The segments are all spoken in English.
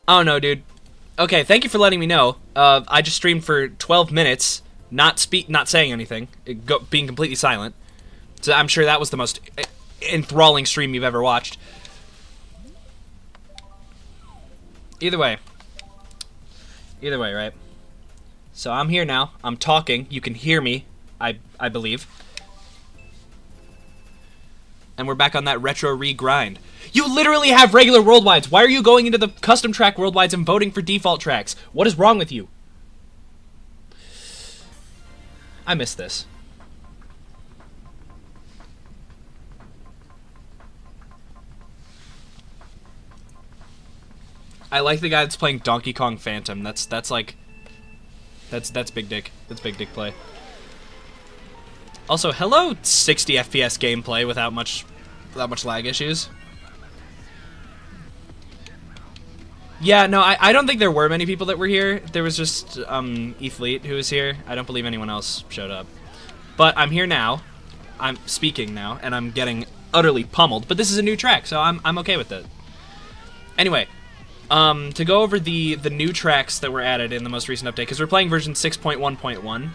Oh no, dude. Okay, thank you for letting me know. I just streamed for 12 minutes, not saying anything, being completely silent. So I'm sure that was the most enthralling stream you've ever watched. Either way, right? So I'm here now. I'm talking. You can hear me, I believe. And we're back on that retro re-grind. You literally have regular worldwides. Why are you going into the custom track worldwides and voting for default tracks? What is wrong with you? I miss this. I like the guy that's playing Donkey Kong Phantom. That's big dick. That's big dick play. Also, hello 60 FPS gameplay without much lag issues. Yeah, no, I don't think there were many people that were here. There was just Ethlete who was here. I don't believe anyone else showed up. But I'm here now. I'm speaking now, and I'm getting utterly pummeled. But this is a new track, so I'm okay with it. Anyway, to go over the new tracks that were added in the most recent update, because we're playing version 6.1.1.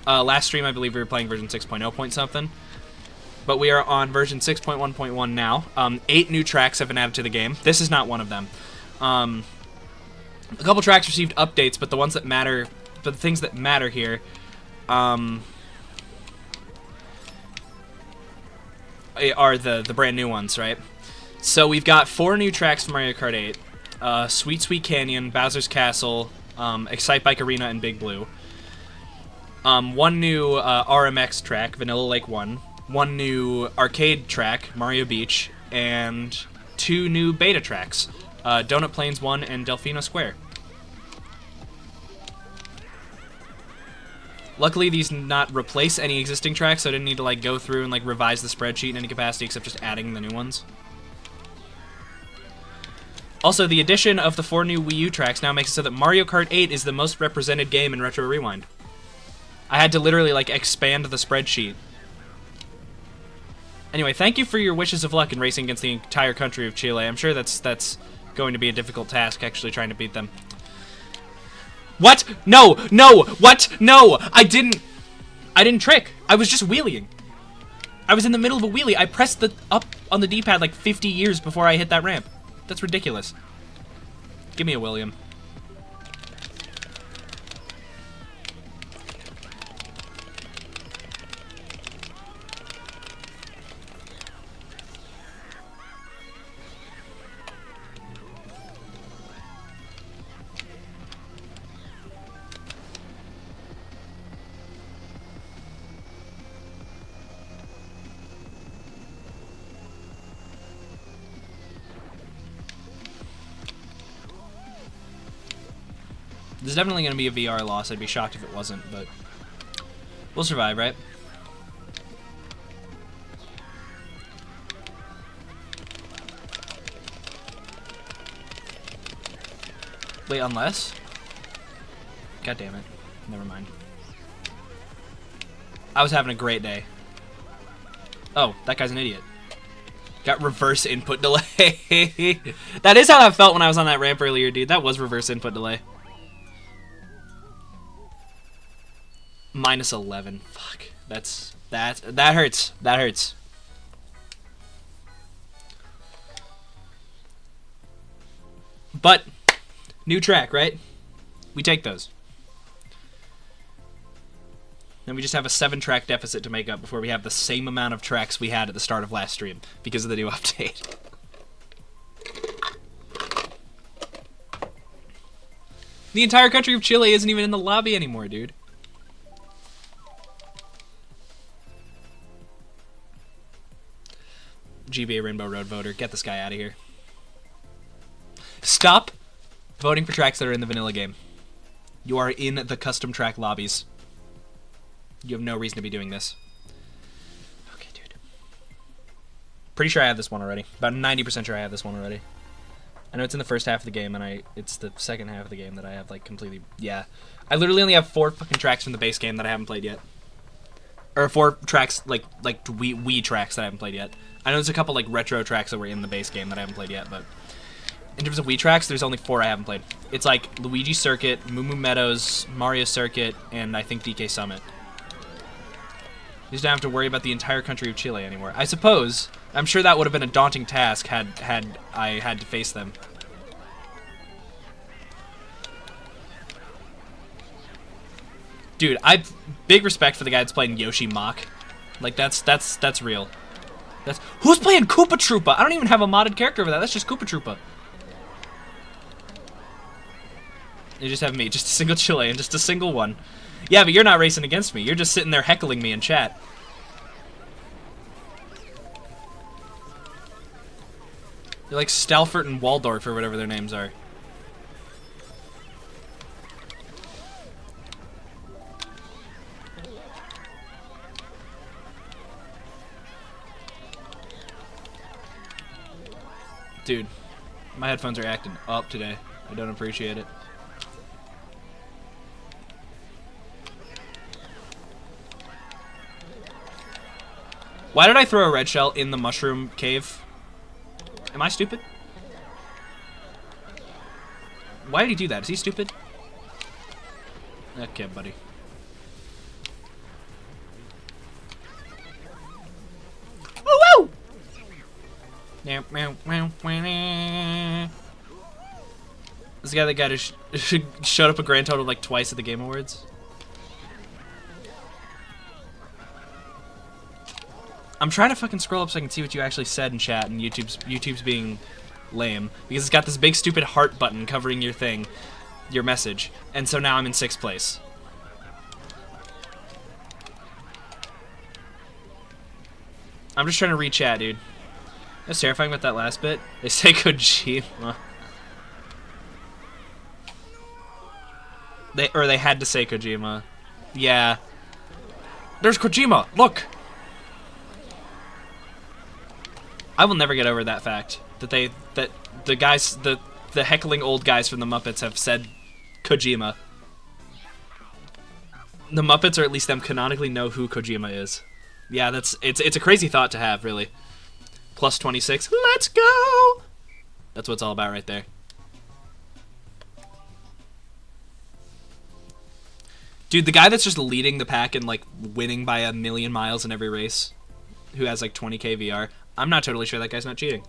Last stream, I believe we were playing version 6.0 point something. But we are on version 6.1.1 now. 8 new tracks have been added to the game. This is not one of them. A couple tracks received updates, but the ones that matter, but the things that matter here, are the brand new ones, right? So we've got 4 new tracks from Mario Kart 8. Sweet Sweet Canyon, Bowser's Castle, Excite Bike Arena, and Big Blue. 1 new RMX track, Vanilla Lake 1. 1 new arcade track, Mario Beach. And 2 new beta tracks, Donut Plains 1 and Delfino Square. Luckily, these did not replace any existing tracks, so I didn't need to like go through and like revise the spreadsheet in any capacity except just adding the new ones. Also, the addition of the 4 new Wii U tracks now makes it so that Mario Kart 8 is the most represented game in Retro Rewind. I had to literally like expand the spreadsheet. Anyway, thank you for your wishes of luck in racing against the entire country of Chile. I'm sure that's going to be a difficult task, actually trying to beat them. What? No! No! What? No! I didn't trick. I was just wheeling. I was in the middle of a wheelie. I pressed the up on the D-pad like 50 years before I hit that ramp. That's ridiculous. Give me a William. There's definitely going to be a VR loss. I'd be shocked if it wasn't, but we'll survive, right? Wait, unless? God damn it. Never mind. I was having a great day. Oh, that guy's an idiot. Got reverse input delay. That is how that felt when I was on that ramp earlier, dude. That was reverse input delay. Minus 11. Fuck. That hurts. That hurts. But new track, right? We take those. Then we just have a 7-track deficit to make up before we have the same amount of tracks we had at the start of last stream because of the new update. The entire country of Chile isn't even in the lobby anymore, dude. GBA Rainbow Road voter, get this guy out of here. Stop voting for tracks that are in the vanilla game. You are in the custom track lobbies. You have no reason to be doing this. Okay, dude. Pretty sure I have this one already. About 90% sure I have this one already. I know it's in the first half of the game, and it's the second half of the game that I have, like, completely... Yeah. I literally only have 4 fucking tracks from the base game that I haven't played yet. Or 4 tracks, like Wii tracks that I haven't played yet. I know there's a couple, like, retro tracks that were in the base game that I haven't played yet, but... In terms of Wii tracks, there's only 4 I haven't played. It's, like, Luigi Circuit, Moo Moo Meadows, Mario Circuit, and I think DK Summit. You just don't have to worry about the entire country of Chile anymore. I suppose. I'm sure that would have been a daunting task had I had to face them. Dude, big respect for the guy that's playing Yoshi Mach. Like that's real. Who's playing Koopa Troopa? I don't even have a modded character for that. That's just Koopa Troopa. You just have me, just a single Chilean, just a single one. Yeah, but you're not racing against me. You're just sitting there heckling me in chat. You're like Stalfort and Waldorf or whatever their names are. Dude, my headphones are acting up today. I don't appreciate it. Why did I throw a red shell in the mushroom cave? Am I stupid? Why did he do that? Is he stupid? Okay, buddy. Woo woo! This guy that got showed up a grand total like twice at the Game Awards. I'm trying to fucking scroll up so I can see what you actually said in chat, and YouTube's being lame because it's got this big stupid heart button covering your thing, your message, and so now I'm in 6th place. I'm just trying to read chat, dude. That's terrifying about that last bit. They say Kojima. They had to say Kojima. Yeah. There's Kojima. Look. I will never get over that fact that the guys, the heckling old guys from the Muppets have said Kojima. The Muppets, or at least them, canonically know who Kojima is. Yeah, it's a crazy thought to have, really. Plus 26. Let's go. That's what it's all about right there. Dude, the guy that's just leading the pack and like winning by 1,000,000 miles in every race, who has like 20k VR, I'm not totally sure that guy's not cheating.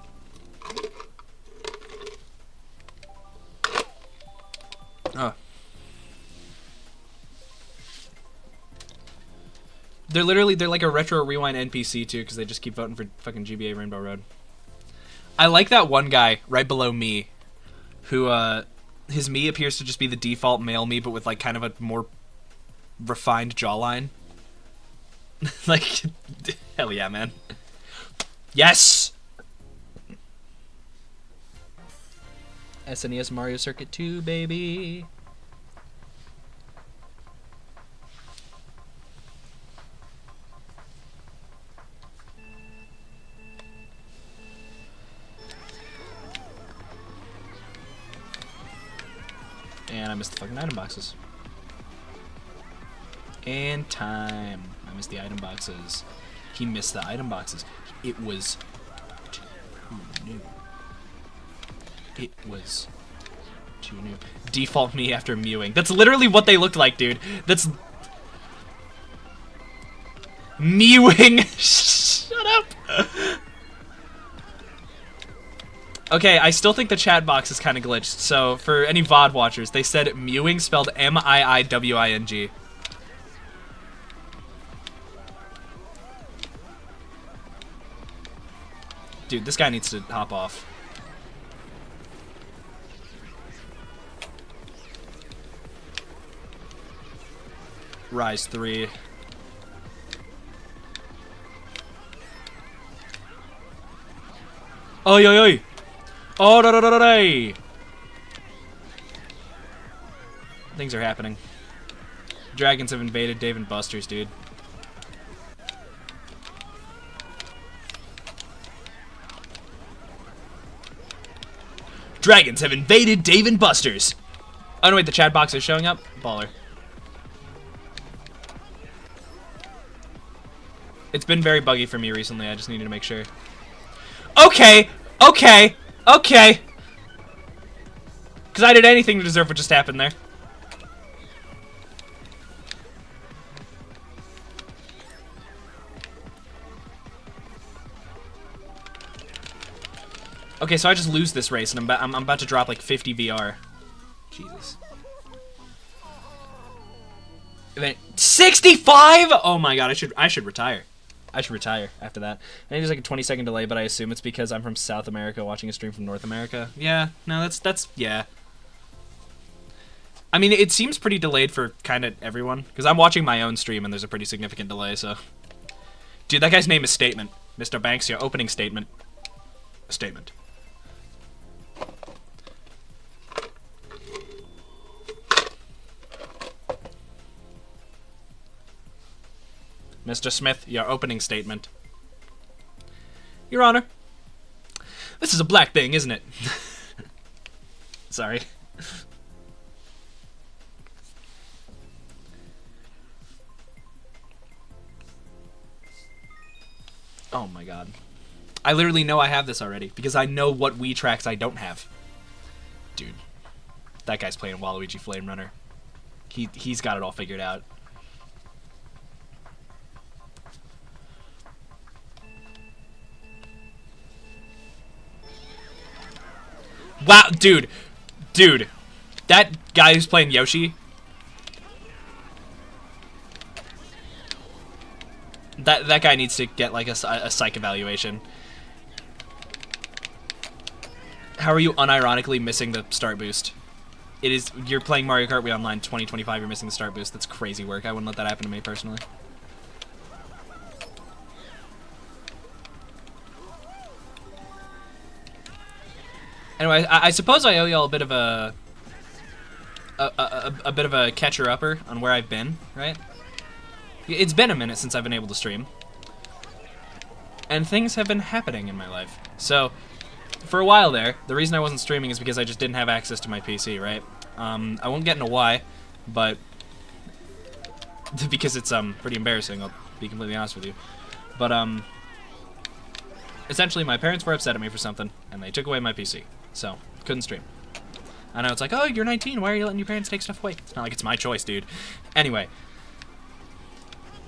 Oh. They're like a retro rewind NPC too, because they just keep voting for fucking GBA Rainbow Road. I like that one guy right below me, who his me appears to just be the default male me, but with like kind of a more refined jawline. Like, hell yeah, man. Yes! SNES Mario Circuit 2, baby. And I missed the fucking item boxes. And time. I missed the item boxes. He missed the item boxes. It was too new. It was too new. Default me after mewing. That's literally what they looked like, dude. That's... Mewing. Shut up. Okay, I still think the chat box is kind of glitched. So, for any VOD watchers, they said mewing spelled M-I-I-W-I-N-G. Dude, this guy needs to hop off. Rise 3. Oi, oi, oi! Oh, da, da, da, da, da. Things are happening. Dragons have invaded Dave & Buster's, dude. Dragons have invaded Dave & Buster's. Oh, no, wait, the chat box is showing up? Baller. It's been very buggy for me recently. I just needed to make sure. Okay, okay, okay. Because I did anything to deserve what just happened there. Okay, so I just lose this race, and I'm about to drop like 50 VR. Jesus. 65? Oh my god, I should retire. I should retire after that. I think there's like a 20-second delay, but I assume it's because I'm from South America watching a stream from North America. Yeah, no, that's yeah. I mean, it seems pretty delayed for kind of everyone, because I'm watching my own stream and there's a pretty significant delay, so. Dude, that guy's name is Statement. Mr. Banks, your opening statement. A statement. Mr. Smith, your opening statement. Your Honor, this is a black thing, isn't it? Sorry. Oh my god. I literally know I have this already, because I know what Wii tracks I don't have. Dude. That guy's playing Waluigi Flame Runner. He's got it all figured out. Wow, dude. Dude. That guy who's playing Yoshi. That guy needs to get like a psych evaluation. How are you unironically missing the start boost? It is, you're playing Mario Kart Wii Online 2025, you're missing the start boost. That's crazy work. I wouldn't let that happen to me personally. Anyway, I suppose I owe y'all a bit of a bit of a catcher-upper on where I've been, right? It's been a minute since I've been able to stream. And things have been happening in my life. So, for a while there, the reason I wasn't streaming is because I just didn't have access to my PC, right? I won't get into why, but because it's pretty embarrassing, I'll be completely honest with you. But essentially my parents were upset at me for something, and they took away my PC. So, couldn't stream. I know it's like, oh, you're 19, why are you letting your parents take stuff away? It's not like it's my choice, dude. Anyway,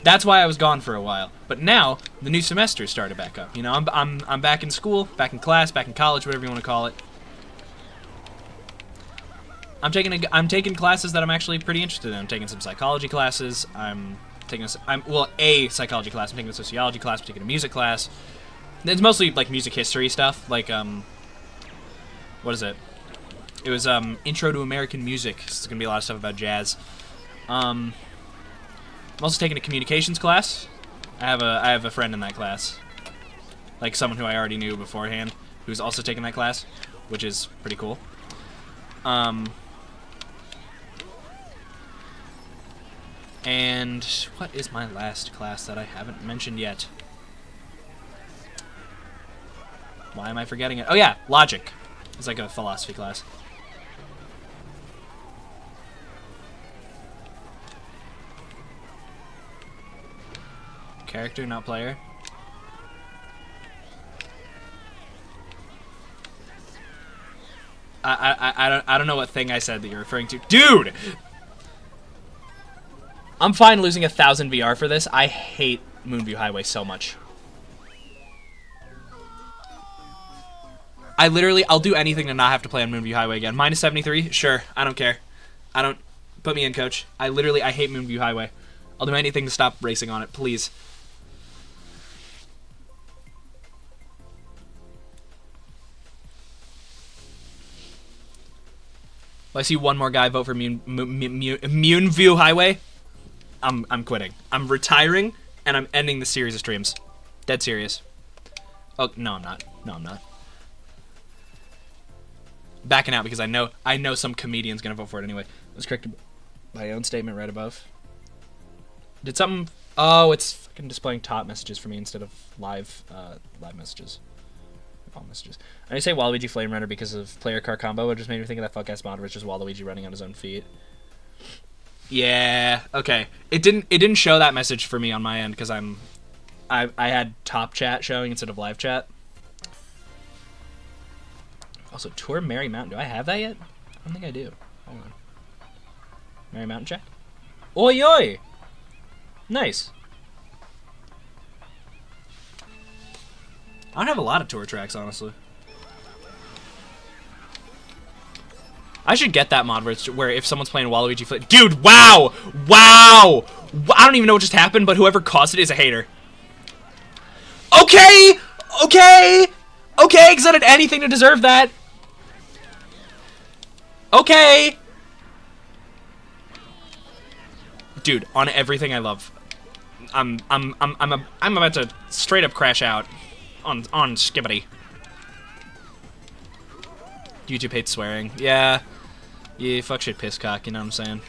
that's why I was gone for a while. But now the new semester started back up. You know, I'm back in school, back in class, back in college, whatever you want to call it. I'm taking classes that I'm actually pretty interested in. I'm taking some psychology classes. I'm taking a psychology class. I'm taking a sociology class. I'm taking a music class. It's mostly like music history stuff. Like what is it? It was Intro to American Music. So it's gonna be a lot of stuff about jazz. I'm also taking a communications class. I have a friend in that class, like someone who I already knew beforehand, who's also taking that class, which is pretty cool. And what is my last class that I haven't mentioned yet? Why am I forgetting it? Oh yeah, logic. It's like a philosophy class. Character, not player. I don't know what thing I said that you're referring to. Dude! I'm fine losing 1,000 VR for this. I hate Moonview Highway so much. I'll do anything to not have to play on Moonview Highway again. Minus 73? Sure. I don't care. Put me in, coach. I hate Moonview Highway. I'll do anything to stop racing on it, please. Well, I see one more guy vote for Moonview Highway. I'm quitting. I'm retiring, and I'm ending the series of streams. Dead serious. Oh, no, I'm not. No, I'm not. Backing out because I know some comedian's gonna vote for it anyway. It was corrected by my own statement right above. Did something... Oh, it's fucking displaying top messages for me instead of live messages. All messages. I say Waluigi Flame Runner because of player car combo. It just made me think of that fuck-ass mod where it's just Waluigi running on his own feet. Yeah, okay. It didn't show that message for me on my end because I had top chat showing instead of live chat. Also, Tour Mary Mountain. Do I have that yet? I don't think I do. Hold on. Mary Mountain check? Oi oi! Nice. I don't have a lot of tour tracks, honestly. I should get that mod where if someone's playing Waluigi Flip... Dude, wow! Wow! I don't even know what just happened, but whoever caused it is a hater. Okay! Okay! Okay, because I did anything to deserve that. Okay! Dude, on everything I love. I'm about to straight up crash out on Skibbity. YouTube hates swearing. Yeah. Yeah, fuck shit pisscock, you know what I'm saying?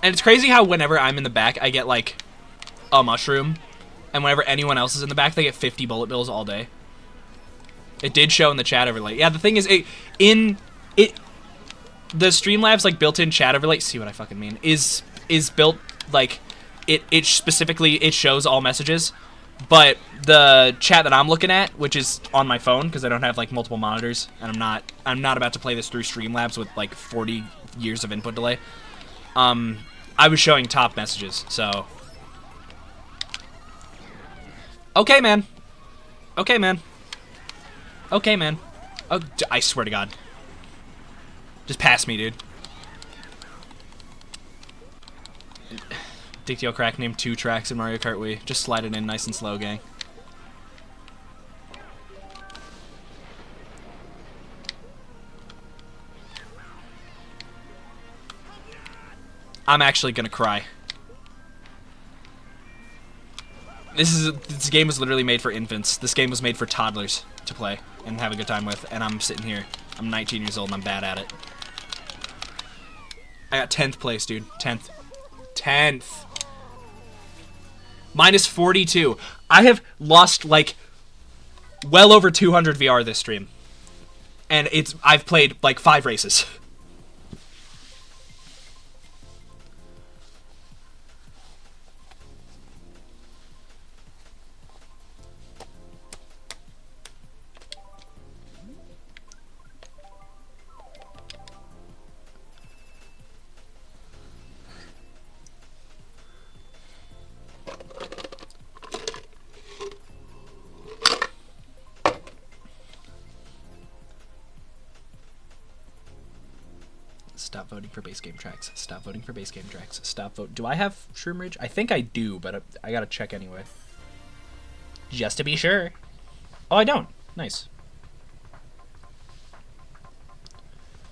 And it's crazy how whenever I'm in the back, I get, like, a mushroom. And whenever anyone else is in the back, they get 50 bullet bills all day. It did show in the chat overlay. Yeah, the thing is, the Streamlabs, like, built-in chat overlay, see what I fucking mean, is built, like, it specifically, it shows all messages. But the chat that I'm looking at, which is on my phone, because I don't have, like, multiple monitors, and I'm not about to play this through Streamlabs with, like, 40 years of input delay. I was showing top messages, so... Okay, man. Okay, man. Okay, man. Oh, I swear to God. Just pass me, dude. Dictio Crack named 2 tracks in Mario Kart Wii. Just slide it in nice and slow, gang. I'm actually gonna cry. This game was literally made for infants. This game was made for toddlers to play and have a good time with, and I'm sitting here. I'm 19 years old and I'm bad at it. I got 10th place, dude. 10th. 10th. Minus 42. I have lost, like, well over 200 VR this stream. And I've played, like, 5 races. Stop voting for base game tracks. Stop voting for base game tracks. Stop vote. Do I have Shroom Ridge? I think I do, but I gotta check anyway. Just to be sure. Oh, I don't. Nice.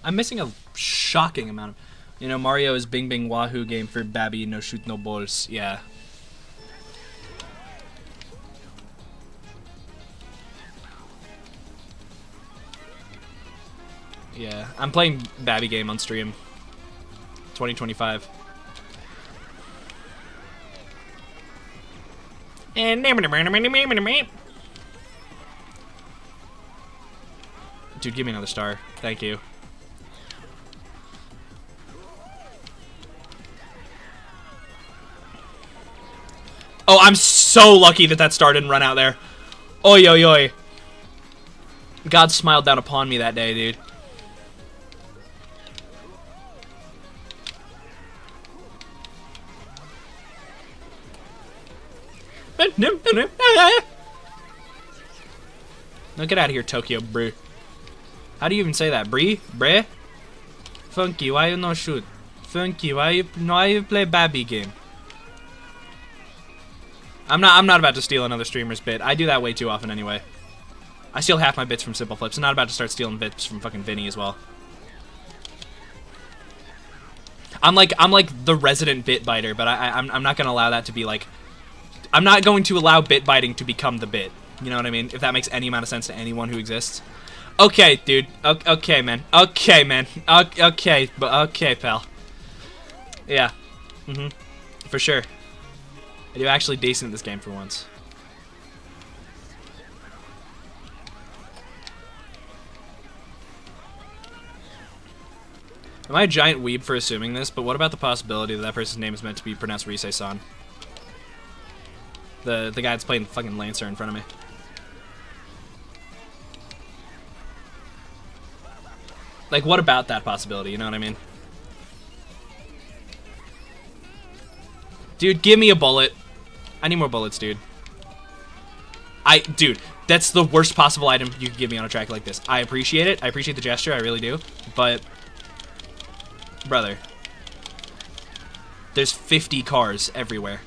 I'm missing a shocking amount of... You know, Mario is Bing Bing Wahoo game for Babby, no shoot, no balls. Yeah. Yeah, I'm playing Babby game on stream. 2025. Dude, give me another star. Thank you. Oh, I'm so lucky that that star didn't run out there. Oi, oi, oi. God smiled down upon me that day, dude. No, get out of here, Tokyo, bruh. How do you even say that? Bree? Bre? Funky, why you no shoot? Funky, why you play Babby game? I'm not about to steal another streamer's bit. I do that way too often anyway. I steal half my bits from Simple Flips. I'm not about to start stealing bits from fucking Vinny as well. I'm like the resident bit biter, but I'm not gonna allow that to be like. I'm not going to allow bit biting to become the bit. You know what I mean? If that makes any amount of sense to anyone who exists. Okay, dude. Okay, man. Okay, man. Okay, but okay, pal. Yeah. For sure. I do actually decent at this game for once. Am I a giant weeb for assuming this? But what about the possibility that that person's name is meant to be pronounced Risei-san? The guy that's playing fucking Lancer in front of me. Like, what about that possibility? You know what I mean? Dude, give me a bullet. I need more bullets, dude. Dude, that's the worst possible item you could give me on a track like this. I appreciate it. I appreciate the gesture. I really do. But, brother, there's 50 cars everywhere.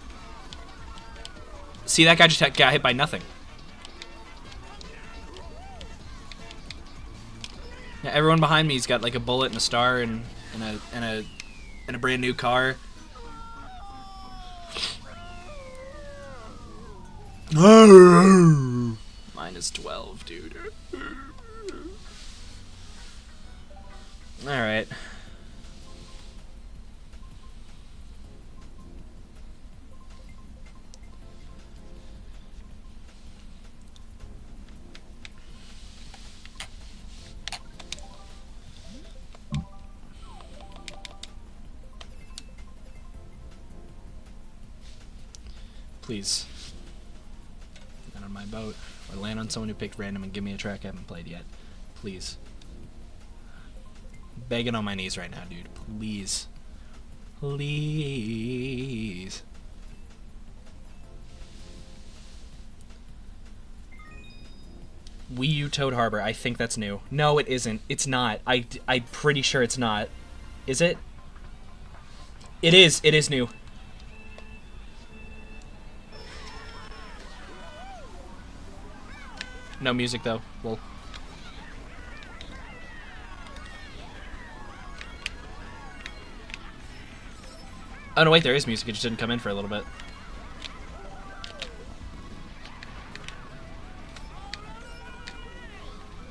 See, that guy just got hit by nothing. Yeah, everyone behind me's got like a bullet and a star and a brand new car. Minus 12, dude. Alright. Please. Land on my boat. Or land on someone who picked random and give me a track I haven't played yet. Please. Begging on my knees right now, dude. Please. Please. Wii U Toad Harbor. I think that's new. No, it isn't. It's not. I'm pretty sure it's not. Is it? It is. It is new. No music, though. Well. Oh, no, wait, there is music. It just didn't come in for a little bit.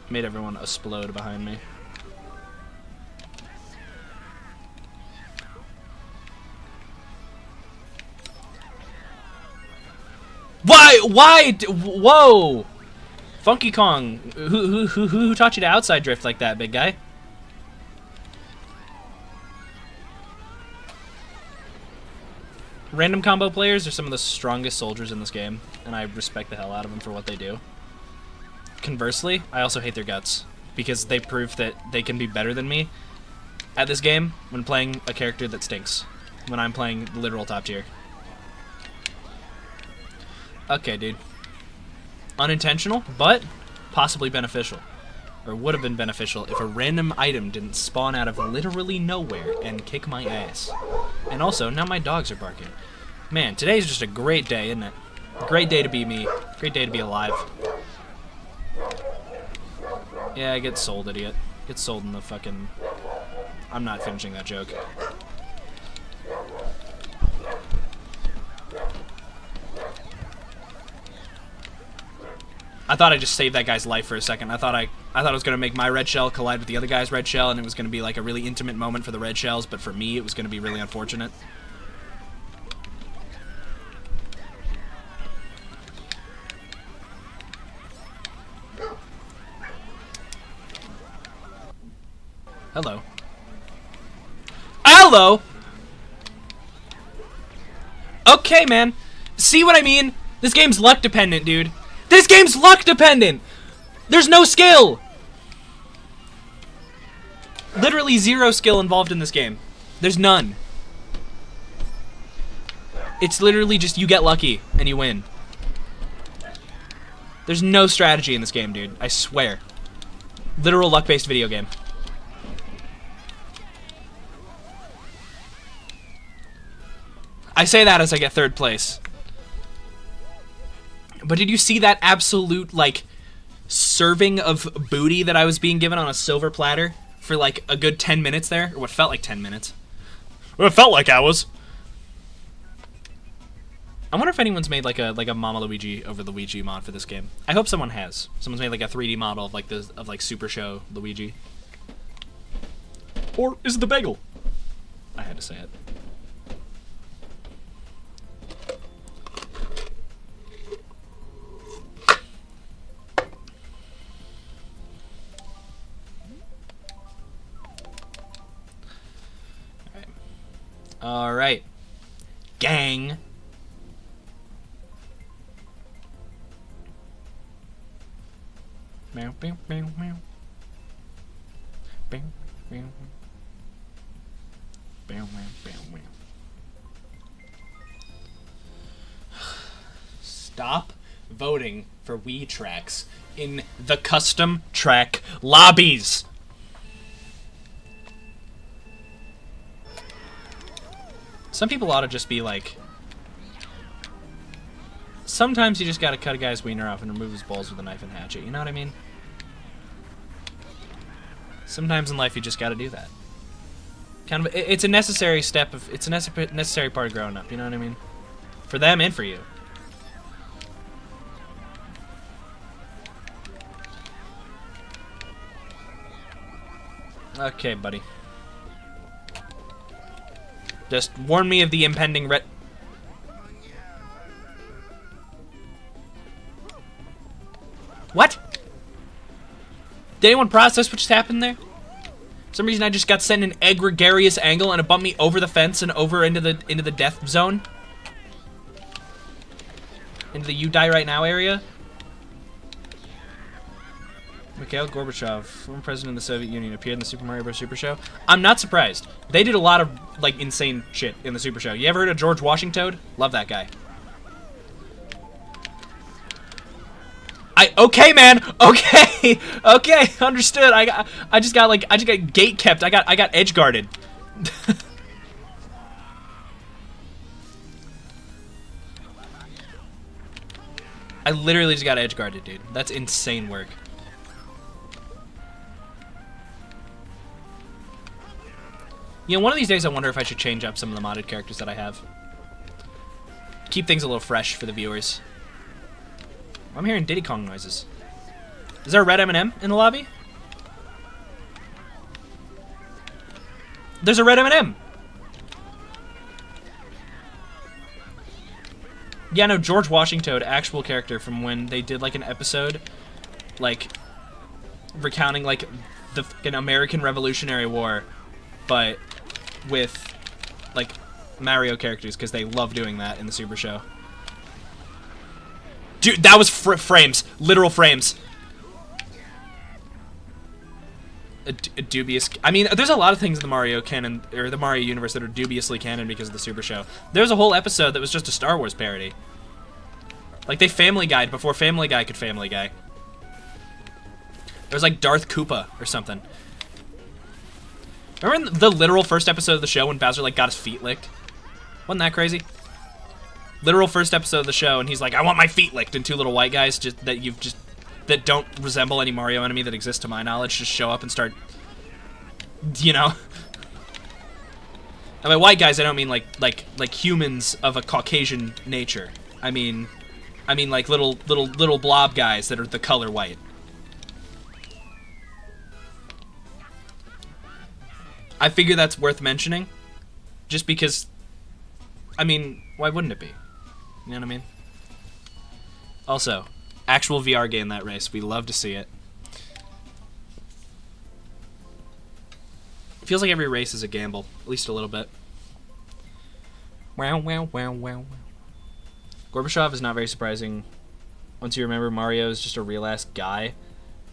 Made everyone explode behind me. Why? Whoa! Funky Kong, who taught you to outside drift like that, big guy? Random combo players are some of the strongest soldiers in this game, and I respect the hell out of them for what they do. Conversely, I also hate their guts, because they prove that they can be better than me at this game when playing a character that stinks, when I'm playing literal top tier. Okay, dude. Unintentional, but possibly beneficial. Or would have been beneficial if a random item didn't spawn out of literally nowhere and kick my ass. And also, now my dogs are barking. Man, today's just a great day, isn't it? Great day to be me. Great day to be alive. Yeah, get sold, idiot. Get sold in the fucking... I'm not finishing that joke. I thought I just saved that guy's life for a second. I thought it was gonna make my red shell collide with the other guy's red shell, and it was gonna be like a really intimate moment for the red shells, but for me, it was gonna be really unfortunate. Hello. Hello! Okay, man. See what I mean? This game's luck dependent, dude. This game's luck dependent! There's no skill! Literally 0 skill involved in this game. There's none. It's literally just you get lucky and you win. There's no strategy in this game, dude. I swear. Literal luck-based video game. I say that as I get 3rd place. But did you see that absolute, like, serving of booty that I was being given on a silver platter for, like, a good 10 minutes there? Or what felt like 10 minutes. Well, it felt like hours. I wonder if anyone's made, like a Mama Luigi over Luigi mod for this game. I hope someone has. Someone's made, like, a 3D model of, like, Super Show Luigi. Or is it the bagel? I had to say it. Alright. Gang. Meow, meow, meow, meow. Meow, meow. Meow, meow, meow, meow. Stop voting for Wii tracks in the custom track lobbies. Some people ought to just be like, sometimes you just gotta cut a guy's wiener off and remove his balls with a knife and hatchet, you know what I mean? Sometimes in life you just gotta do that. Kind of, it's a necessary step of, it's a necessary part of growing up, you know what I mean? For them and for you. Okay, buddy. Just warn me of the impending What? Did anyone process what just happened there? For some reason I just got sent an egregious angle and it bumped me over the fence and over into the death zone. Into the you die right now area. Mikhail Gorbachev, former president of the Soviet Union, appeared in the Super Mario Bros. Super Show. I'm not surprised. They did a lot of, like, insane shit in the Super Show. You ever heard of George Washington? Love that guy. Okay, man. Okay. Okay, understood. I just got gate kept. I got edge guarded. I literally just got edge guarded, dude. That's insane work. You know, one of these days I wonder if I should change up some of the modded characters that I have. Keep things a little fresh for the viewers. I'm hearing Diddy Kong noises. Is there a red M&M in the lobby? There's a red M&M! Yeah, no, George Washington, actual character from when they did, like, an episode, like, recounting, like, the fucking American Revolutionary War, but with, like, Mario characters, because they love doing that in the Super Show. Dude, that was frames. Literal frames. A dubious... I mean, there's a lot of things in the Mario canon, or the Mario universe, that are dubiously canon because of the Super Show. There's a whole episode that was just a Star Wars parody. Like, they Family Guy'd before Family Guy could Family Guy. There was, like, Darth Koopa or something. Remember in the literal first episode of the show when Bowser, like, got his feet licked? Wasn't that crazy? Literal first episode of the show, and he's like, I want my feet licked, and two little white guys that don't resemble any Mario enemy that exists to my knowledge just show up and start, you know. And by white guys, I don't mean like humans of a Caucasian nature. I mean like little blob guys that are the color white. I figure that's worth mentioning, just because, I mean, why wouldn't it be? You know what I mean? Also, actual VR game that race. We love to see it. It feels like every race is a gamble, at least a little bit. Wow, wow, wow, wow. Gorbachev is not very surprising once you remember Mario is just a real-ass guy,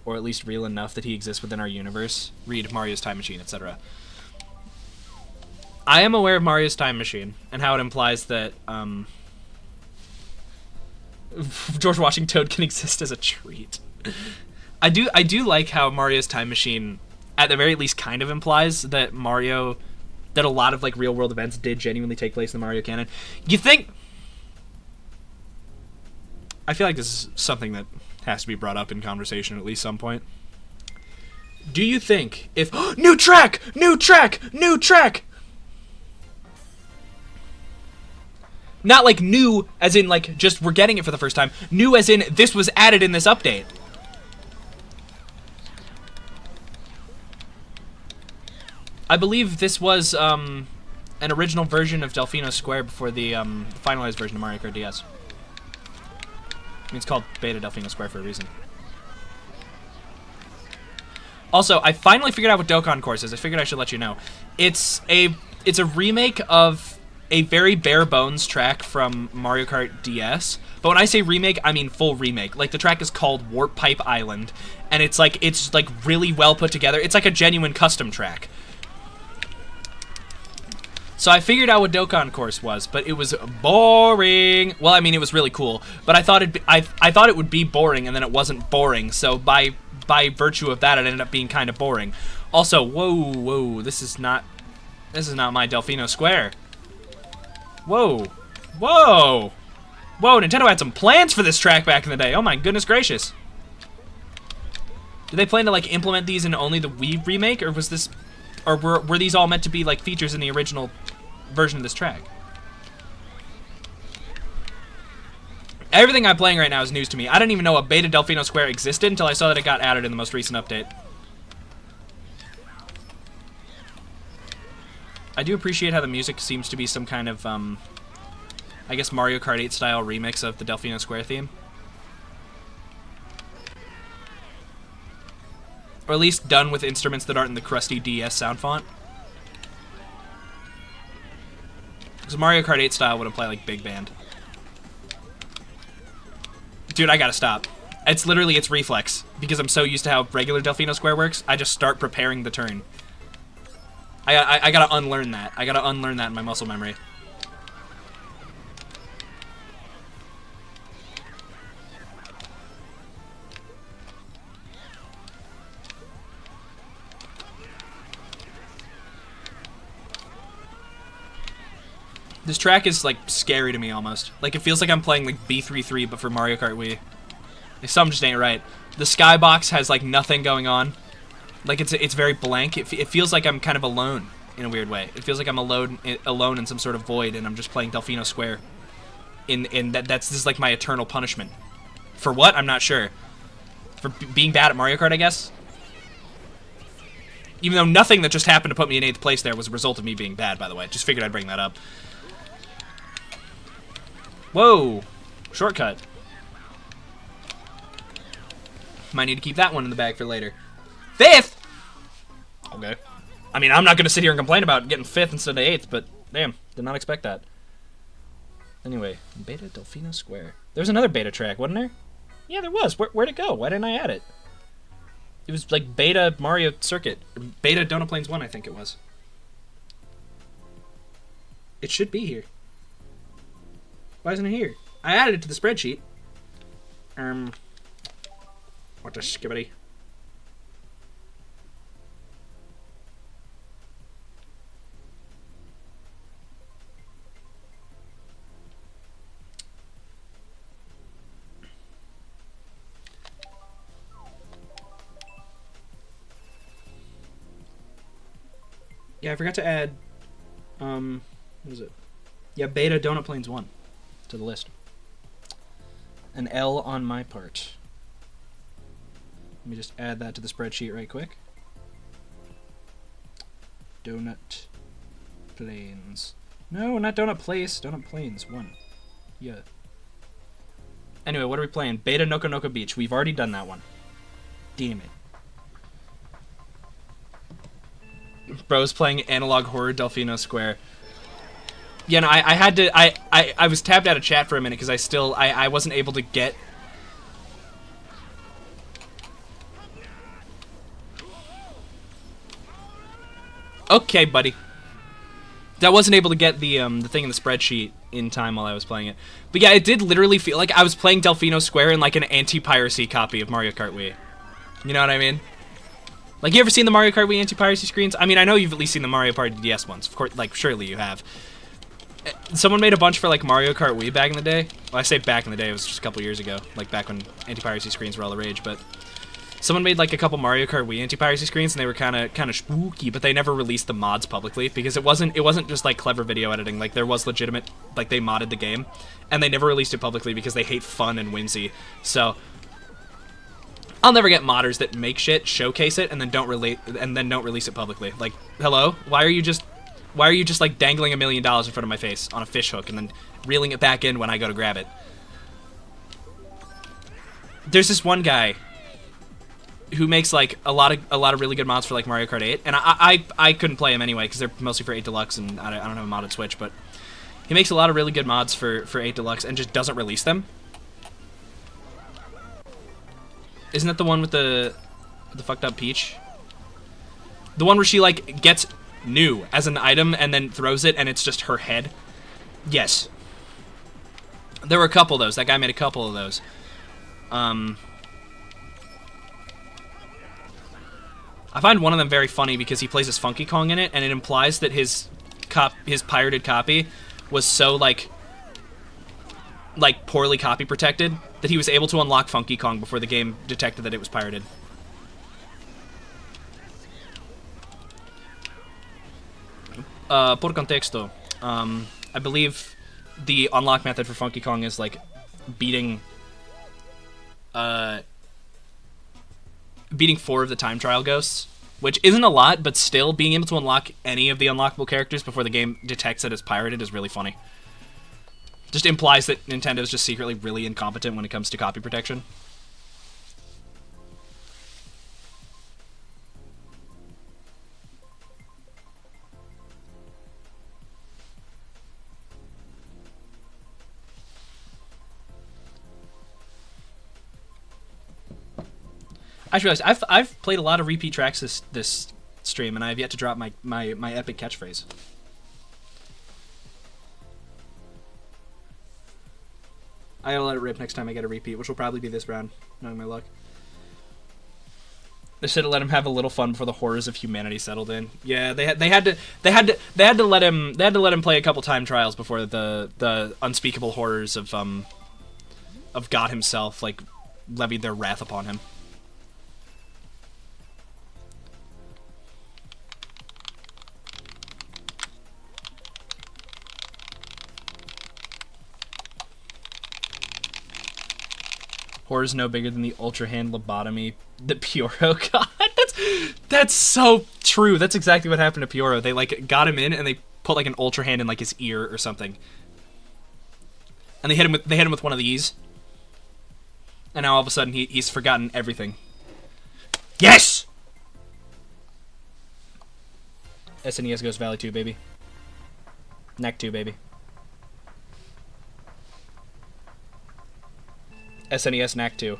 or at least real enough that he exists within our universe. Read Mario's Time Machine, etc. I am aware of Mario's Time Machine, and how it implies that, George Washington Toad can exist as a treat. I do like how Mario's Time Machine, at the very least, kind of implies that that a lot of, like, real-world events did genuinely take place in the Mario canon. You think... I feel like this is something that has to be brought up in conversation at least some point. Do you think if... New track! New track! New track! Not like new as in, like, just we're getting it for the first time. New as in this was added in this update. I believe this was an original version of Delfino Square before the finalized version of Mario Kart DS. I mean, it's called Beta Delfino Square for a reason. Also, I finally figured out what Dokkan Course is. I figured I should let you know. It's a remake of a very bare bones track from Mario Kart DS. But when I say remake, I mean full remake. Like, the track is called Warp Pipe Island, and it's like really well put together. It's like a genuine custom track. So I figured out what Dokkan Course was, but it was boring. Well, I mean, it was really cool, but I thought it would be boring, and then it wasn't boring. So by virtue of that, it ended up being kind of boring. Also, whoa, this is not my Delfino Square. Whoa, Nintendo had some plans for this track back in the day. Oh my goodness gracious. Did they plan to, like, implement these in only the Wii remake, or was this... Or were these all meant to be, like, features in the original version of this track? Everything I'm playing right now is news to me. I didn't even know a Beta Delfino Square existed until I saw that it got added in the most recent update. I do appreciate how the music seems to be some kind of, I guess Mario Kart 8 style remix of the Delfino Square theme. Or at least done with instruments that aren't in the crusty DS sound font. Because Mario Kart 8 style would imply, like, big band. Dude, I gotta stop. It's reflex. Because I'm so used to how regular Delfino Square works, I just start preparing the turn. I gotta unlearn that. I gotta unlearn that in my muscle memory. This track is, like, scary to me almost. Like, it feels like I'm playing, like, B33 but for Mario Kart Wii. Like, something just ain't right. The skybox has, like, nothing going on. Like, it's very blank. It feels like I'm kind of alone in a weird way. It feels like I'm alone in some sort of void, and I'm just playing Delfino Square. This is like my eternal punishment. For what? I'm not sure. For being bad at Mario Kart, I guess? Even though nothing that just happened to put me in 8th place there was a result of me being bad, by the way. Just figured I'd bring that up. Whoa! Shortcut. Might need to keep that one in the bag for later. 5th? Okay. I mean, I'm not going to sit here and complain about getting 5th instead of 8th, but damn, did not expect that. Anyway, Beta Delfino Square. There's another beta track, wasn't there? Yeah, there was. Where'd it go? Why didn't I add it? It was like Beta Mario Circuit. Beta Donut Plains 1, I think it was. It should be here. Why isn't it here? I added it to the spreadsheet. What the skibbity? Yeah, I forgot to add, what is it? Yeah, Beta Donut Plains 1 to the list. An L on my part. Let me just add that to the spreadsheet right quick. Donut Plains. No, not Donut Place. Donut Plains 1. Yeah. Anyway, what are we playing? Beta Noka Noka Beach. We've already done that one. Damn it. Bro's playing Analog Horror Delfino Square. Yeah, no, I had to... I was tabbed out of chat for a minute because I wasn't able to get... Okay, buddy. I wasn't able to get the thing in the spreadsheet in time while I was playing it. But yeah, it did literally feel like I was playing Delfino Square in like an anti-piracy copy of Mario Kart Wii. You know what I mean? Like, you ever seen the Mario Kart Wii anti-piracy screens? I mean, I know you've at least seen the Mario Party DS ones. Of course, like, surely you have. Someone made a bunch for, like, Mario Kart Wii back in the day. Well, I say back in the day, it was just a couple years ago. Like, back when anti-piracy screens were all the rage, but... Someone made, like, a couple Mario Kart Wii anti-piracy screens, and they were kind of spooky, but they never released the mods publicly, because it wasn't just, like, clever video editing. Like, there was legitimate... Like, they modded the game, and they never released it publicly because they hate fun and whimsy. So... I'll never get modders that make shit, showcase it, and then don't release it publicly. Like, hello? Why are you just like dangling $1 million in front of my face on a fish hook and then reeling it back in when I go to grab it? There's this one guy who makes like a lot of really good mods for like Mario Kart 8, and I couldn't play him anyway because they're mostly for 8 Deluxe, and I don't have a modded Switch, but he makes a lot of really good mods for 8 Deluxe and just doesn't release them. Isn't that the one with the fucked up Peach? The one where she, like, gets new as an item and then throws it and it's just her head? Yes. There were a couple of those. That guy made a couple of those. I find one of them very funny because he plays as Funky Kong in it, and it implies that his pirated copy was so, like poorly copy protected that he was able to unlock Funky Kong before the game detected that it was pirated. Por contexto, I believe the unlock method for Funky Kong is like beating 4 of the time trial ghosts, which isn't a lot, but still being able to unlock any of the unlockable characters before the game detects that it's pirated is really funny. Just implies that Nintendo's just secretly really incompetent when it comes to copy protection. I just realized I've played a lot of repeat tracks this stream, and I have yet to drop my epic catchphrase. I gotta let it rip next time I get a repeat, which will probably be this round, knowing my luck. They should have let him have a little fun before the horrors of humanity settled in. Yeah, they had to let him play a couple time trials before the unspeakable horrors of God himself like levied their wrath upon him. Horror's no bigger than the ultra hand lobotomy that Pioro got. That's so true. That's exactly what happened to Pioro. They like got him in and they put like an ultra hand in like his ear or something. And they hit him with one of these. And now all of a sudden he's forgotten everything. Yes! SNES Ghost Valley 2, baby. Knack 2, baby. SNES Knack 2. You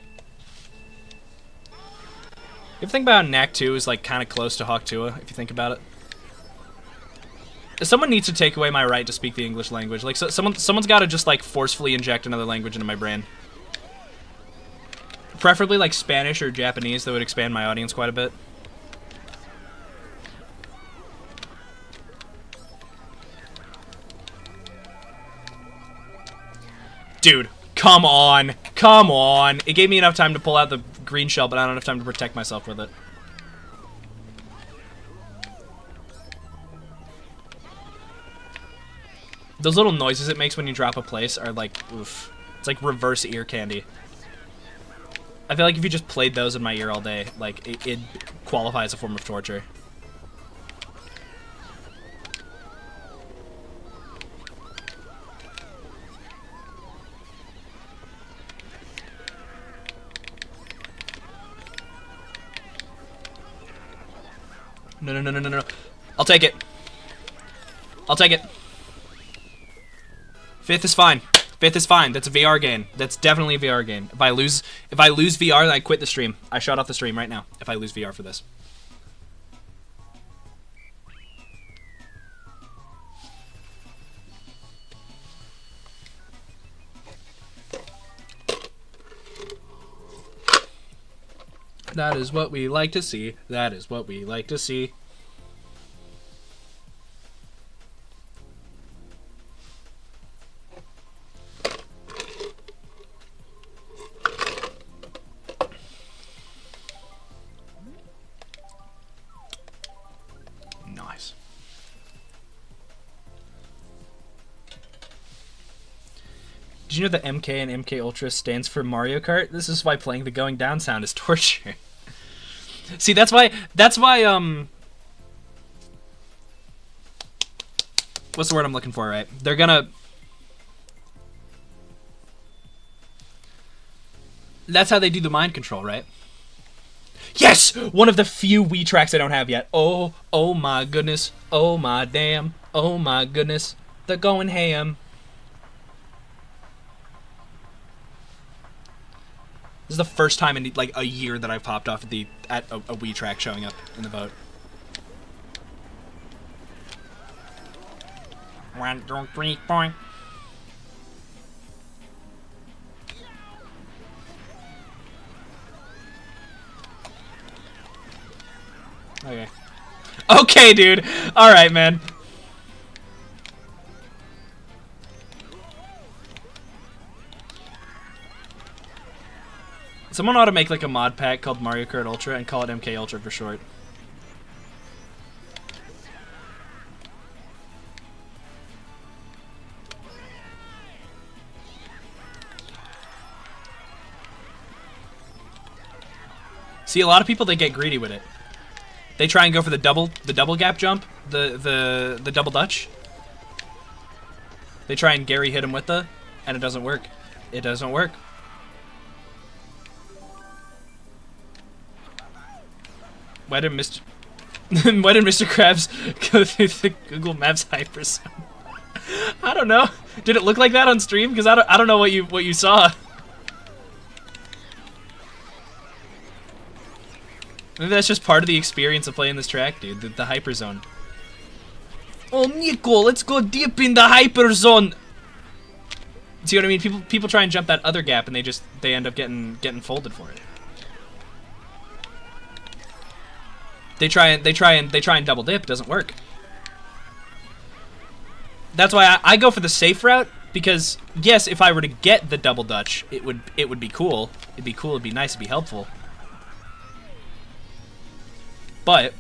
ever think about Knack 2 is like kind of close to Hawk 2, if you think about it? Someone needs to take away my right to speak the English language. Like, someone's got to just like forcefully inject another language into my brain. Preferably like Spanish or Japanese. That would expand my audience quite a bit. Dude. Come on! Come on! It gave me enough time to pull out the green shell, but I don't have enough time to protect myself with it. Those little noises it makes when you drop a place are like, oof. It's like reverse ear candy. I feel like if you just played those in my ear all day, like, it qualifies as a form of torture. No. I'll take it. I'll take it. 5th is fine. 5th is fine. That's a VR game. That's definitely a VR game. If I lose VR, then I quit the stream. I shut off the stream right now if I lose VR for this. That is what we like to see. That is what we like to see. Nice. Did you know that MK and MK Ultra stands for Mario Kart? This is why playing the going down sound is torture. See, that's why, what's the word I'm looking for, right? They're gonna, that's how they do the mind control, right? Yes! One of the few Wii tracks I don't have yet. Oh my goodness. Oh my damn. Oh my goodness. They're going ham. This is the first time in like a year that I've popped off at a Wii track showing up in the vote. 1, 2, 3, 4. Okay. Okay, dude. All right, man. Someone ought to make like a mod pack called Mario Kart Ultra and call it MK Ultra for short. See, a lot of people, they get greedy with it. They try and go for the double gap jump, the double dutch. They try and Gary hit him with and it doesn't work. It doesn't work. Why did Mr. Why did Mr. Krabs go through the Google Maps hyperzone? I don't know. Did it look like that on stream? Because I don't know what you saw. Maybe that's just part of the experience of playing this track, dude. The hyperzone. Oh, Nico, let's go deep in the hyperzone. See what I mean? People try and jump that other gap, and they end up getting folded for it. They try and double dip. It doesn't work. That's why I go for the safe route, because yes, if I were to get the double dutch, it would be cool. It'd be cool. It'd be nice. It'd be helpful. But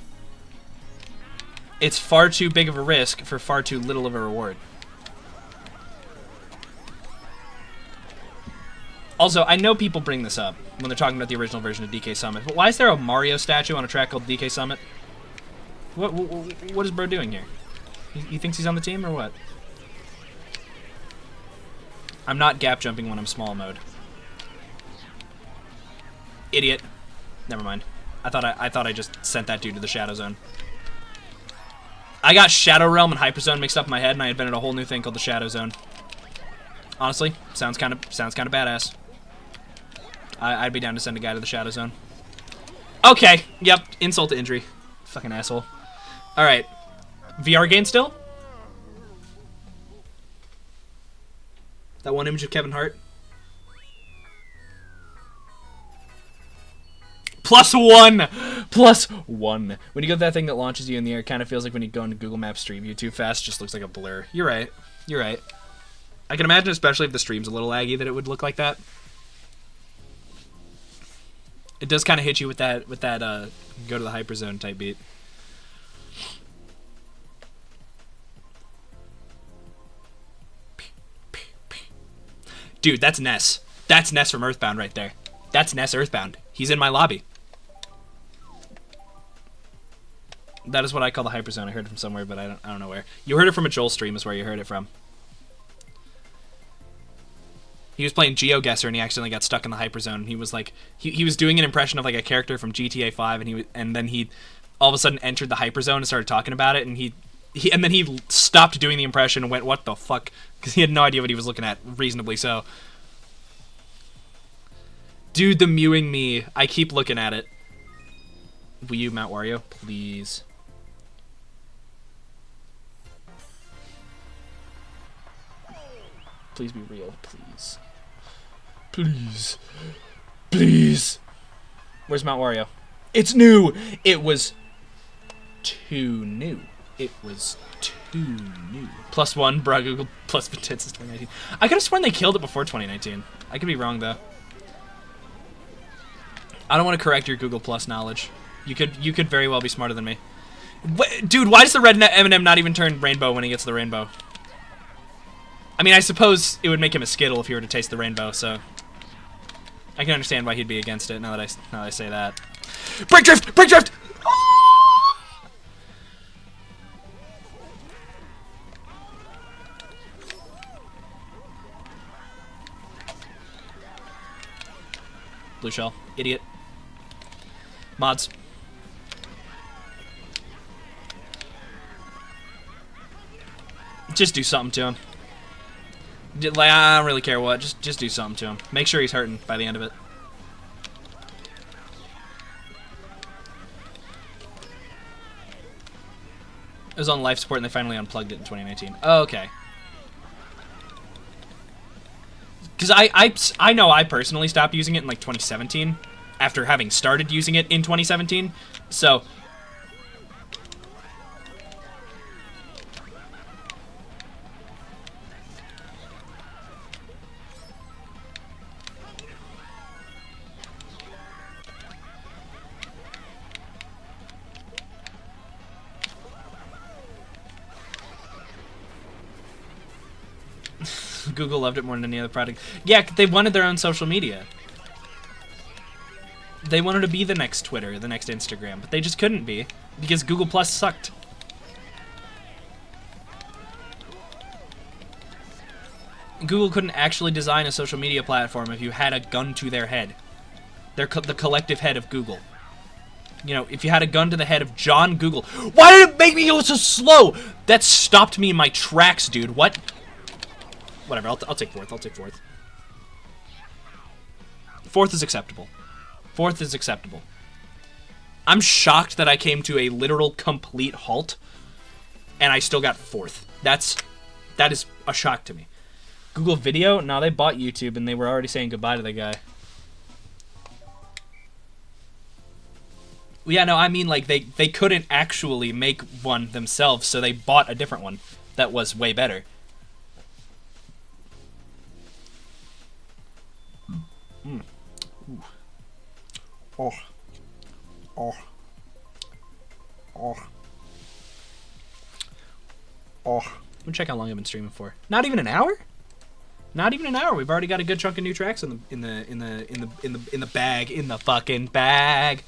it's far too big of a risk for far too little of a reward. Also, I know people bring this up when they're talking about the original version of DK Summit, but why is there a Mario statue on a track called DK Summit? What is bro doing here? He thinks he's on the team or what? I'm not gap jumping when I'm small mode. Idiot. Never mind. I thought I just sent that dude to the Shadow Zone. I got Shadow Realm and Hyperzone mixed up in my head, and I invented a whole new thing called the Shadow Zone. Honestly, sounds kind of badass. I'd be down to send a guy to the Shadow Zone. Okay, yep, insult to injury. Fucking asshole. Alright. VR game still? That one image of Kevin Hart? +1! +1. When you get that thing that launches you in the air, it kind of feels like when you go into Google Maps Street View too fast, it just looks like a blur. You're right. You're right. I can imagine, especially if the stream's a little laggy, that it would look like that. It does kind of hit you with that go to the hyperzone type beat. Dude, that's Ness. That's Ness from Earthbound right there. That's Ness Earthbound. He's in my lobby. That is what I call the hyperzone. I heard it from somewhere, but I don't know where. You heard it from a Joel stream is where you heard it from. He was playing GeoGuessr and he accidentally got stuck in the hyperzone. And he was like, he was doing an impression of like a character from GTA 5, and then he all of a sudden entered the hyperzone and started talking about it, and and then he stopped doing the impression and went, "What the fuck?" Because he had no idea what he was looking at, reasonably so. Dude, the mewing me. I keep looking at it. Will you mount Wario, please? Please be real, please. Please. Please. Where's Mount Wario? It's new! It was too new. It was too new. +1, bruh, Google Plus been dead since 2019. I could have sworn they killed it before 2019. I could be wrong, though. I don't want to correct your Google Plus knowledge. You could very well be smarter than me. Dude, why does the red M&M not even turn rainbow when he gets the rainbow? I mean, I suppose it would make him a Skittle if he were to taste the rainbow, so I can understand why he'd be against it now that I say that. Brake drift! Brake drift! Blue shell. Idiot. Mods. Just do something to him. Like, I don't really care what. Just do something to him. Make sure he's hurting by the end of it. It was on life support and they finally unplugged it in 2019. Oh, okay. Because I know I personally stopped using it in like 2017 after having started using it in 2017. So Google loved it more than any other product. Yeah, they wanted their own social media. They wanted to be the next Twitter, the next Instagram, but they just couldn't be because Google Plus sucked. Google couldn't actually design a social media platform if you had a gun to their head. They're the collective head of Google. You know, if you had a gun to the head of John Google. Why did it make me go so slow? That stopped me in my tracks, dude. What? Whatever, I'll take fourth. I'll take fourth. Fourth is acceptable. Fourth is acceptable. I'm shocked that I came to a literal complete halt, and I still got fourth. That is a shock to me. Google Video? No, they bought YouTube, and they were already saying goodbye to the guy. Well, yeah, no, I mean, like, they couldn't actually make one themselves, so they bought a different one that was way better. Mm. Oh. Oh. Oh. Oh. I'm gonna check how long I've been streaming for. Not even an hour? Not even an hour. We've already got a good chunk of new tracks in the bag. In the fucking bag.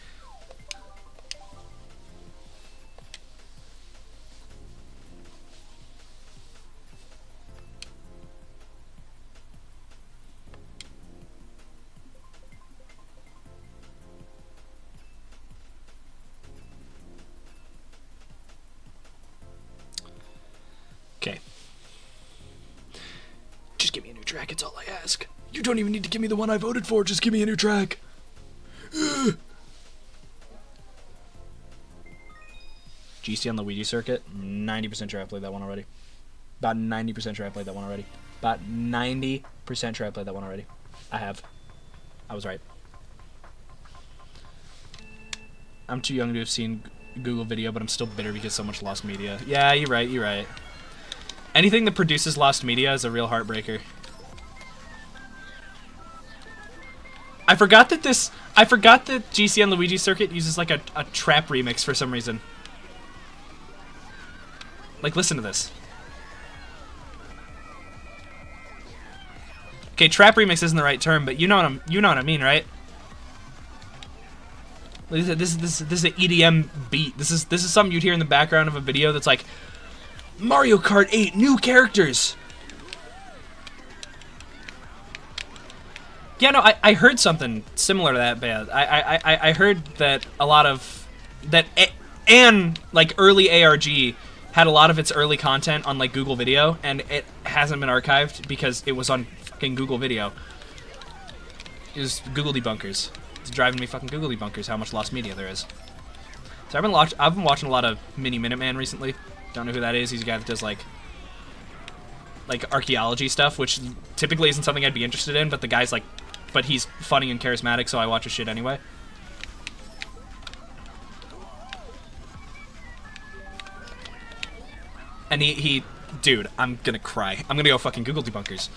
Okay. Just give me a new track, it's all I ask. You don't even need to give me the one I voted for, just give me a new track. GC on the Luigi circuit? 90% sure I played that one already. About 90% sure I played that one already. About 90% sure I played that one already. I have. I was right. I'm too young to have seen Google Video, but I'm still bitter because so much lost media. Yeah, you're right, you're right. Anything that produces lost media is a real heartbreaker. I forgot that GC on Luigi circuit uses like a trap remix for some reason. Like, listen to this. Okay, trap remix isn't the right term, but you know what I mean, right? This is an EDM beat. This is something you'd hear in the background of a video that's like Mario Kart 8 new characters. Yeah, no, I heard something similar to that bad. I heard that a lot of And like early ARG had a lot of its early content on like Google Video, and it hasn't been archived because it was on fucking Google Video. It was Google debunkers. It's driving me fucking Google debunkers how much lost media there is. So I've been watching a lot of Mini Minuteman recently. Don't know who that is. He's a guy that does like archaeology stuff, which typically isn't something I'd be interested in, but the guy's like, but he's funny and charismatic, so I watch his shit anyway. And he, dude, I'm gonna cry. I'm gonna go fucking Google debunkers.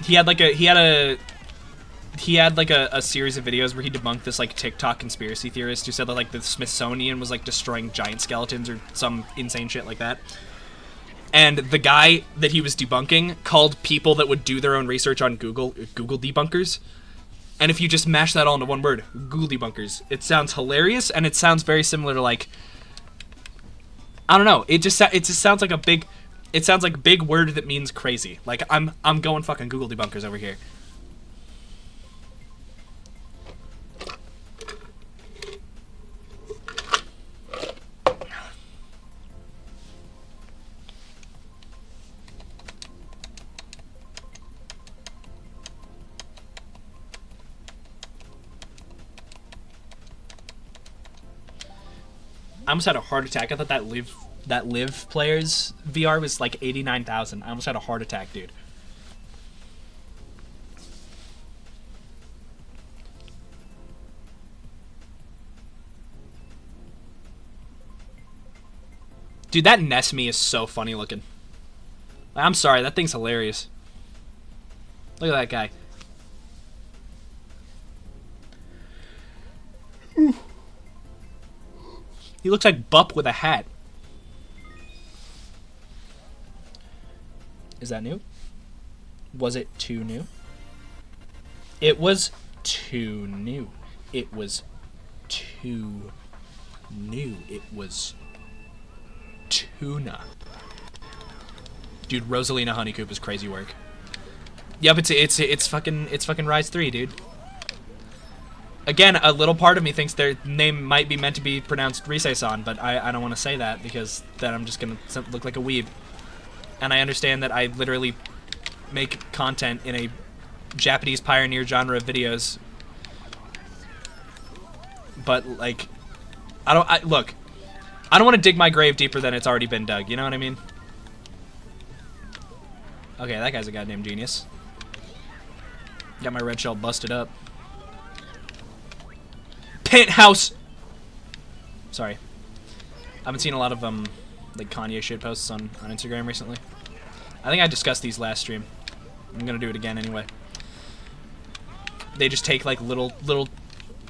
He had like a series of videos where he debunked this like TikTok conspiracy theorist who said that like the Smithsonian was like destroying giant skeletons or some insane shit like that. And the guy that he was debunking called people that would do their own research on Google debunkers. And if you just mash that all into one word, Google debunkers, it sounds hilarious, and it sounds very similar to like, I don't know, it just sounds like a big, it sounds like a big word that means crazy. Like I'm going fucking Google debunkers over here. I almost had a heart attack. I thought that Live player's VR was like 89,000. I almost had a heart attack, dude. Dude, that Nesme is so funny looking. I'm sorry, that thing's hilarious. Look at that guy. He looks like Bup with a hat. Is that new? Was it too new? It was too new. It was too new. It was tuna. Dude, Rosalina Honeycoop is crazy work. Yep, it's fucking Rise 3, dude. Again, a little part of me thinks their name might be meant to be pronounced Risei-san, but I don't want to say that because then I'm just going to look like a weeb. And I understand that I literally make content in a Japanese pioneer genre of videos. But, like, look, I don't want to dig my grave deeper than it's already been dug, you know what I mean? Okay, that guy's a goddamn genius. Got my red shell busted up. Penthouse! Sorry. I've been seeing a lot of, like, Kanye shit posts on Instagram recently. I think I discussed these last stream. I'm gonna do it again anyway. They just take, like, little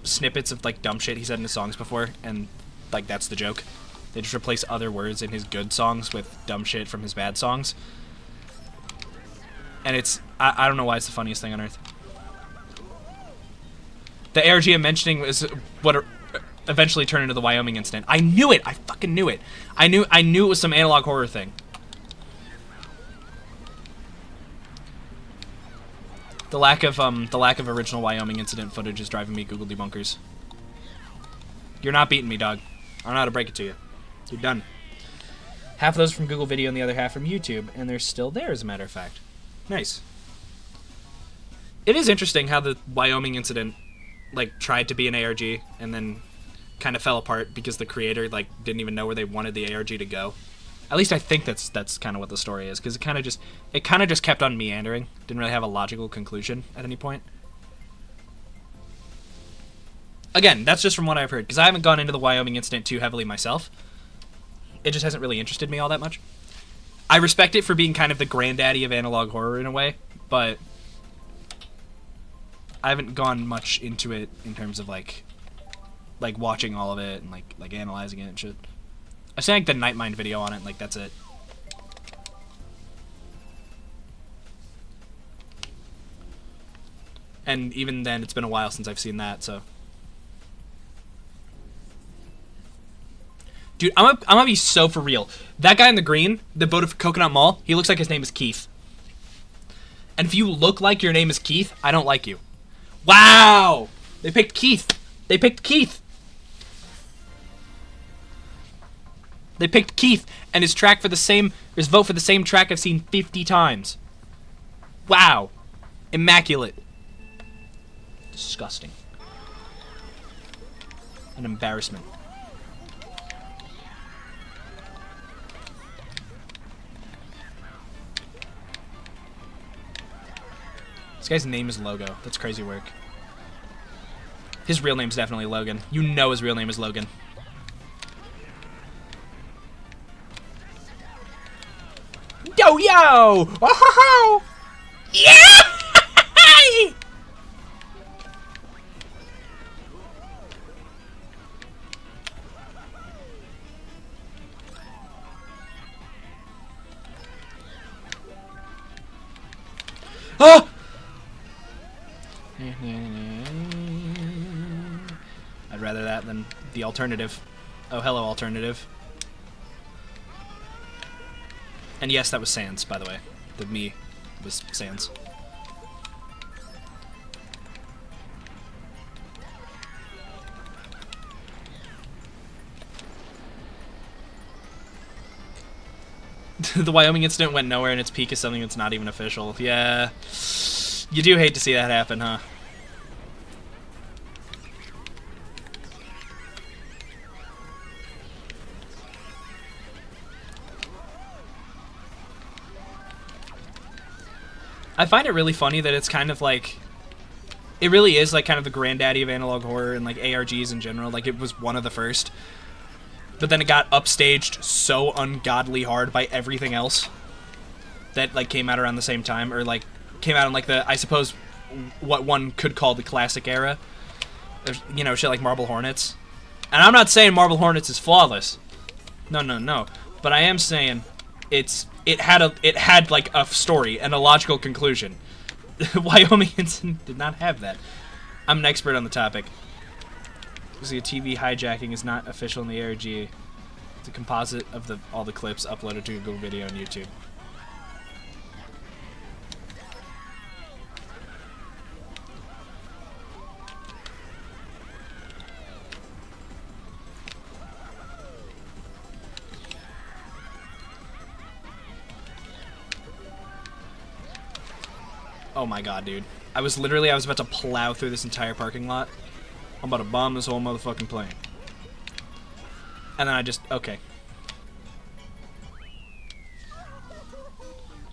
snippets of, like, dumb shit he said in his songs before, and, like, that's the joke. They just replace other words in his good songs with dumb shit from his bad songs. And it's... I don't know why it's the funniest thing on earth. The ARG I'm mentioning is what eventually turned into the Wyoming incident. I knew it! I fucking knew it! I knew it was some analog horror thing. The lack of original Wyoming incident footage is driving me Google debunkers. You're not beating me, dog. I don't know how to break it to you. You're done. Half of those from Google Video and the other half from YouTube, and they're still there, as a matter of fact. Nice. It is interesting how the Wyoming incident, like, tried to be an ARG and then kind of fell apart because the creator, like, didn't even know where they wanted the ARG to go. At least I think that's kind of what the story is, because it kind of just kept on meandering. Didn't really have a logical conclusion at any point. Again, that's just from what I've heard, because I haven't gone into the Wyoming incident too heavily myself. It just hasn't really interested me all that much. I respect it for being kind of the granddaddy of analog horror in a way, but I haven't gone much into it in terms of like watching all of it and like analyzing it and shit. I've seen like the Nightmind video on it, and like that's it. And even then, it's been a while since I've seen that, so. Dude, I'm gonna be so for real. That guy in the green, the voted for Coconut Mall, he looks like his name is Keith. And if you look like your name is Keith, I don't like you. Wow! They picked Keith. They picked Keith. They picked Keith and his vote for the same track I've seen 50 times. Wow. Immaculate. Disgusting. An embarrassment. This guy's name is Logo. That's crazy work. His real name's definitely Logan. You know his real name is Logan. Yo, yo! Oh, ho, ho! Yeah! Oh! I'd rather that than the alternative. Oh, hello, alternative. And yes, that was Sans, by the way. The me was Sans. The Wyoming incident went nowhere, and its peak is something that's not even official. Yeah. You do hate to see that happen, huh? I find it really funny that it's kind of like... It really is like kind of the granddaddy of analog horror and like ARGs in general. Like, it was one of the first. But then it got upstaged so ungodly hard by everything else that like came out around the same time, or like came out in like the, I suppose, what one could call the classic era. You know, shit like Marble Hornets. And I'm not saying Marble Hornets is flawless. No, no, no. But I am saying it had like a story and a logical conclusion. Wyoming incident did not have that. I'm an expert on the topic. See, a TV hijacking is not official in the ARG. It's a composite of all the clips uploaded to Google Video and YouTube. Oh my god, dude. I was about to plow through this entire parking lot. I'm about to bomb this whole motherfucking plane. And then I just... Okay.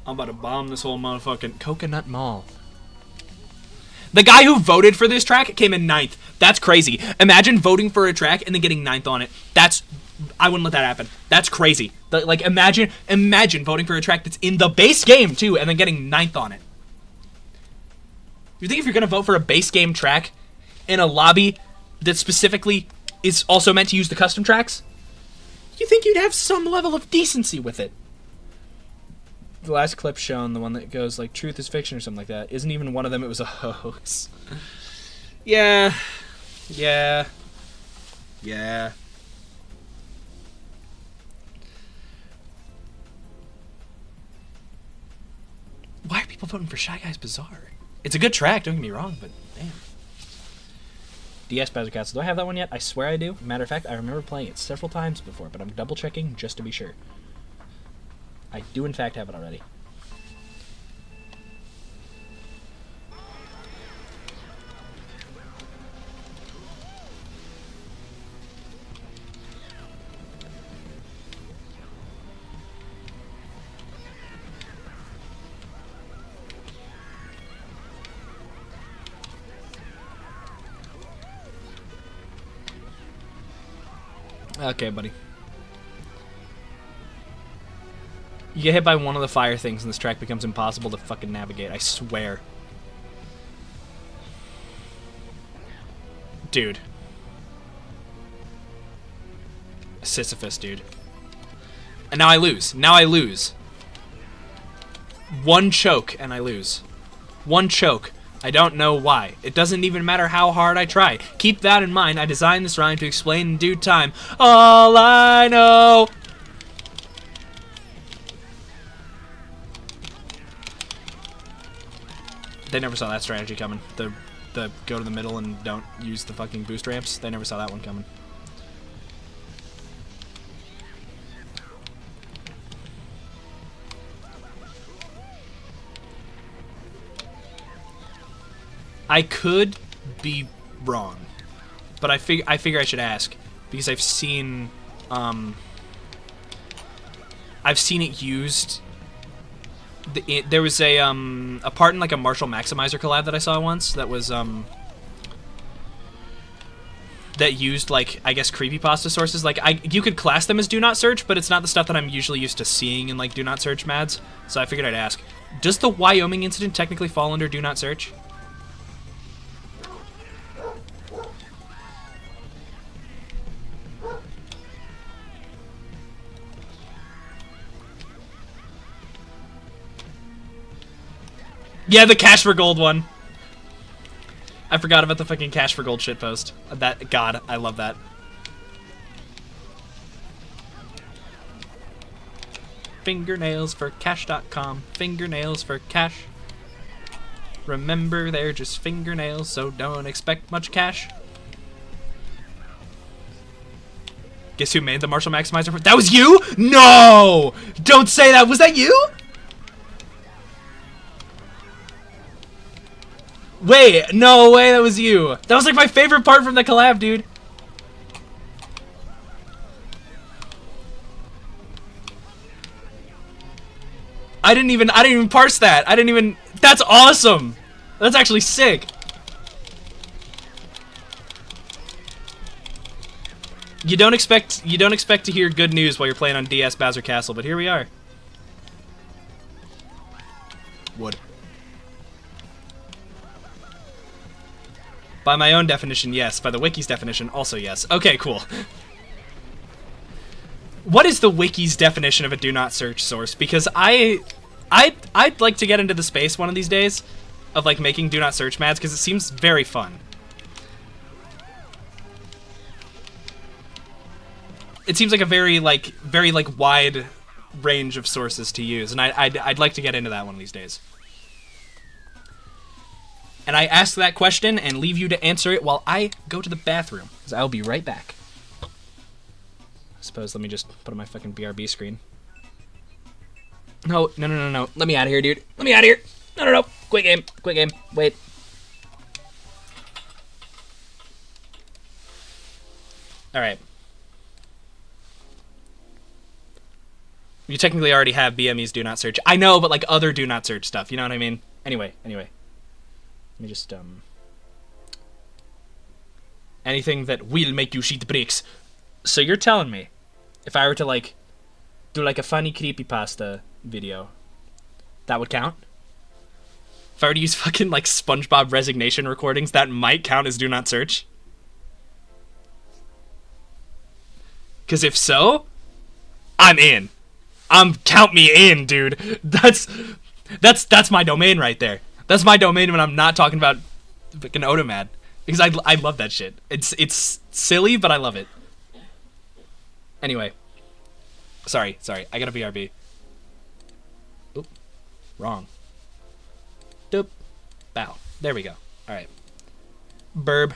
I'm about to bomb this whole motherfucking Coconut Mall. The guy who voted for this track came in 9th. That's crazy. Imagine voting for a track and then getting 9th on it. That's... I wouldn't let that happen. That's crazy. Like, imagine voting for a track that's in the base game, too, and then getting 9th on it. You think if you're gonna vote for a base game track in a lobby that specifically is also meant to use the custom tracks, you think you'd have some level of decency with it. The last clip shown, the one that goes like truth is fiction or something like that, isn't even one of them, it was a hoax. Yeah. Why are people voting for Shy Guys Bazaar? It's a good track, don't get me wrong, but damn. DS Bowser Castle. Do I have that one yet? I swear I do. Matter of fact, I remember playing it several times before, but I'm double checking just to be sure. I do in fact have it already. Okay, buddy. You get hit by one of the fire things and this track becomes impossible to fucking navigate, I swear. Dude. Sisyphus, dude. And now I lose. One choke and I lose. One choke. I don't know why. It doesn't even matter how hard I try. Keep that in mind. I designed this rhyme to explain in due time. All I know. They never saw that strategy coming. The go to the middle and don't use the fucking boost ramps. They never saw that one coming. I could be wrong, but I figure I should ask because I've seen it used. There was a part in like a Marshall Maximizer collab that I saw once that was that used like I guess creepypasta sources. Like you could class them as do not search, but it's not the stuff that I'm usually used to seeing in like do not search mads. So I figured I'd ask: does the Wyoming incident technically fall under do not search? Yeah, the cash for gold one. I forgot about the fucking cash for gold shitpost. That, God, I love that. Fingernails for cash.com. Fingernails for cash. Remember, they're just fingernails, so don't expect much cash. Guess who made the Marshall Maximizer? That was you? No! Don't say that. Was that you? Wait, no way, that was you. That was like my favorite part from the collab, dude. I didn't even parse that. That's awesome. That's actually sick. You don't expect to hear good news while you're playing on DS Bowser Castle, but here we are. Wood. By my own definition, yes. By the wiki's definition, also yes. Okay, cool. What is the wiki's definition of a do not search source? Because I'd like to get into the space one of these days of like making do not search mads because it seems very fun. It seems like a very wide range of sources to use, and I'd like to get into that one of these days. And I ask that question and leave you to answer it while I go to the bathroom, because I'll be right back. I suppose let me just put on my fucking BRB screen. No. Let me out of here, dude. Let me out of here. No. Quick game. Wait. All right. You technically already have BME's do not search. I know, but like other do not search stuff. You know what I mean? Anyway. Let me just, anything that will make you sheet bricks. So you're telling me, if I were to, like, do, like, a funny creepypasta video, that would count? If I were to use fucking, like, SpongeBob resignation recordings, that might count as do not search? Because if so, I'm in. Count me in, dude. That's my domain right there. That's my domain when I'm not talking about fucking Otomad. Because I love that shit. It's silly, but I love it. Anyway. Sorry. I got a BRB. Oop. Wrong. Doop. Bow. There we go. Alright. Burb.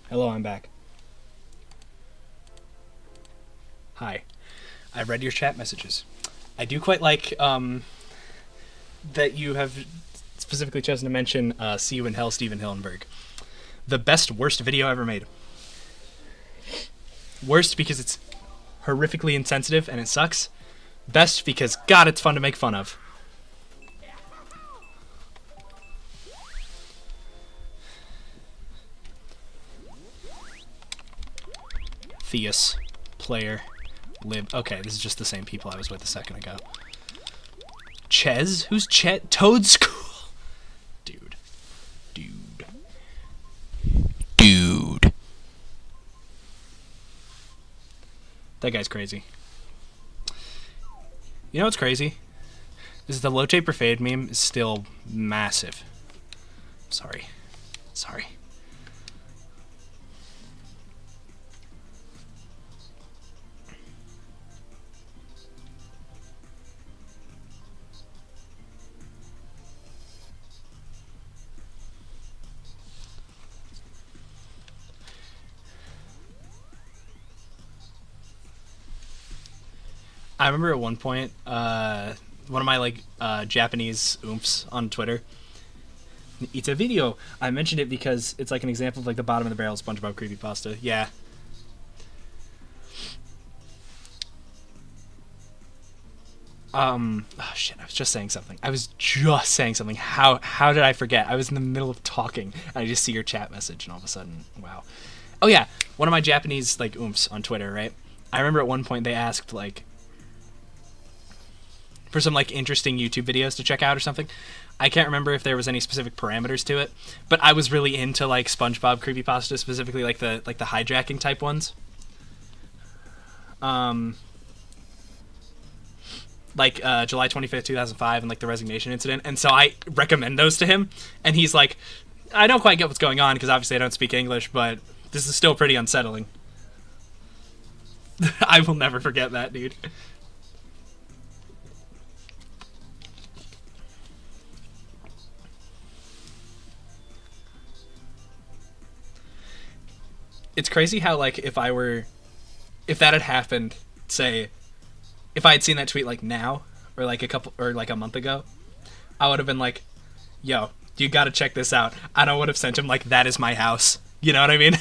Hello, I'm back. Hi. I read your chat messages. I do quite like that you have specifically chosen to mention See You in Hell, Steven Hillenberg. The best, worst video ever made. Worst because it's horrifically insensitive and it sucks. Best because, God, it's fun to make fun of. Theus. Player. Lib. Okay, this is just the same people I was with a second ago. Ches? Who's Chez? Toad School? Dude. That guy's crazy. You know what's crazy? Is the Lotte Parfait meme is still massive. Sorry. I remember at one point, one of my Japanese oomphs on Twitter. It's a video. I mentioned it because it's like an example of like the bottom of the barrel SpongeBob creepypasta. Yeah. Oh shit! I was just saying something. How did I forget? I was in the middle of talking and I just see your chat message and all of a sudden, wow. Oh yeah, one of my Japanese like oomphs on Twitter, right? I remember at one point they asked like for some like interesting YouTube videos to check out or something. I can't remember if there was any specific parameters to it, but I was really into like SpongeBob creepypasta, specifically like the hijacking type ones. July 25th, 2005 and like the resignation incident. And so I recommend those to him and he's like, I don't quite get what's going on because obviously I don't speak English, but this is still pretty unsettling. I will never forget that, dude. It's crazy how like if that had happened, say if I had seen that tweet like now or like a month ago, I would have been like, yo, you gotta check this out. And I would have sent him like, that is my house. You know what I mean?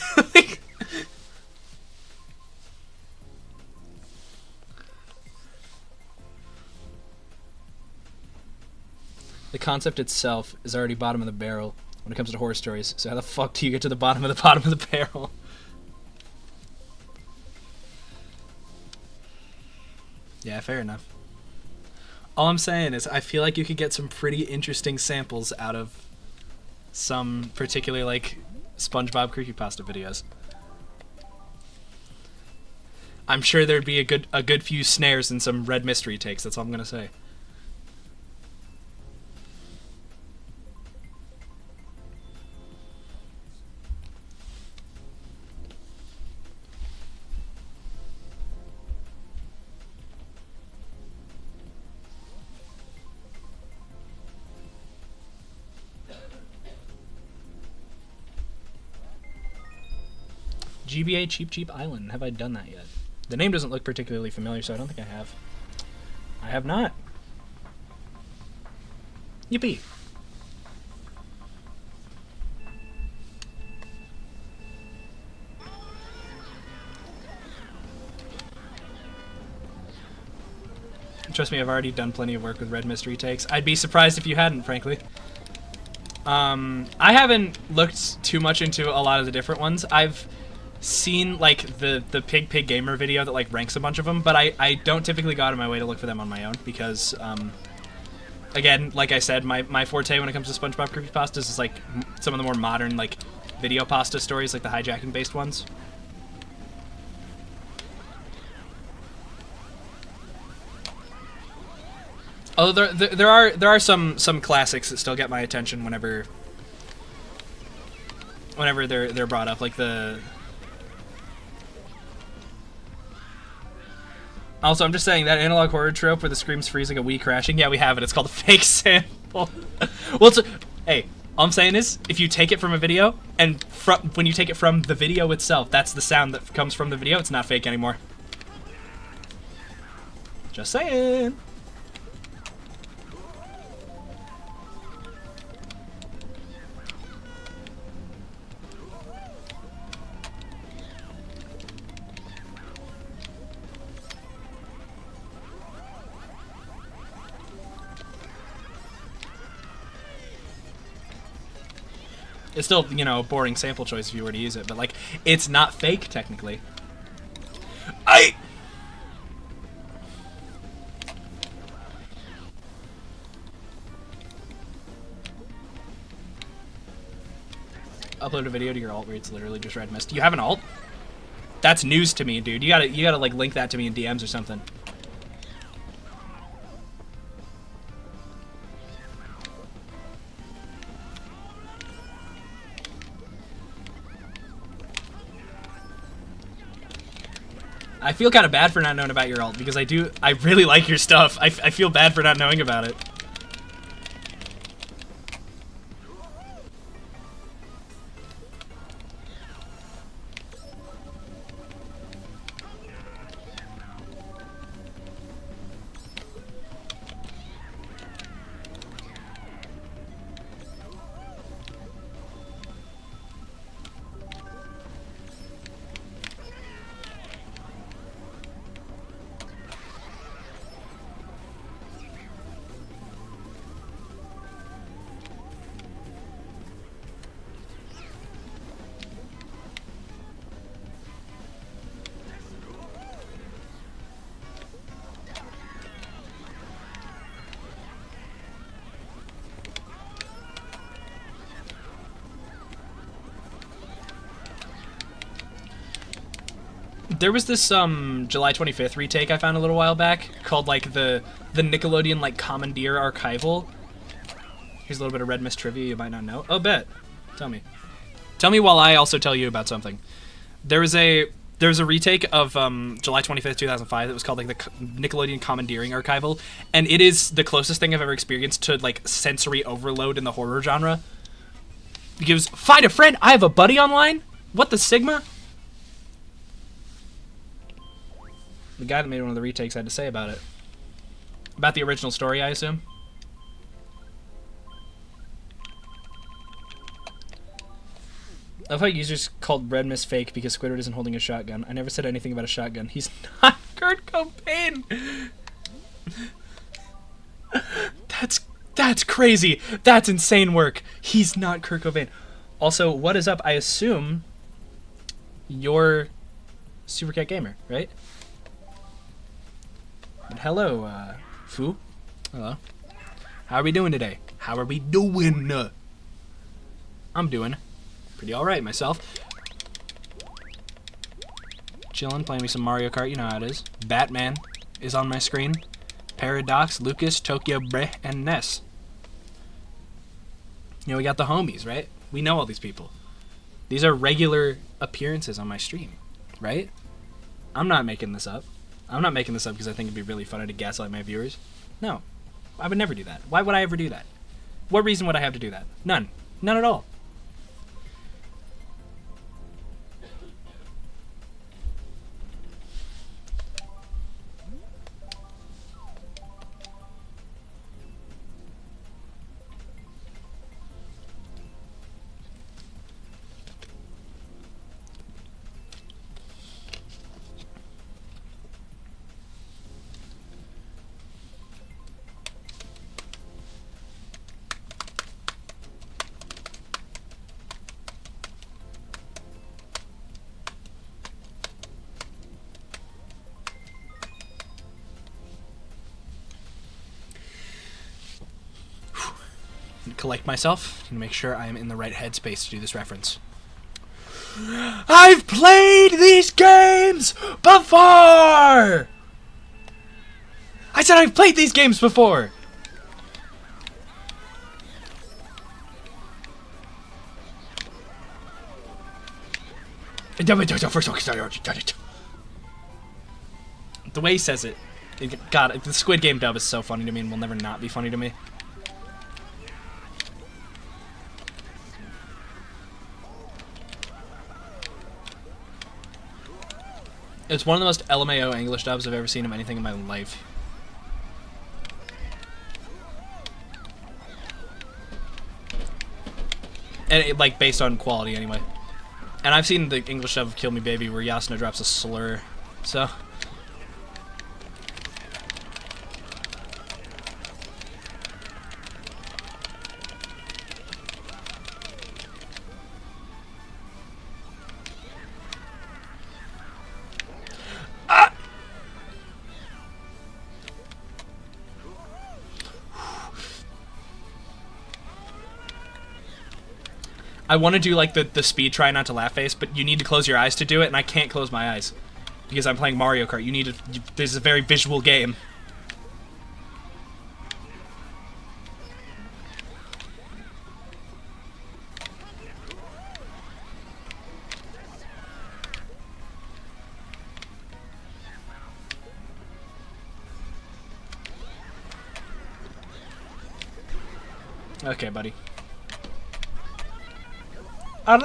The concept itself is already bottom of the barrel when it comes to horror stories. So how the fuck do you get to the bottom of the barrel? Yeah, fair enough. All I'm saying is I feel like you could get some pretty interesting samples out of some particular like SpongeBob creepypasta videos. I'm sure there'd be a good few snares and some red mystery takes. That's all I'm gonna say. GBA Cheap Island. Have I done that yet? The name doesn't look particularly familiar, so I don't think I have. I have not. Yippee. Trust me, I've already done plenty of work with red mystery takes. I'd be surprised if you hadn't, frankly. I haven't looked too much into a lot of the different ones. I've seen like the Pig Gamer video that like ranks a bunch of them, but I don't typically go out of my way to look for them on my own because again, like I said, my forte when it comes to SpongeBob creepypastas is like some of the more modern like video pasta stories, like the hijacking based ones. Although there are some classics that still get my attention whenever they're brought up, like the. Also, I'm just saying that analog horror trope where the screams freeze like a Wii crashing. Yeah, we have it. It's called a fake sample. Well, hey, All I'm saying is, if you take it from a video, and when you take it from the video itself, that's the sound that comes from the video, it's not fake anymore. Just saying. It's still, you know, a boring sample choice if you were to use it, but, like, it's not fake, technically. Upload a video to your alt where it's literally just red mist. You have an alt? That's news to me, dude. You gotta like link that to me in DMs or something. I feel kind of bad for not knowing about your alt because I really like your stuff. I feel bad for not knowing about it. There was this July 25th retake I found a little while back called like the Nickelodeon like Commandeer Archival. Here's a little bit of Red Mist trivia you might not know. Oh, bet. Tell me. Tell me while I also tell you about something. There was a retake of July 25th, 2005 that was called like the Nickelodeon Commandeering Archival, and it is the closest thing I've ever experienced to like sensory overload in the horror genre. It gives, find a friend, I have a buddy online? What the Sigma? The guy that made one of the retakes had to say about it. About the original story, I assume. I love how users called Red Mist fake because Squidward isn't holding a shotgun. I never said anything about a shotgun. He's not Kurt Cobain! That's crazy! That's insane work! He's not Kurt Cobain. Also, what is up? I assume you're Supercat Gamer, right? But hello, Foo. Hello. How are we doing today? How are we doing? I'm doing pretty alright myself. Chilling, playing me some Mario Kart, you know how it is. Batman is on my screen. Paradox, Lucas, Tokyo Bre, and Ness. You know, we got the homies, right? We know all these people. These are regular appearances on my stream, right? I'm not making this up. I'm not making this up because I think it'd be really funny to gaslight my viewers. No, I would never do that. Why would I ever do that? What reason would I have to do that? None. None at all. Collect myself and make sure I am in the right headspace to do this reference. I've played these games before! I said I've played these games before! The way he says it, God, the Squid Game dub is so funny to me and will never not be funny to me. It's one of the most LMAO English dubs I've ever seen of anything in my life. And it, like, based on quality anyway. And I've seen the English dub of Kill Me Baby where Yasuna drops a slur. So... I want to do like the speed try not to laugh face, but you need to close your eyes to do it, and I can't close my eyes because I'm playing Mario Kart. You need to. This is a very visual game. Okay, buddy. Wow,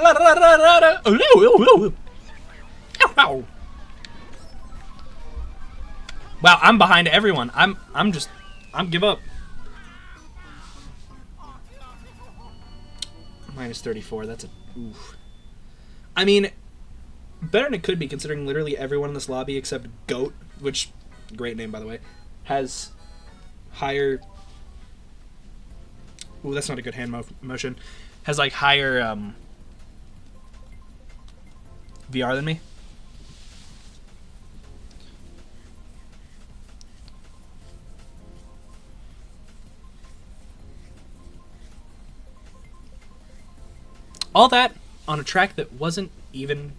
I'm behind everyone. I'm give up. Minus 34, that's a oof. I mean, better than it could be considering literally everyone in this lobby except Goat, which, great name by the way, has higher... Ooh, that's not a good hand motion. Has like higher VR than me. All that on a track that wasn't even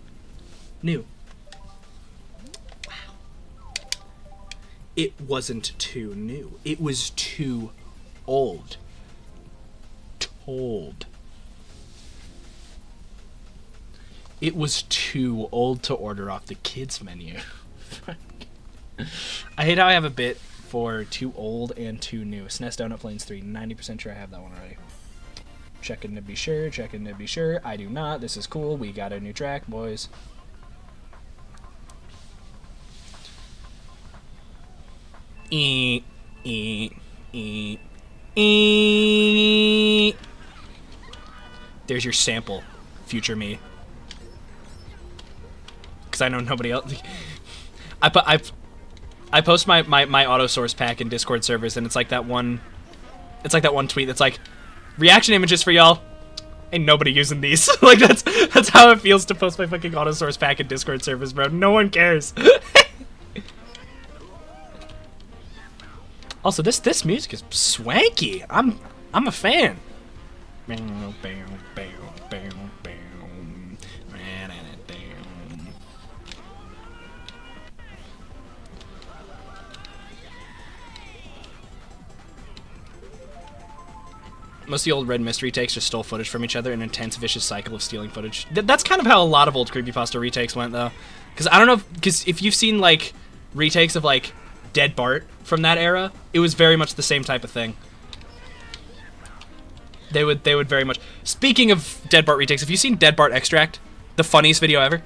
new. Wow. It wasn't too new. It was too old. Told. It was too old to order off the kids menu. I hate how I have a bit for too old and too new. SNES Donut Plains 3. 90% sure I have that one already. Checking to be sure, checking to be sure. I do not. This is cool. We got a new track, boys. There's your sample, future me. Because I know nobody else. I post my auto source pack in Discord servers, and it's like that one tweet that's like, reaction images for y'all. Ain't nobody using these. Like that's how it feels to post my fucking auto source pack in Discord servers, bro. No one cares. Also, this music is swanky. I'm a fan. Most of the old Red Mystery takes just stole footage from each other in an intense, vicious cycle of stealing footage. That's kind of how a lot of old creepypasta retakes went, though. Because I don't know, because if you've seen, like, retakes of, like, Dead Bart from that era, it was very much the same type of thing. They would very much... Speaking of Dead Bart retakes, have you seen Dead Bart Extract? The funniest video ever?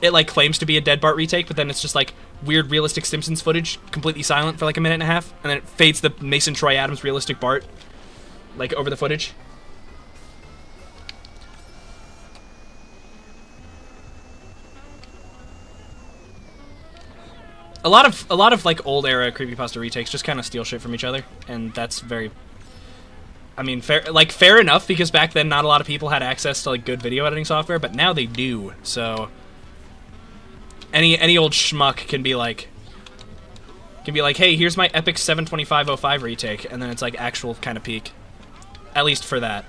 It, like, claims to be a Dead Bart retake, but then it's just, like, weird realistic Simpsons footage, completely silent for, like, a minute and a half, and then it fades the Mason Troy Adams realistic Bart. Like, over the footage. A lot of like old era creepypasta retakes just kind of steal shit from each other, and that's very, I mean, fair enough, because back then not a lot of people had access to like good video editing software, but now they do. So any old schmuck can be like, hey, here's my epic 72505 retake, and then it's like actual kind of peak. At least for that.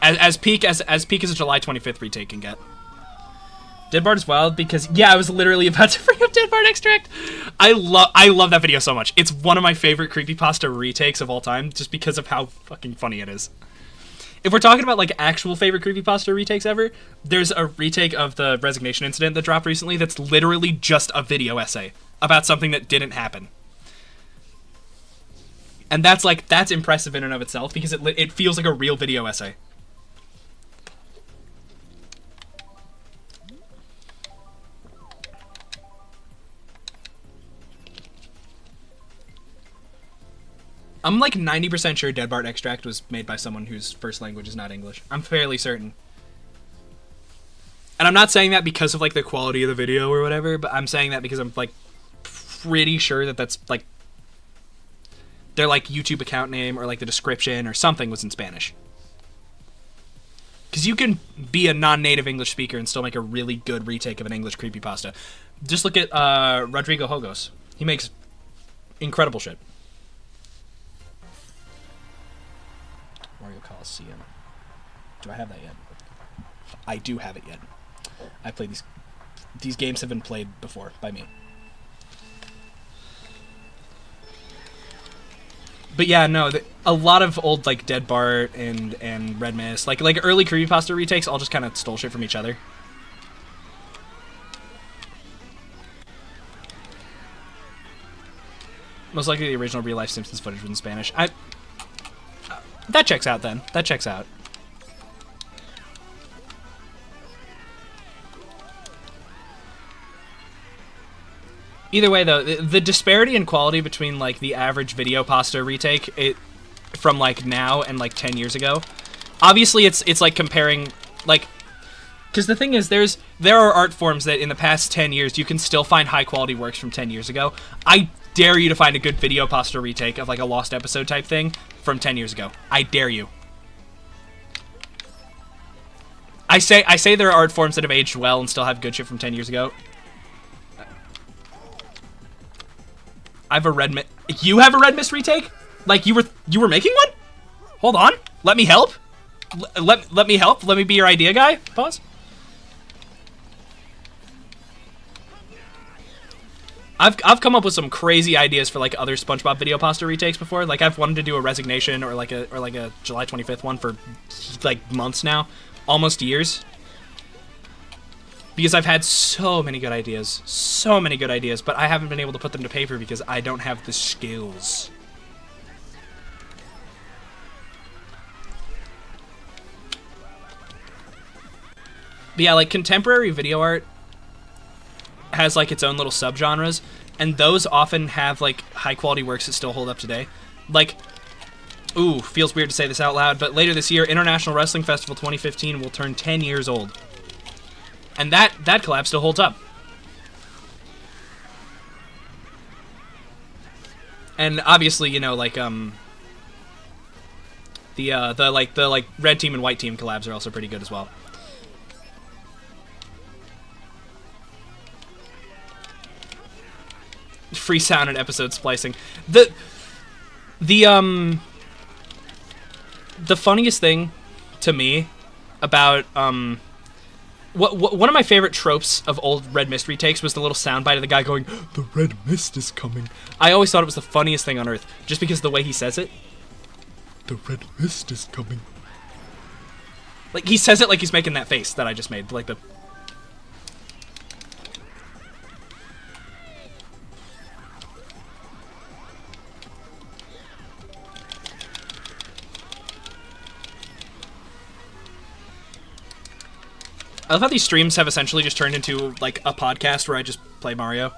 As peak as a July 25th retake can get. Dead Bart is wild because, yeah, I was literally about to bring up Dead Bart Extract. I love that video so much. It's one of my favorite creepypasta retakes of all time, just because of how fucking funny it is. If we're talking about, like, actual favorite creepypasta retakes ever, there's a retake of the resignation incident that dropped recently that's literally just a video essay about something that didn't happen. And that's impressive in and of itself, because it feels like a real video essay. I'm like 90% sure Dead Bart Extract was made by someone whose first language is not English. I'm fairly certain. And I'm not saying that because of like the quality of the video or whatever, but I'm saying that because I'm like pretty sure that that's like their like YouTube account name or like the description or something was in Spanish. Because you can be a non-native English speaker and still make a really good retake of an English creepypasta. Just look at Rodrigo Hogos. He makes incredible shit. Mario Coliseum. Do I have that yet? I do have it yet. I played these. These games have been played before by me. But yeah, no, a lot of old like Dead Bart and Red Mist, like early creepypasta retakes, all just kind of stole shit from each other. Most likely the original real life Simpsons footage was in Spanish. That checks out then. That checks out. Either way, though, the disparity in quality between like the average video pasta retake from like now and like 10 years ago, obviously it's like comparing like, because the thing is there are art forms that in the past 10 years you can still find high quality works from 10 years ago. I dare you to find a good video pasta retake of like a lost episode type thing from 10 years ago. I dare you. I say there are art forms that have aged well and still have good shit from 10 years ago. I have a Red Mist. You have a Red Mist retake? Like you were making one? Hold on. Let me help. Let me help. Let me be your idea guy. Pause. I've come up with some crazy ideas for like other SpongeBob video pasta retakes before. Like I've wanted to do a Resignation or like a July 25th one for like months now, almost years. Because I've had so many good ideas, but I haven't been able to put them to paper because I don't have the skills. But yeah, like contemporary video art has like its own little subgenres, and those often have like high quality works that still hold up today. Like, ooh, feels weird to say this out loud, but later this year, International Wrestling Festival 2015 will turn 10 years old. And that collab still holds up. And obviously, you know, like the red team and white team collabs are also pretty good as well. Free sound and episode splicing. The funniest thing to me about one of my favorite tropes of old Red Mist retakes was the little soundbite of the guy going, "The Red Mist is coming." I always thought it was the funniest thing on earth, just because of the way he says it. The Red Mist is coming. Like, he says it like he's making that face that I just made, like the... I love how these streams have essentially just turned into, like, a podcast where I just play Mario.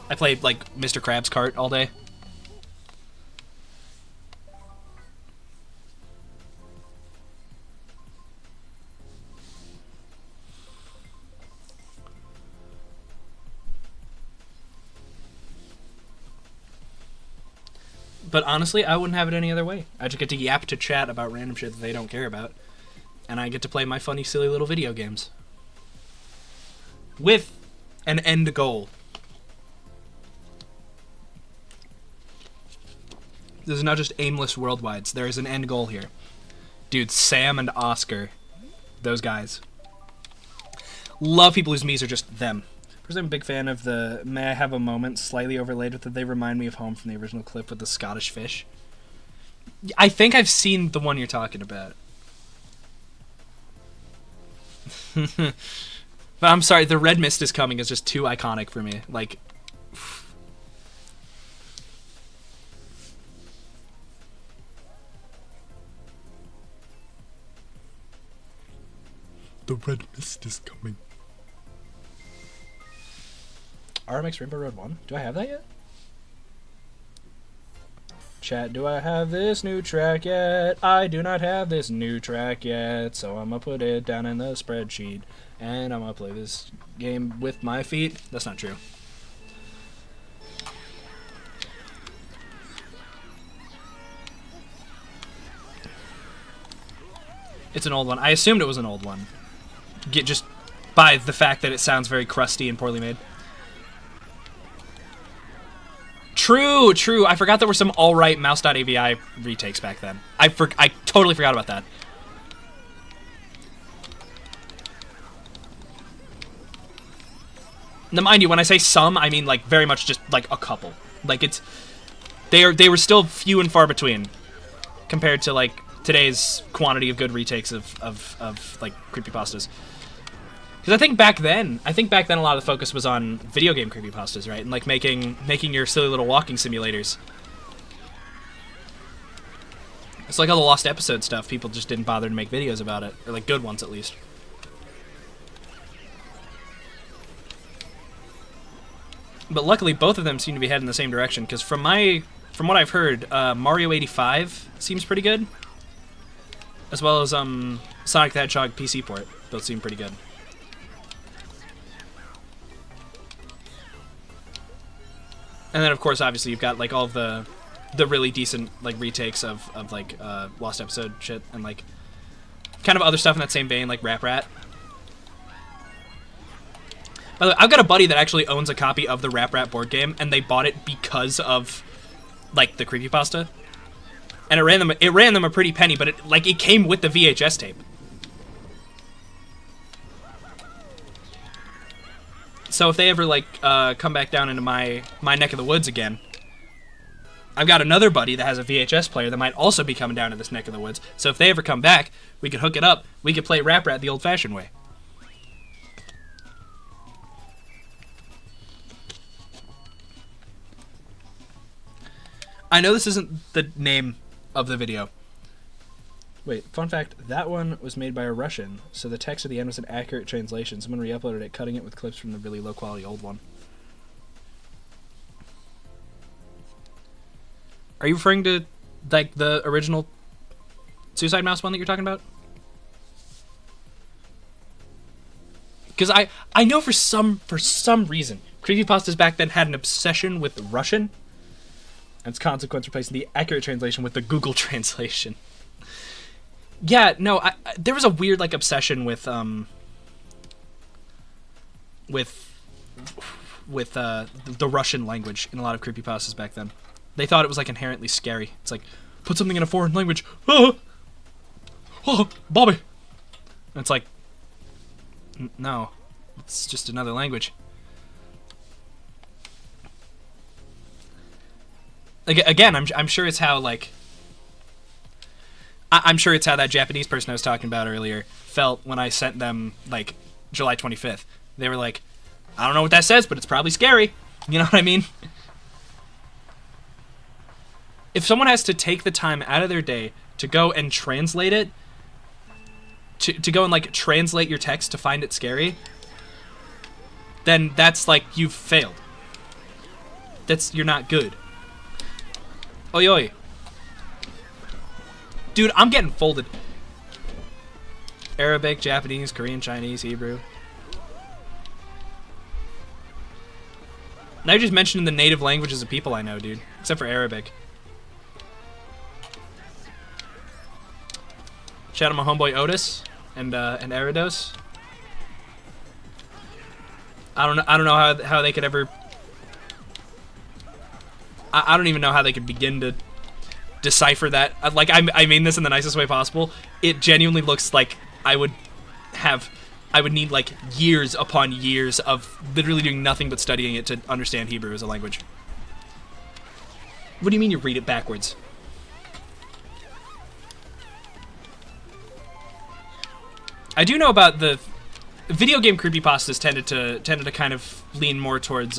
I play, like, Mr. Krabs Kart all day. But honestly, I wouldn't have it any other way. I just get to yap to chat about random shit that they don't care about. And I get to play my funny, silly little video games. With an end goal. This is not just aimless worldwides. There is an end goal here. Dude, Sam and Oscar. Those guys. Love people whose Mii's are just them. First, I'm a big fan of the "May I Have a Moment" slightly overlaid with the "They Remind Me of Home" from the original clip with the Scottish fish. I think I've seen the one you're talking about. But I'm sorry, the Red Mist is coming is just too iconic for me. Like, the Red Mist is coming. RMX Rainbow Road 1? Do I have that yet? Chat, do I have this new track yet? I do not have this new track yet, so I'm gonna put it down in the spreadsheet, and I'm gonna play this game with my feet. That's not true. It's an old one. I assumed it was an old one. Just by the fact that it sounds very crusty and poorly made. True, true. I forgot there were some alright mouse.avi retakes back then. I totally forgot about that. Now, mind you, when I say some, I mean like very much just like a couple. Like they were still few and far between compared to like today's quantity of good retakes of like creepypastas. Because I think back then a lot of the focus was on video game creepypastas, right? And like making your silly little walking simulators. It's like all the lost episode stuff. People just didn't bother to make videos about it, or like good ones at least. But luckily, both of them seem to be heading in the same direction. Because from what I've heard, Mario 85 seems pretty good, as well as Sonic the Hedgehog PC port. Both seem pretty good. And then, of course, obviously, you've got, like, all of the really decent, like, retakes of like, Lost Episode shit, and, like, kind of other stuff in that same vein, like Rap Rat. By the way, I've got a buddy that actually owns a copy of the Rap Rat board game, and they bought it because of, like, the creepypasta. And it ran them a pretty penny, but it came with the VHS tape. So if they ever, like, come back down into my neck of the woods again, I've got another buddy that has a VHS player that might also be coming down to this neck of the woods. So if they ever come back, we could hook it up. We could play Rap Rat the old-fashioned way. I know this isn't the name of the video. Wait, fun fact, that one was made by a Russian, so the text at the end was an accurate translation. Someone re-uploaded it, cutting it with clips from the really low-quality old one. Are you referring to, like, the original Suicide Mouse one that you're talking about? Because I know for some reason, creepypastas back then had an obsession with Russian, and its consequence replacing the accurate translation with the Google translation. Yeah, no, there was a weird, like, obsession with the Russian language in a lot of creepypastas back then. They thought it was, like, inherently scary. It's like, put something in a foreign language. Oh, Bobby. And it's like, no, it's just another language. Again, I'm sure it's how, like, I'm sure it's how that Japanese person I was talking about earlier felt when I sent them, like, July 25th. They were like, I don't know what that says, but it's probably scary. You know what I mean? If someone has to take the time out of their day to go and translate it, to go and, like, translate your text to find it scary, then that's, like, you've failed. You're not good. Oi, oi. Dude, I'm getting folded. Arabic, Japanese, Korean, Chinese, Hebrew. Now you're just mentioning the native languages of people I know, dude. Except for Arabic. Shout out my homeboy Otis and Eridos. I don't know how they could ever. I don't even know how they could begin to decipher that. Like, I mean this in the nicest way possible. It genuinely looks like I would need, like, years upon years of literally doing nothing but studying it to understand Hebrew as a language. What do you mean you read it backwards? I do know about the video game creepypastas tended to kind of lean more towards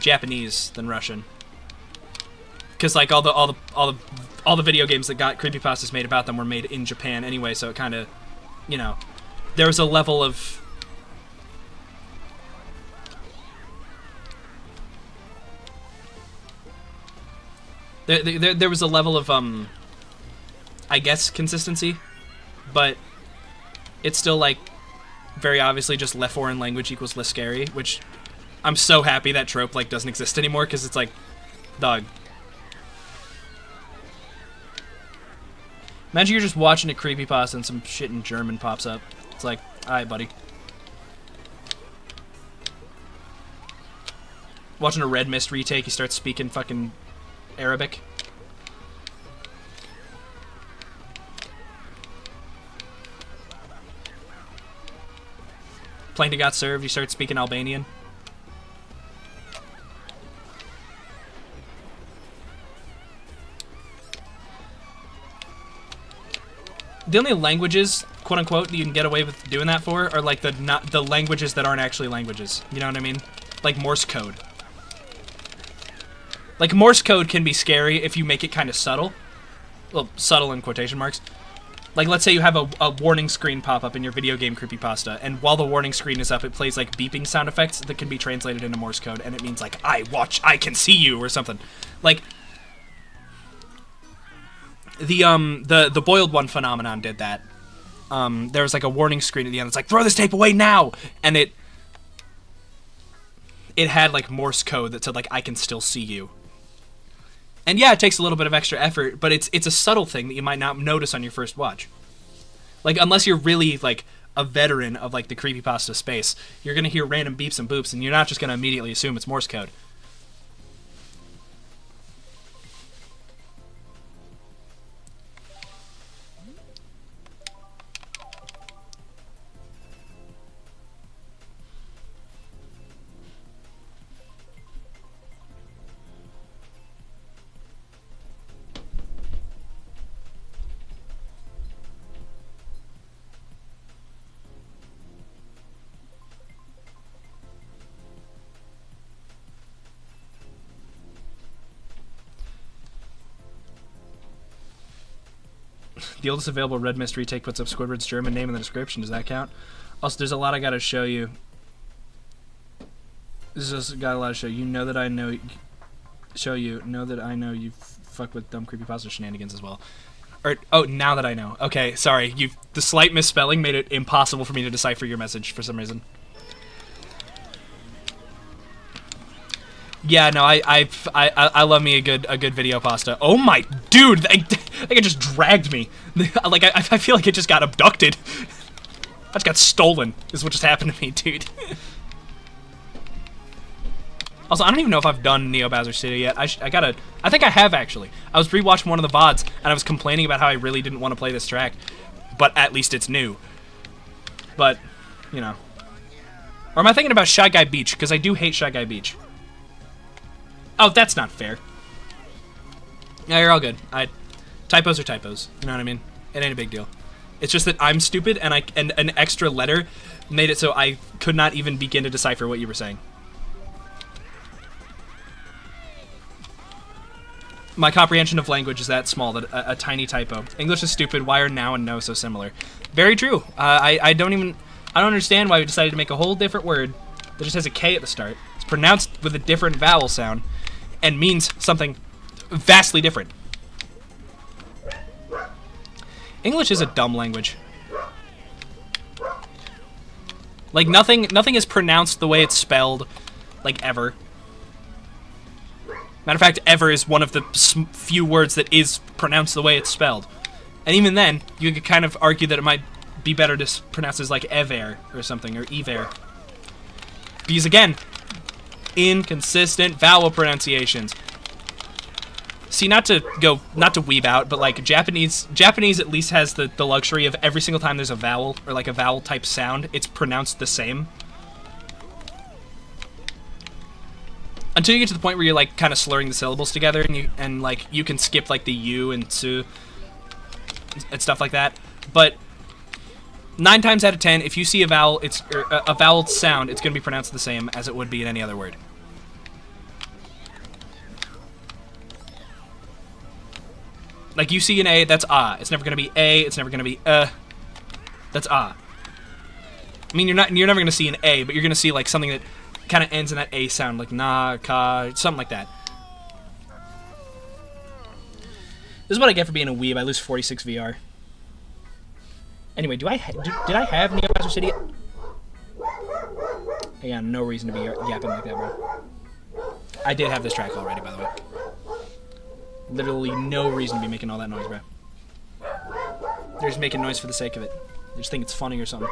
Japanese than Russian. Because, like, all the video games that got creepypastas made about them were made in Japan anyway, so it kind of, you know, there was a level of There was a level of I guess consistency, but it's still like very obviously just less foreign language equals less scary, which I'm so happy that trope like doesn't exist anymore, because it's like, dog. Imagine you're just watching a creepypasta and some shit in German pops up. It's like, alright, buddy. Watching a Red Mist retake, he starts speaking fucking Arabic. Plankton got served, you start speaking Albanian. The only languages, quote unquote, that you can get away with doing that for are like the languages that aren't actually languages. You know what I mean? Like Morse code. Like Morse code can be scary if you make it kind of subtle. Well, subtle in quotation marks. Like let's say you have a warning screen pop up in your video game creepypasta, and while the warning screen is up, it plays like beeping sound effects that can be translated into Morse code, and it means like I can see you or something. Like the boiled one phenomenon did that. There was like a warning screen at the end. It's like, throw this tape away now, and it had like Morse code that said like, I can still see you. And yeah, it takes a little bit of extra effort, but it's a subtle thing that you might not notice on your first watch. Like unless you're really like a veteran of like the creepypasta space, you're gonna hear random beeps and boops, and you're not just gonna immediately assume it's Morse code. The oldest available Red Mist retake puts up Squidward's German name in the description. Does that count? Also, there's a lot I gotta show you. This just got a lot to show you. Know that I know. Show you. Know that I know you fuck with dumb creepypasta shenanigans as well. Or oh, now that I know. Okay, sorry. The slight misspelling made it impossible for me to decipher your message for some reason. Yeah, no, I love me a good video pasta. Oh my dude, I think it just dragged me. Like I feel like it just got abducted. I just got stolen. Is what just happened to me, dude. Also, I don't even know if I've done Neo Bowser City yet. I think I have actually. I was rewatching one of the VODs and I was complaining about how I really didn't want to play this track, but at least it's new. But, you know. Or am I thinking about Shy Guy Beach? Because I do hate Shy Guy Beach. Oh, that's not fair. Yeah, you're all good. Typos are typos. You know what I mean? It ain't a big deal. It's just that I'm stupid, and an extra letter made it so I could not even begin to decipher what you were saying. My comprehension of language is that small that a tiny typo. English is stupid. Why are now and no so similar? Very true. I don't understand why we decided to make a whole different word that just has a K at the start. It's pronounced with a different vowel sound and means something vastly different. English is a dumb language. Like nothing is pronounced the way it's spelled, like ever. Matter of fact, ever is one of the few words that is pronounced the way it's spelled. And even then, you could kind of argue that it might be better to pronounce it as like ever or something, or ever. Because again, inconsistent vowel pronunciations. See, not to weeb out, but like Japanese at least has the luxury of every single time there's a vowel or like a vowel type sound, it's pronounced the same. Until you get to the point where you're like kind of slurring the syllables together, and like you can skip like the U and su and stuff like that. But 9 times out of 10, if you see a vowel, a vowel sound, it's going to be pronounced the same as it would be in any other word. Like you see an A, that's ah. It's never going to be A. It's never going to be That's ah. I mean, you're never going to see an A, but you're going to see like something that kind of ends in that A sound, like na, ka, something like that. This is what I get for being a weeb. I lose 46 VR. Anyway, did I have Neo Master City? I got no reason to be yapping like that, bro. I did have this track already, by the way. Literally no reason to be making all that noise, bro. They're just making noise for the sake of it. They just think it's funny or something.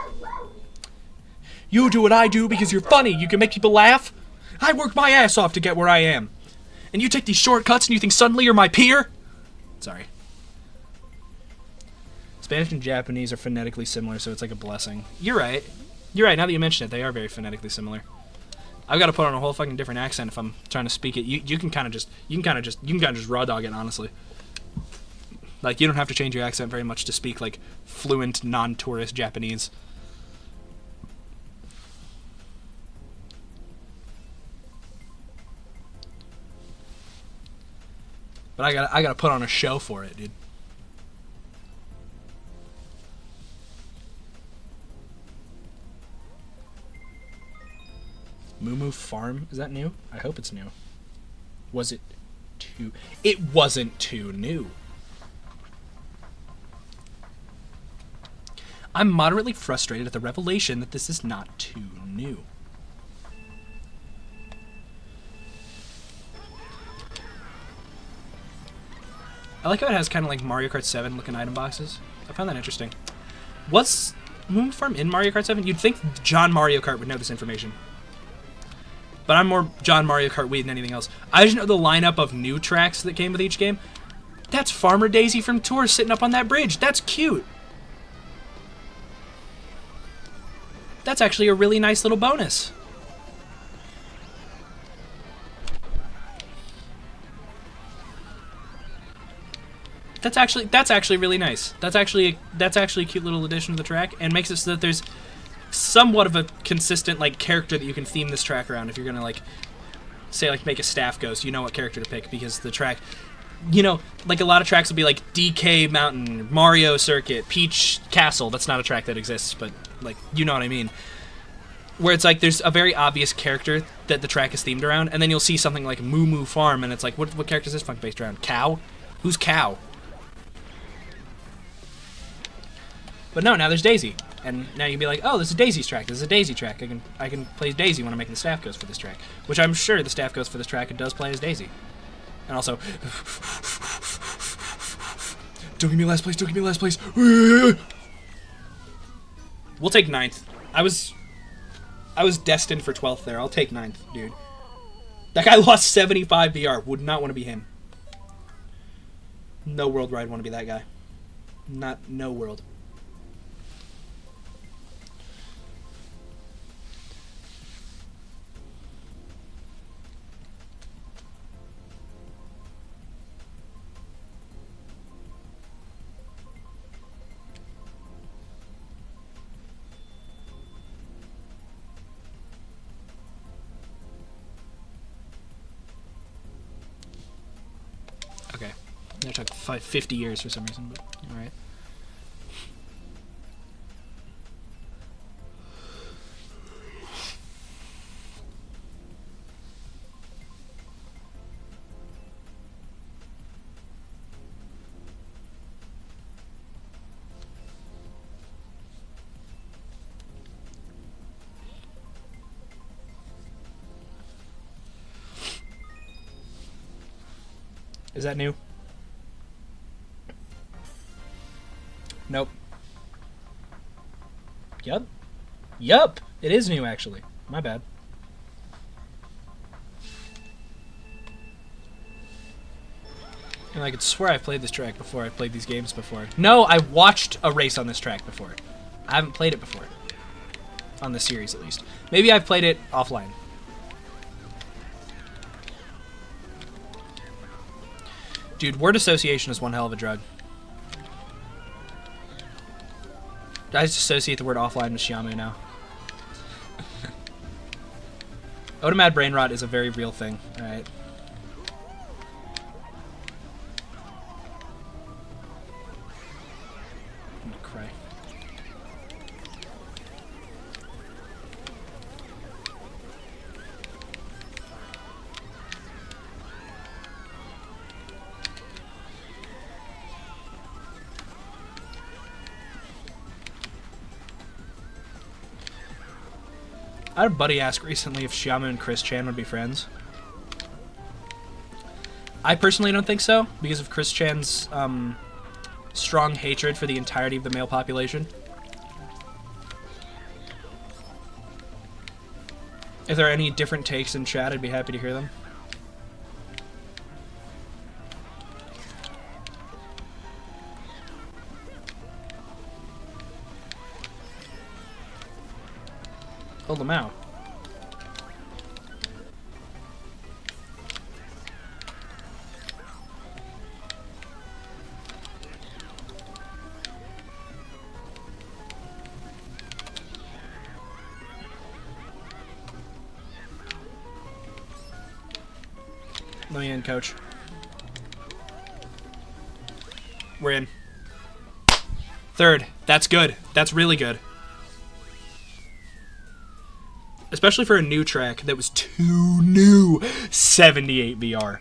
You do what I do because you're funny. You can make people laugh. I worked my ass off to get where I am. And you take these shortcuts and you think suddenly you're my peer? Sorry. Spanish and Japanese are phonetically similar, so it's like a blessing. You're right. You're right. Now that you mention it, they are very phonetically similar. I've got to put on a whole fucking different accent if I'm trying to speak it. You can kind of just raw dog it, honestly. Like, you don't have to change your accent very much to speak like fluent non-tourist Japanese. But I gotta put on a show for it, dude. Moo Farm? Is that new? I hope it's new. Was it too... It wasn't too new. I'm moderately frustrated at the revelation that this is not too new. I like how it has kind of like Mario Kart 7 looking item boxes. I found that interesting. Was Moon Farm in Mario Kart 7? You'd think John Mario Kart would know this information. But I'm more John Mario Kart weed than anything else. I just know the lineup of new tracks that came with each game. That's Farmer Daisy from Tour sitting up on that bridge. That's cute. That's actually a really nice little bonus. That's actually really nice. That's actually a cute little addition to the track, and makes it so that there's somewhat of a consistent like character that you can theme this track around. If you're gonna like say like make a staff ghost, you know what character to pick, because the track, you know, like a lot of tracks will be like DK Mountain, Mario Circuit, Peach Castle. That's not a track that exists, but like, you know what I mean. Where it's like there's a very obvious character that the track is themed around, and then you'll see something like Moo Farm, and it's like, what character is this funk based around? Cow? Who's Cow? But no, now there's Daisy, and now you can be like, oh, this is Daisy's track. This is a Daisy track. I can play Daisy when I'm making the staff ghost for this track, which I'm sure the staff ghost for this track does play as Daisy. And also, don't give me last place. Don't give me last place. We'll take 9th. I was destined for 12th there. I'll take 9th, dude. That guy lost 75 VR. Would not want to be him. No world where I'd want to be that guy. No world. Okay. That took 50 years for some reason, but alright. Is that new? Nope. Yup. It is new, actually. My bad. And I could swear I've played this track before. I've played these games before. No, I watched a race on this track before. I haven't played it before. On this series, at least. Maybe I've played it offline. Dude, word association is one hell of a drug. I just associate the word offline with Xiaomu now. Otomad brain rot is a very real thing, alright? I'm gonna cry. I had a buddy ask recently if Xiaomu and Chris Chan would be friends. I personally don't think so, because of Chris Chan's strong hatred for the entirety of the male population. If there are any different takes in chat, I'd be happy to hear them. Oh, Lamau. Let me in, coach. We're in. Third. That's good. That's really good. Especially for a new track that was too new. 78 VR.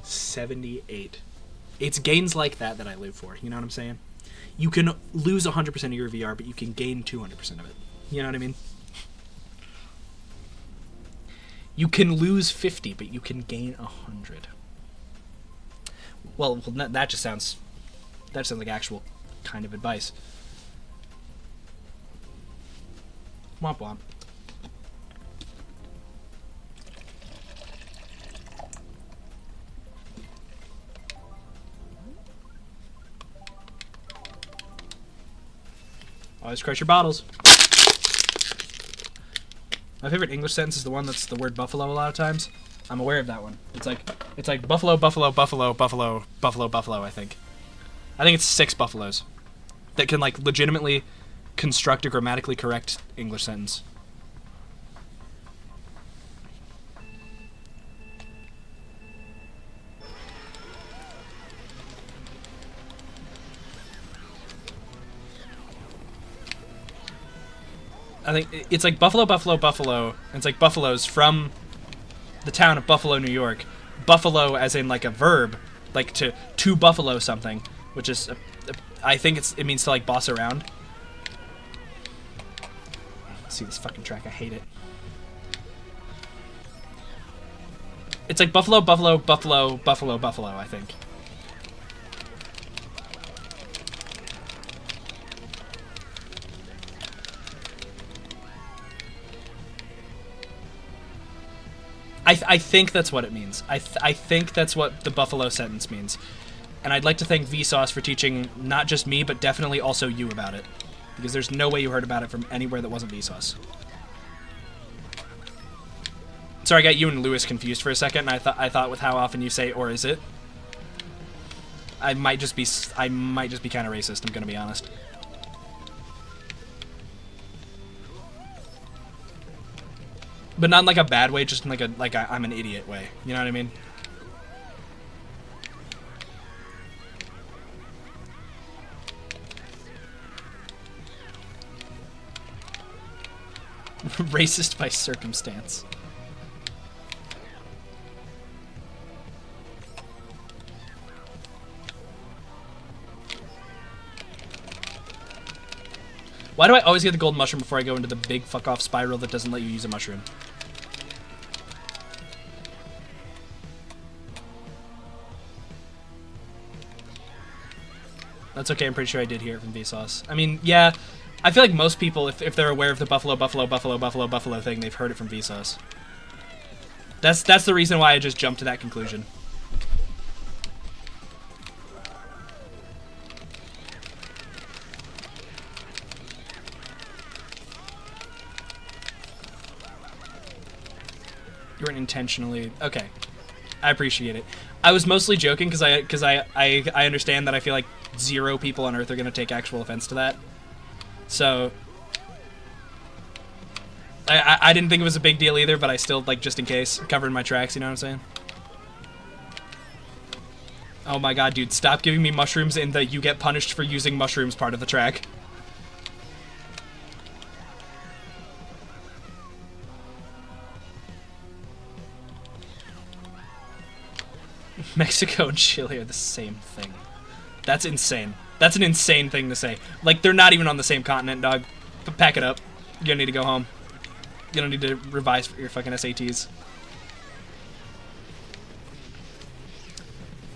78. It's gains like that that I live for. You know what I'm saying? You can lose 100% of your VR, but you can gain 200% of it. You know what I mean? You can lose 50, but you can gain 100. Well, that just sounds... That sounds like actual kind of advice. Womp womp. Always crush your bottles. My favorite English sentence is the one that's the word buffalo a lot of times. I'm aware of that one. It's like buffalo, buffalo, buffalo, buffalo, buffalo, buffalo, I think. I think it's 6 buffaloes that can like legitimately construct a grammatically correct English sentence. I think it's like buffalo, buffalo, buffalo. And it's like buffaloes from the town of Buffalo, New York. Buffalo as in like a verb, like to buffalo something, which is, I think it means to like boss around. Let's see this fucking track, I hate it. It's like buffalo, buffalo, buffalo, buffalo, buffalo, I think. I think that's what it means. I think that's what the buffalo sentence means. And I'd like to thank Vsauce for teaching not just me, but definitely also you about it. Because there's no way you heard about it from anywhere that wasn't Vsauce. Sorry, I got you and Lewis confused for a second, and I thought with how often you say "or is it," I might just be kind of racist. I'm gonna be honest. But not in like a bad way, just in like a I'm an idiot way. You know what I mean? Racist by circumstance. Why do I always get the golden mushroom before I go into the big fuck off spiral that doesn't let you use a mushroom? That's okay, I'm pretty sure I did hear it from Vsauce. I mean, yeah, I feel like most people, if they're aware of the buffalo, buffalo, buffalo, buffalo, buffalo thing, they've heard it from Vsauce. That's the reason why I just jumped to that conclusion. You weren't intentionally... Okay. I appreciate it. I was mostly joking because I understand that I feel like 0 people on Earth are going to take actual offense to that. So... I didn't think it was a big deal either, but I still, like, just in case, covered my tracks, you know what I'm saying? Oh my god, dude, stop giving me mushrooms in the you get punished for using mushrooms part of the track. Mexico and Chile are the same thing. That's insane. That's an insane thing to say. Like, they're not even on the same continent, dog. But pack it up. You're gonna need to go home. Gonna need to revise for your fucking SATs.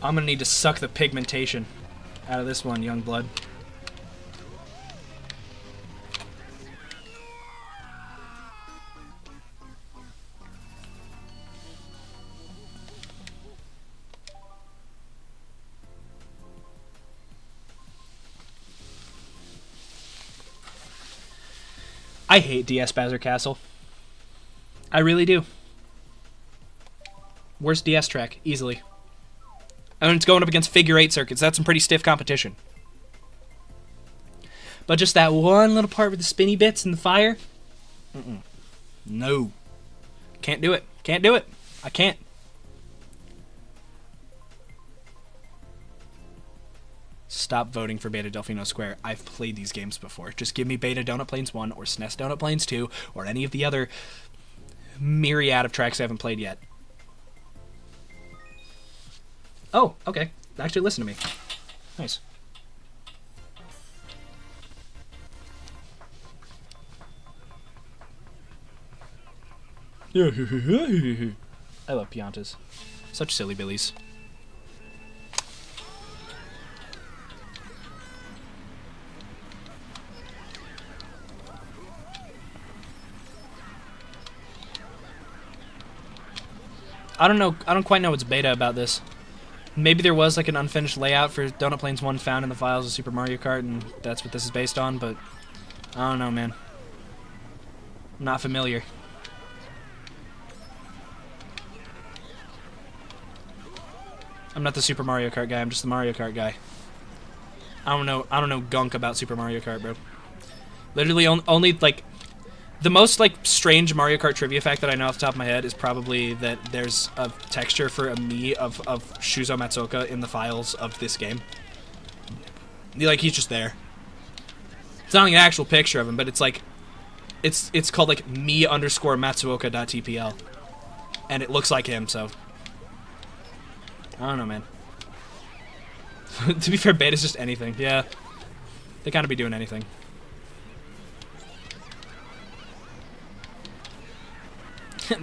I'm gonna need to suck the pigmentation out of this one, young blood. I hate DS Bowser Castle. I really do. Worst DS track, easily. And it's going up against figure 8 circuits. That's some pretty stiff competition. But just that one little part with the spinny bits and the fire? No. Can't do it. Can't do it. I can't. Stop voting for Beta Delfino Square. I've played these games before. Just give me Beta Donut Plains 1 or SNES Donut Plains 2 or any of the other myriad of tracks I haven't played yet. Oh, okay. Actually listen to me. Nice. I love Piantas. Such silly billies. I don't know. I don't quite know what's beta about this. Maybe there was like an unfinished layout for Donut Plains 1 found in the files of Super Mario Kart, and that's what this is based on, but I don't know, man. I'm not familiar. I'm not the Super Mario Kart guy, I'm just the Mario Kart guy. I don't know gunk about Super Mario Kart, bro. Literally only like the most like strange Mario Kart trivia fact that I know off the top of my head is probably that there's a texture for a Mii of Shuzo Matsuoka in the files of this game. Like he's just there. It's not like an actual picture of him, but it's like it's called like Mii_Matsuoka.tpl. And it looks like him, so I don't know, man. To be fair, beta's just anything. Yeah. They gotta be doing anything.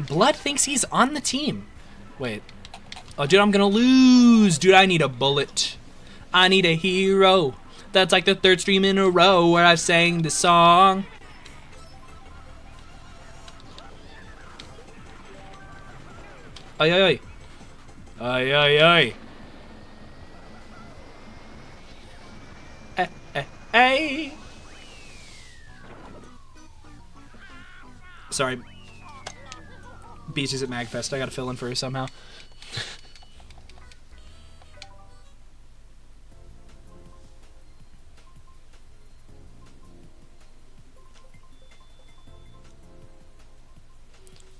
Blood thinks he's on the team. Wait. Oh, dude, I'm gonna lose. Dude, I need a bullet. I need a hero. That's like the third stream in a row where I've sang this song. Ay, ay, ay. Ay, ay, ay. Hey. Sorry. Beaches at Magfest. I gotta fill in for her somehow.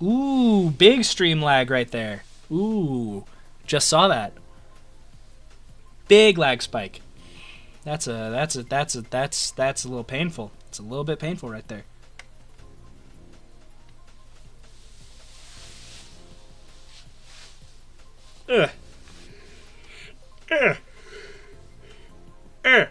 Ooh, big stream lag right there. Ooh, just saw that. Big lag spike. That's a little painful. It's a little bit painful right there. Ugh. Ugh. Ugh.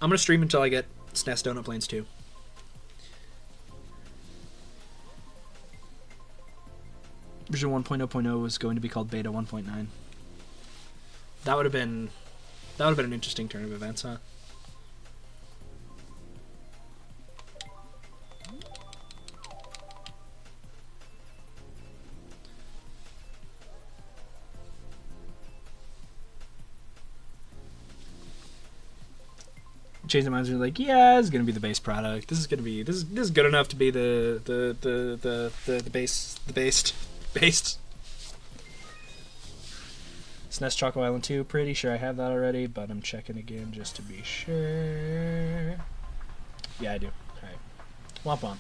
I'm gonna stream until I get SNES Donut Plains 2. Version 1.0.0 was going to be called Beta 1.9. That would have been an interesting turn of events, huh? Change the minds and like, yeah, this is gonna be the base product. This is good enough to be the based. SNES Choco Island 2, pretty sure I have that already, but I'm checking again just to be sure. Yeah, I do. Alright. Womp womp.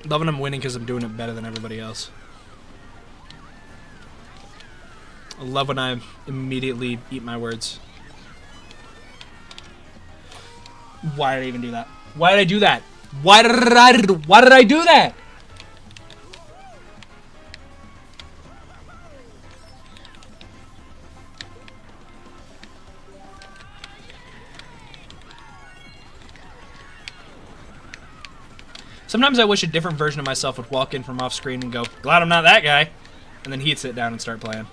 Love when I'm winning because I'm doing it better than everybody else. I love when I immediately eat my words. Why did I even do that? Why did I do that? Why did I do that? Sometimes I wish a different version of myself would walk in from off screen and go, glad I'm not that guy. And then he'd sit down and start playing.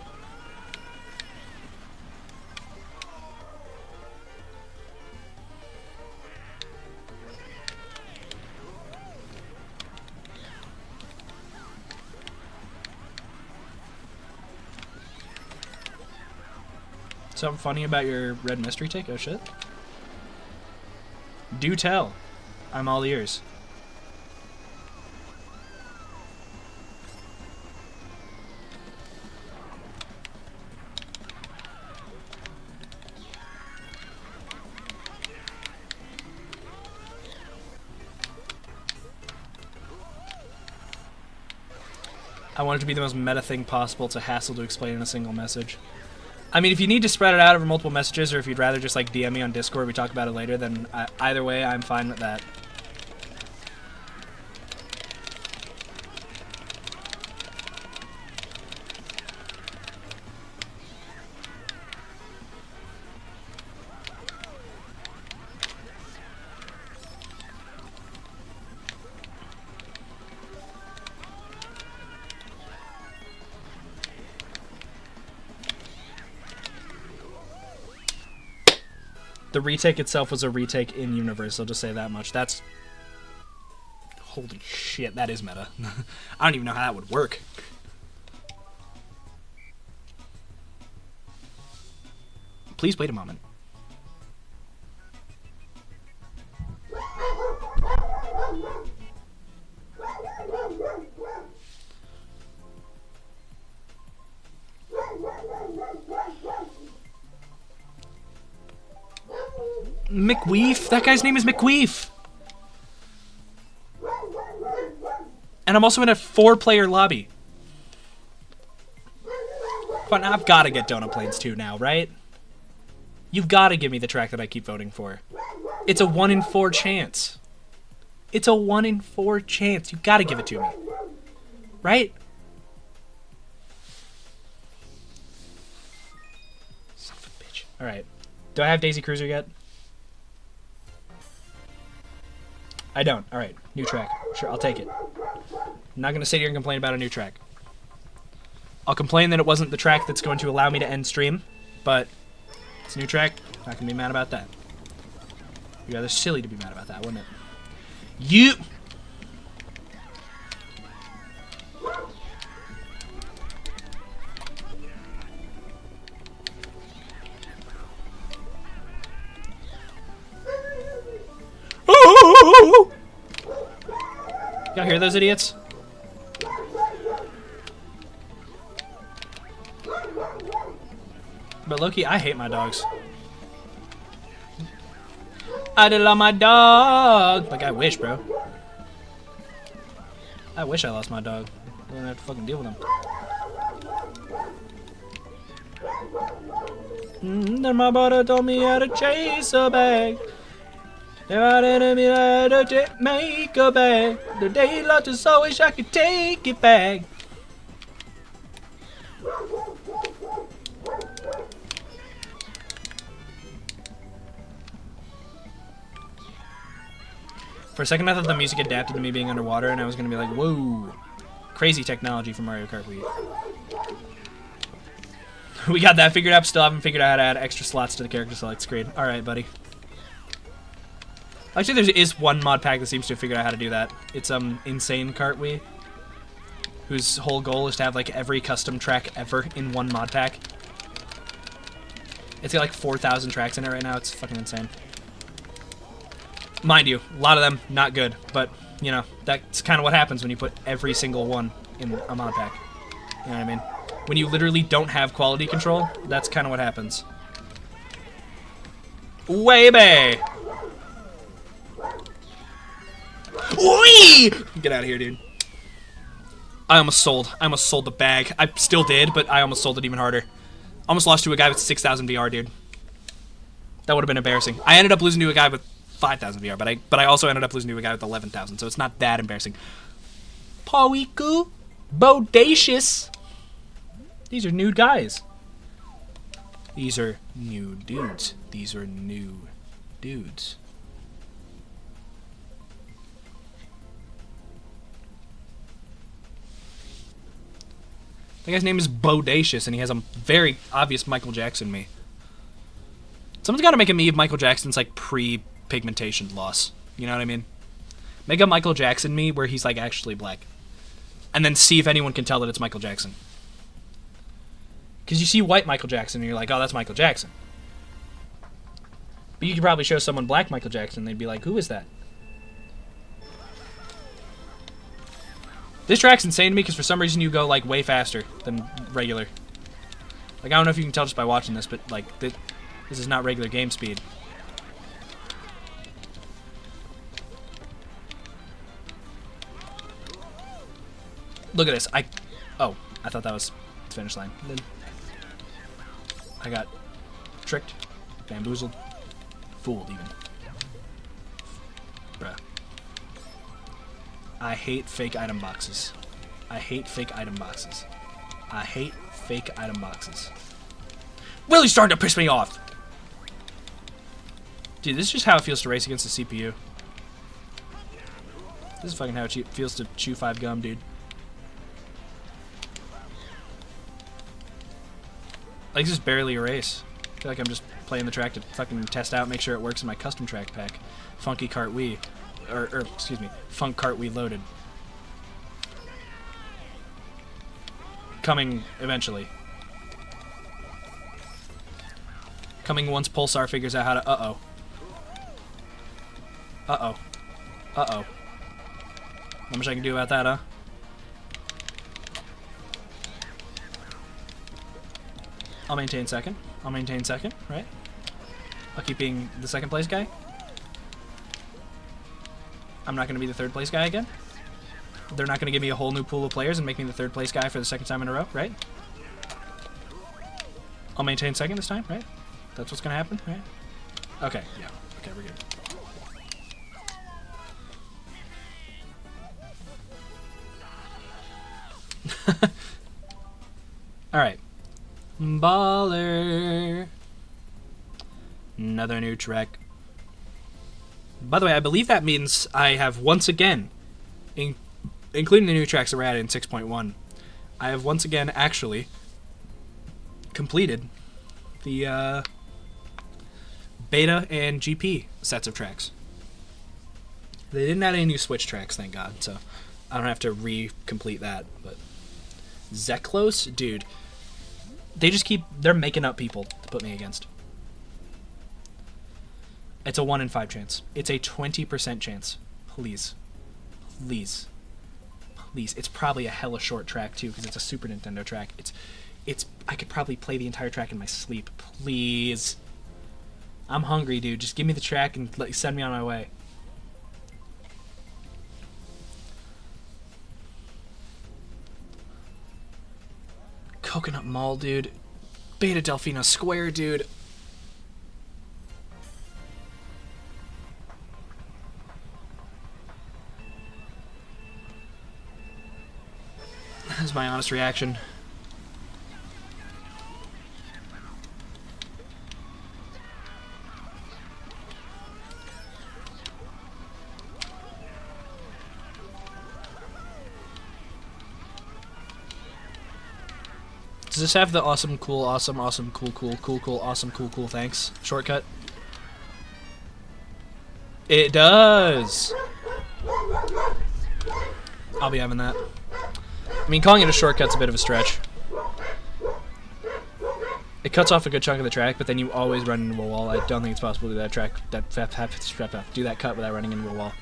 Something funny about your red mystery tick? Oh shit. Do tell. I'm all ears. I want it to be the most meta thing possible. It's a hassle to explain in a single message. I mean, if you need to spread it out over multiple messages, or if you'd rather just like DM me on Discord, we talk about it later, then either way, I'm fine with that. The retake itself was a retake in universe, I'll just say that much. That's... Holy shit, that is meta. I don't even know how that would work. Please wait a moment. McWeef? That guy's name is McWeef. And I'm also in a 4-player lobby. But I've got to get Donut Plains 2 now, right? You've got to give me the track that I keep voting for. It's a 1 in 4 chance. It's a 1 in 4 chance. You've got to give it to me. Right? Son of a bitch. Alright. Do I have Daisy Cruiser yet? I don't. Alright. New track. Sure, I'll take it. I'm not going to sit here and complain about a new track. I'll complain that it wasn't the track that's going to allow me to end stream, but it's a new track. Not going to be mad about that. It'd be rather silly to be mad about that, wouldn't it? You... Y'all hear those idiots? But Loki, I hate my dogs. I did love my dog. Like, I wish, bro. I wish I lost my dog. I don't have to fucking deal with him. Then my brother told me how to chase a bag. If I didn't mean how to make a bag. The day lost is so wish I could take it back. For a second I thought the music adapted to me being underwater and I was gonna be like, whoa. Crazy technology from Mario Kart Wii. We got that figured out, still haven't figured out how to add extra slots to the character select screen. Alright, buddy. Actually, there is one mod pack that seems to have figured out how to do that. It's Insane Kart Wii, whose whole goal is to have like every custom track ever in one mod pack. It's got like 4,000 tracks in it right now. It's fucking insane. Mind you, a lot of them not good, but you know that's kind of what happens when you put every single one in a mod pack. You know what I mean? When you literally don't have quality control, that's kind of what happens. Wee! Get out of here, dude. I almost sold. I almost sold the bag. I still did, but I almost sold it even harder. Almost lost to a guy with 6,000 VR, dude. That would have been embarrassing. I ended up losing to a guy with 5,000 VR, but I also ended up losing to a guy with 11,000, so it's not that embarrassing. Pawiku, bodacious. These are nude guys. These are new dudes. These are new dudes. The guy's name is Bodacious, and he has a very obvious Michael Jackson me. Someone's got to make a me of Michael Jackson's, like, pre-pigmentation loss. You know what I mean? Make a Michael Jackson me where he's, like, actually black. And then see if anyone can tell that it's Michael Jackson. Because you see white Michael Jackson, and you're like, oh, that's Michael Jackson. But you could probably show someone black Michael Jackson, and they'd be like, who is that? This track's insane to me because for some reason you go, like, way faster than regular. Like, I don't know if you can tell just by watching this, but, like, this is not regular game speed. Look at this. Oh, I thought that was the finish line. Then I got tricked, bamboozled, fooled even. Bruh. I hate fake item boxes. I hate fake item boxes. I hate fake item boxes. Really starting to piss me off. Dude, this is just how it feels to race against the CPU. This is fucking how it feels to chew 5 gum, dude. Like, this is barely a race. I feel like I'm just playing the track to fucking test out, make sure it works in my custom track pack. Funky Kart Wii. Or excuse me, Funk Kart Wii Loaded. Coming eventually. Coming once Pulsar figures out how to... Uh-oh. Uh-oh. Uh-oh. Not much I can do about that, huh? I'll maintain second. I'll maintain second, right? I'll keep being the second place guy. I'm not going to be the third place guy again. They're not going to give me a whole new pool of players and make me the third place guy for the second time in a row, right? I'll maintain second this time, right? That's what's going to happen, right? Okay, yeah. Okay, we're good. Alright. Baller. Another new track. By the way, I believe that means I have once again, including the new tracks that were added in 6.1, I have once again actually completed the beta and GP sets of tracks. They didn't add any new Switch tracks, thank God, so I don't have to re-complete that. But Zeklos, dude, they're making up people to put me against. It's a 1 in 5 chance. It's a 20% chance. Please. Please. Please. It's probably a hella short track, too, because it's a Super Nintendo track. I could probably play the entire track in my sleep. Please. I'm hungry, dude. Just give me the track and send me on my way. Coconut Mall, dude. Beta Delfino Square, dude. That's my honest reaction. Does this have the awesome, cool, awesome, awesome, cool, cool, cool, cool, awesome, cool, cool, thanks shortcut? It does! I'll be having that. I mean, calling it a shortcut's a bit of a stretch. It cuts off a good chunk of the track, but then you always run into a wall. I don't think it's possible to do that do that cut without running into a wall.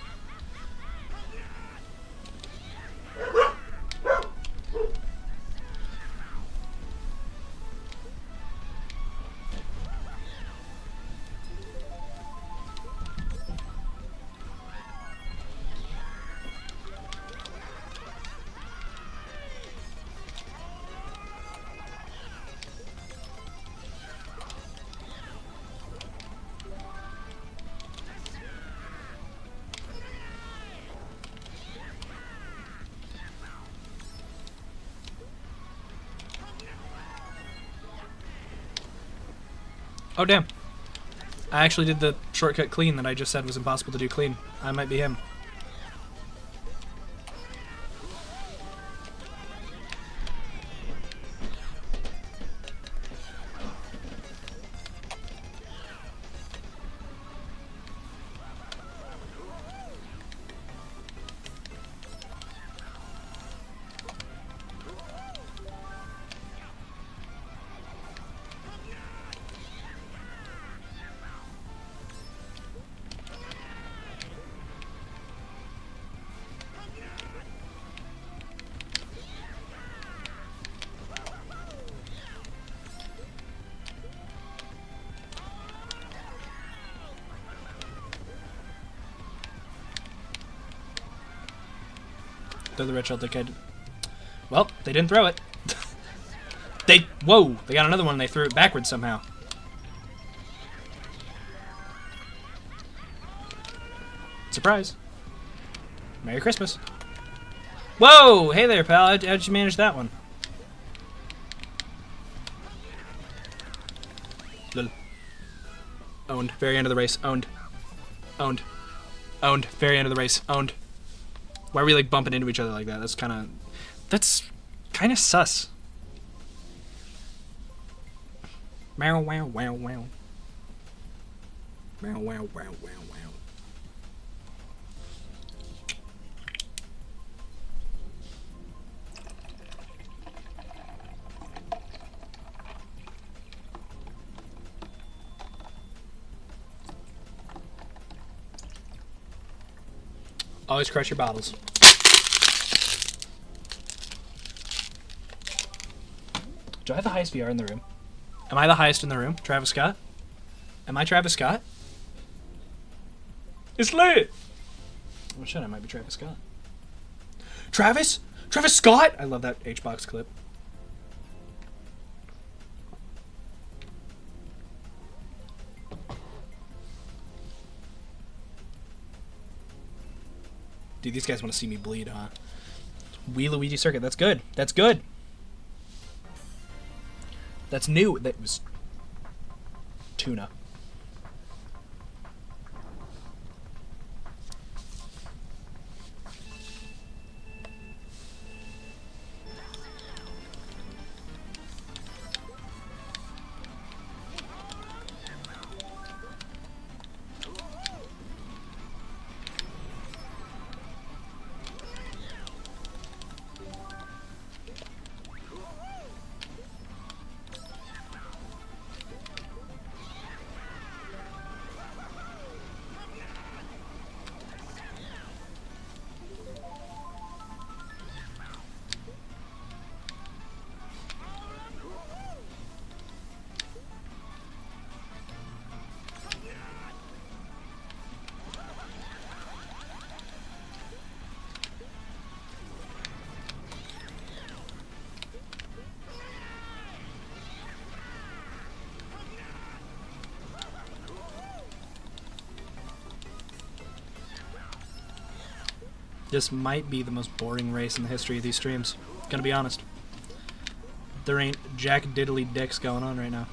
Oh, damn. I actually did the shortcut clean that I just said was impossible to do clean. I might be him. Throw the red shell dickhead. Well, they didn't throw it. Whoa! They got another one and they threw it backwards somehow. Surprise. Merry Christmas. Whoa! Hey there, pal. How'd you manage that one? Lol. Owned. Very end of the race. Owned. Owned. Owned. Very end of the race. Owned. Why are we like bumping into each other like that? That's kind of sus. Wow, wow, wow, wow. Wow, wow, wow, wow, wow. Always crush your bottles. Do I have the highest VR in the room? Am I the highest in the room? Travis Scott? Am I Travis Scott? It's lit! Oh shit, I might be Travis Scott. Travis? Travis Scott? I love that HBox clip. Dude, these guys want to see me bleed, huh? Wee Luigi Circuit. That's good. That's good. That's new. That was tuna. This might be the most boring race in the history of these streams. Gonna be honest. There ain't jack diddly dicks going on right now.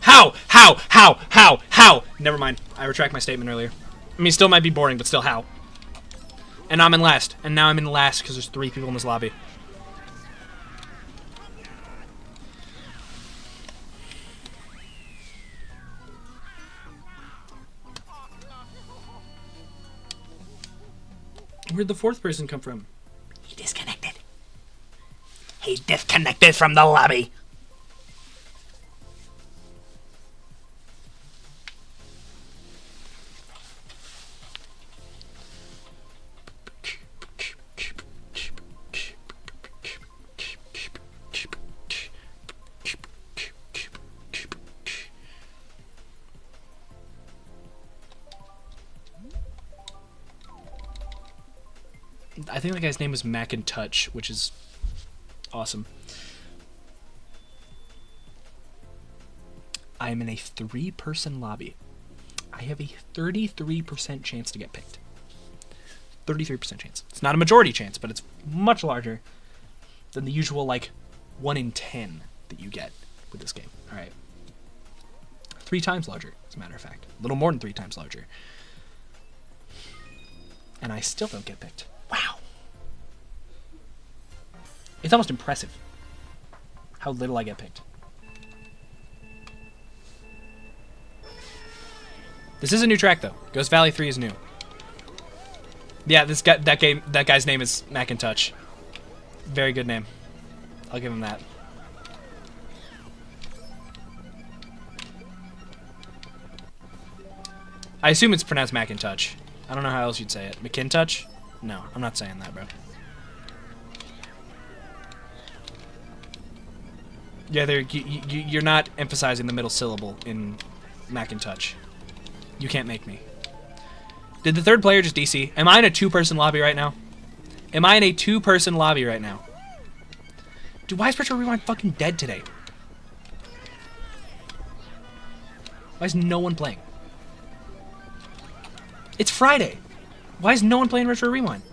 How? How? How? How? How? Never mind. I retract my statement earlier. I mean, still might be boring, but still how? And I'm in last. And now I'm in last because there's 3 people in this lobby. Where'd the 4th person come from? He disconnected. He disconnected from the lobby. I think the guy's name was Macintouch, which is awesome. I am in a 3-person lobby. I have a 33% chance to get picked. 33% chance. It's not a majority chance, but it's much larger than the usual, like, 1 in 10 that you get with this game. All right. 3 times larger, as a matter of fact. A little more than 3 times larger. And I still don't get picked. Wow. It's almost impressive how little I get picked. This is a new track, though. Ghost Valley 3 is new. Yeah, that guy's name is Macintosh. Very good name. I'll give him that. I assume it's pronounced Macintosh. I don't know how else you'd say it. McIntosh? No, I'm not saying that, bro. Yeah, you're not emphasizing the middle syllable in Macintosh. You can't make me. Did the third player just DC? Am I in a 2-person lobby right now? Am I in a 2-person lobby right now? Dude, why is Retro Rewind fucking dead today? Why is no one playing? It's Friday. Why is no one playing Retro Rewind?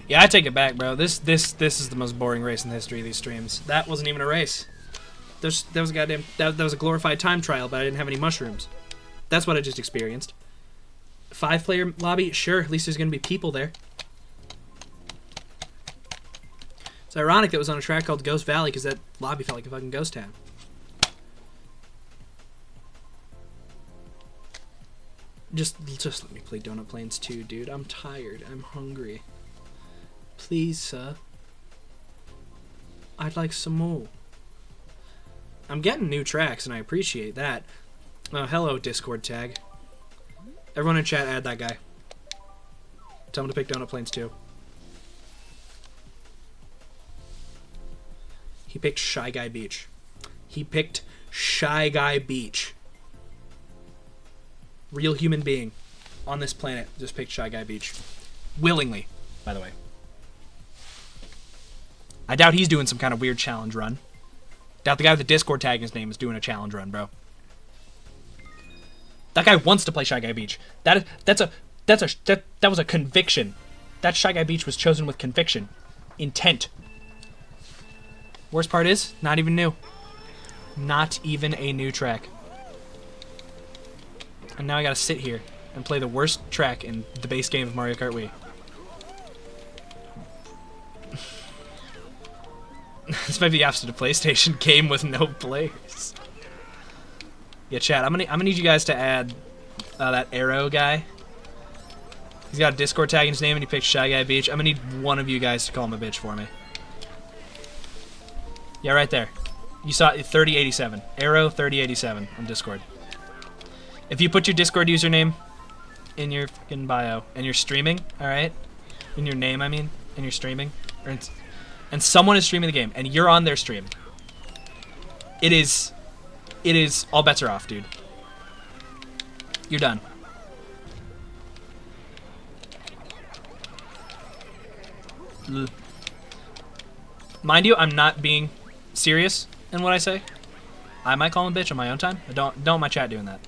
Yeah, I take it back, bro. This is the most boring race in the history of these streams. That wasn't even a race. That was a goddamn that was a glorified time trial, but I didn't have any mushrooms. That's what I just experienced. 5-player lobby, sure. At least there's gonna be people there. It's ironic that it was on a track called Ghost Valley because that lobby felt like a fucking ghost town. Just let me play Donut Plains 2, dude. I'm tired. I'm hungry. Please, sir. I'd like some more. I'm getting new tracks, and I appreciate that. Oh, hello, Discord tag. Everyone in chat, add that guy. Tell him to pick Donut Plains 2. He picked Shy Guy Beach. He picked Shy Guy Beach. Real human being on this planet just picked Shy Guy Beach. Willingly, by the way. I doubt he's doing some kind of weird challenge run. Doubt the guy with the Discord tag in his name is doing a challenge run, bro. That guy wants to play Shy Guy Beach. That was a conviction. That Shy Guy Beach was chosen with conviction. Intent. Worst part is, not even new. Not even a new track. And now I gotta sit here and play the worst track in the base game of Mario Kart Wii. This might be the opposite of PlayStation game with no players. Yeah, chat. I'm gonna need you guys to add that Arrow guy. He's got a Discord tag in his name and he picked Shy Guy Beach. I'm gonna need one of you guys to call him a bitch for me. Yeah, right there. You saw it, 3087. Arrow 3087 on Discord. If you put your Discord username in your fucking bio and you're streaming, all right, in your name, I mean, and you're streaming, and someone is streaming the game and you're on their stream, it is all bets are off, dude. You're done. Ugh. Mind you, I'm not being serious in what I say. I might call him a bitch on my own time. I don't want my chat doing that.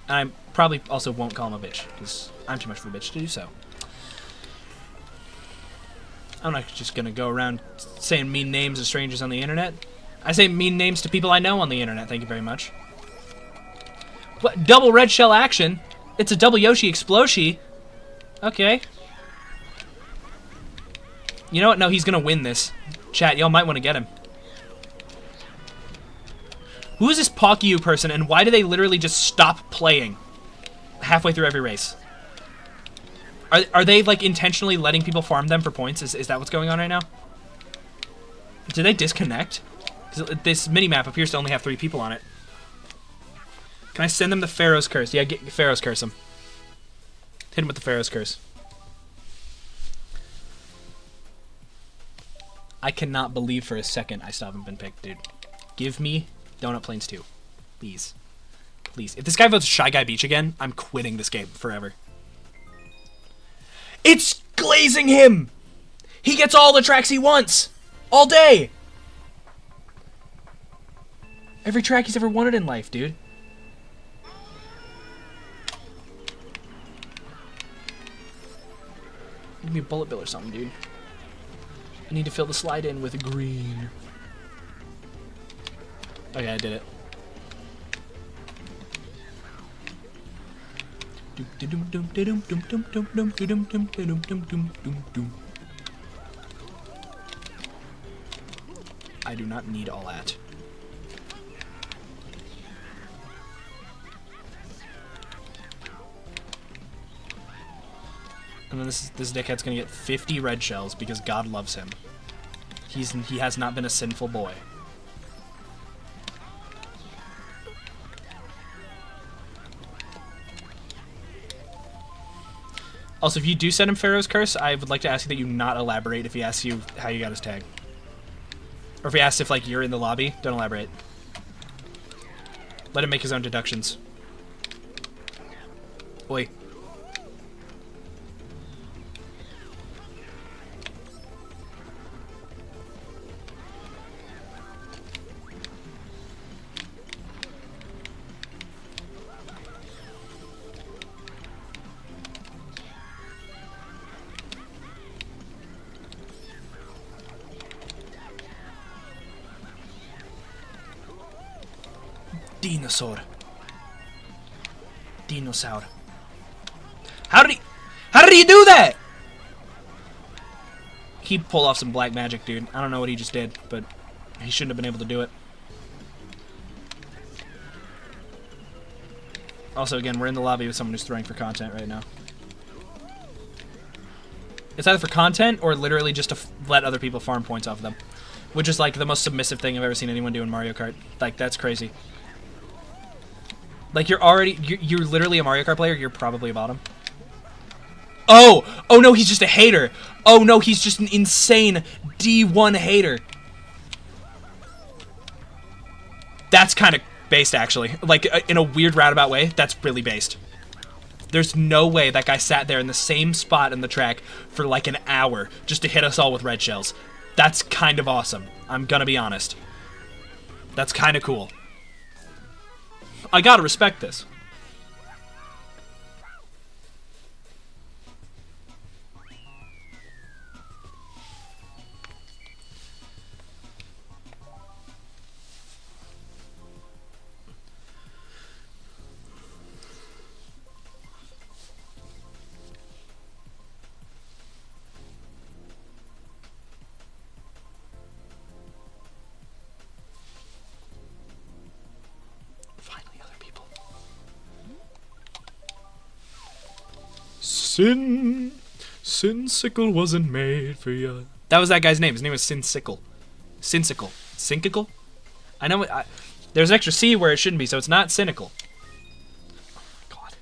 And I probably also won't call him a bitch because I'm too much of a bitch to do so. I'm not just gonna go around saying mean names to strangers on the internet. I say mean names to people I know on the internet. Thank you very much. What? Double red shell action? It's a double Yoshi Exploshi. Okay. You know what? No, he's gonna win this. Chat, y'all might want to get him. Who is this Pokyu person, and why do they literally just stop playing halfway through every race? Are they, like, intentionally letting people farm them for points? Is that what's going on right now? Did they disconnect? Because this mini-map appears to only have 3 people on it. Can I send them the Pharaoh's Curse? Yeah, get Pharaoh's Curse him. Hit him with the Pharaoh's Curse. I cannot believe for a second I still haven't been picked, dude. Give me Donut Plains 2. Please. Please. If this guy votes Shy Guy Beach again, I'm quitting this game forever. It's glazing him! He gets all the tracks he wants! All day! Every track he's ever wanted in life, dude. Give me a bullet bill or something, dude. I need to fill the slide in with green. Okay, I did it. I do not need all that. And then this dickhead's gonna get 50 red shells because God loves him. He has not been a sinful boy. Also, if you do send him Pharaoh's Curse, I would like to ask you that you not elaborate if he asks you how you got his tag. Or if he asks if, like, you're in the lobby, don't elaborate. Let him make his own deductions. Oi. Dinosaur. Dinosaur. How did he do that? He pulled off some black magic, dude. I don't know what he just did, but he shouldn't have been able to do it. Also, again, we're in the lobby with someone who's throwing for content right now. It's either for content or literally just to let other people farm points off of them. Which is like the most submissive thing I've ever seen anyone do in Mario Kart. Like, that's crazy. Like, you're literally a Mario Kart player, you're probably a bottom. Oh! Oh no, he's just a hater! Oh no, he's just an insane D1 hater. That's kind of based, actually. Like, in a weird roundabout way, that's really based. There's no way that guy sat there in the same spot in the track for like an hour just to hit us all with red shells. That's kind of awesome. I'm gonna be honest. That's kind of cool. I gotta respect this. Sinsicle wasn't made for you. That was that guy's name. His name was Sinsicle. Sinsicle. Sinkicle? I know there's an extra C where it shouldn't be, so it's not cynical. Oh my god.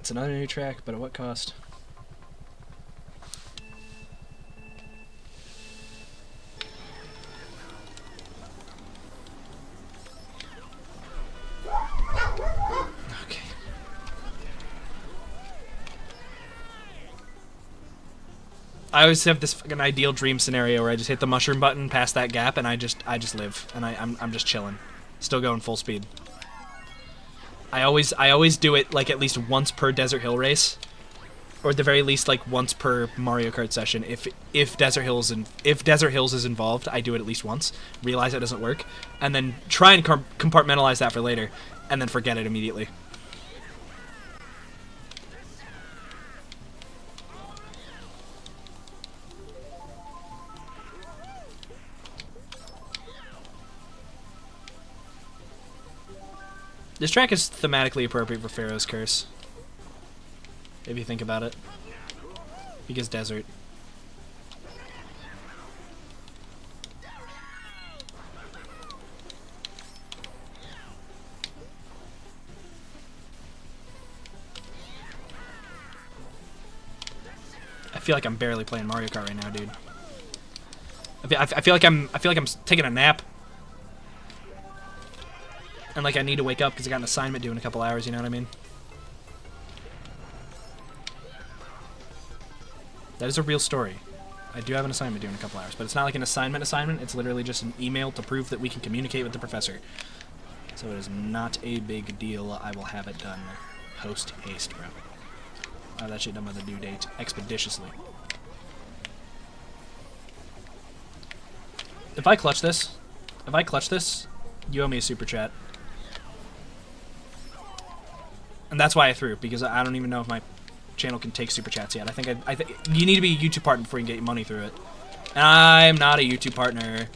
It's another new track, but at what cost? I always have this fucking ideal dream scenario where I just hit the mushroom button past that gap and I just live and I'm just chilling, still going full speed. I always do it like at least once per Desert Hill race, or at the very least like once per Mario Kart session. If Desert Hills is involved, I do it at least once. Realize it doesn't work, and then try and compartmentalize that for later, and then forget it immediately. This track is thematically appropriate for Pharaoh's Curse, if you think about it. Because desert. I feel like I'm barely playing Mario Kart right now, dude. I feel like I'm taking a nap. And like I need to wake up because I got an assignment due in a couple hours, you know what I mean? That is a real story. I do have an assignment due in a couple hours, but it's not like an assignment, it's literally just an email to prove that we can communicate with the professor. So it is not a big deal. I will have it done post haste, bro. I'll have that shit done by the due date expeditiously. If I clutch this, you owe me a super chat. And that's why I threw, because I don't even know if my channel can take super chats yet. I think you need to be a YouTube partner before you can get money through it. And I'm not a YouTube partner.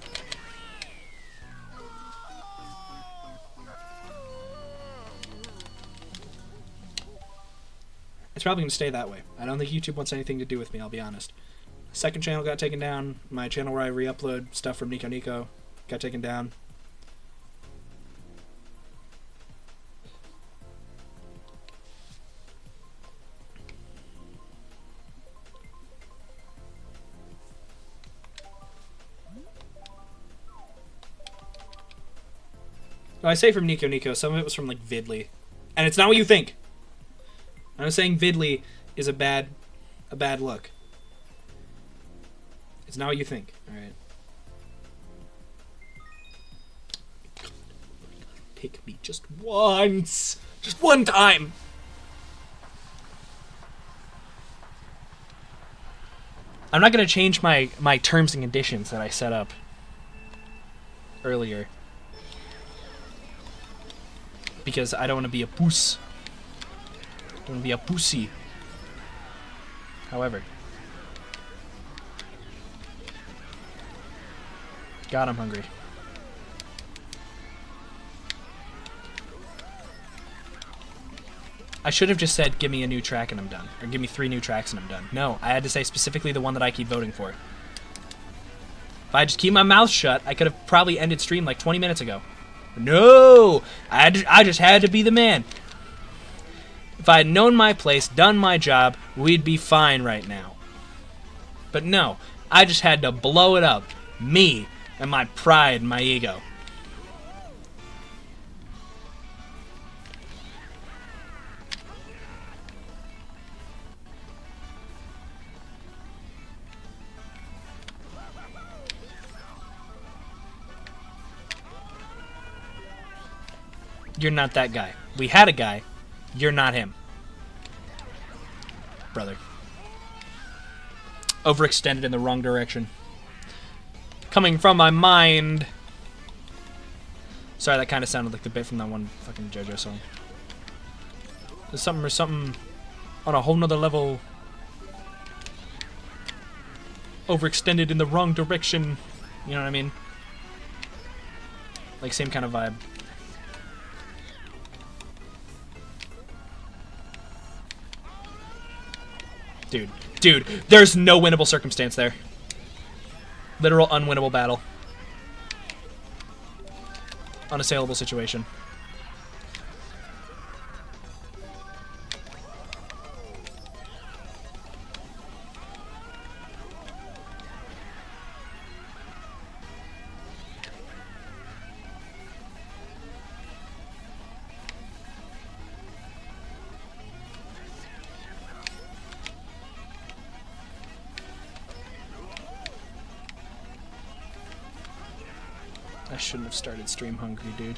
It's probably going to stay that way. I don't think YouTube wants anything to do with me, I'll be honest. Second channel got taken down. My channel where I re-upload stuff from Nico Nico got taken down. No, I say from Nico Nico, some of it was from like Vidly. And it's not what you think. I'm saying Vidly is a bad look. It's not what you think, alright? Pick me just once! Just one time! I'm not gonna change my terms and conditions that I set up earlier. Because I don't want to be a puss. I don't want to be a pussy. However. God, I'm hungry. I should have just said, give me a new track and I'm done. Or give me 3 new tracks and I'm done. No, I had to say specifically the one that I keep voting for. If I just keep my mouth shut, I could have probably ended stream like 20 minutes ago. No! I just had to be the man. If I had known my place, done my job, we'd be fine right now. But no, I just had to blow it up. Me and my pride and my ego. You're not that guy. We had a guy. You're not him. Brother. Overextended in the wrong direction. Coming from my mind. Sorry, that kind of sounded like the bit from that one fucking JoJo song. There's something on a whole nother level. Overextended in the wrong direction. You know what I mean? Like, same kind of vibe. Dude, there's no winnable circumstance there. Literal unwinnable battle. Unassailable situation. I shouldn't have started stream hungry, dude.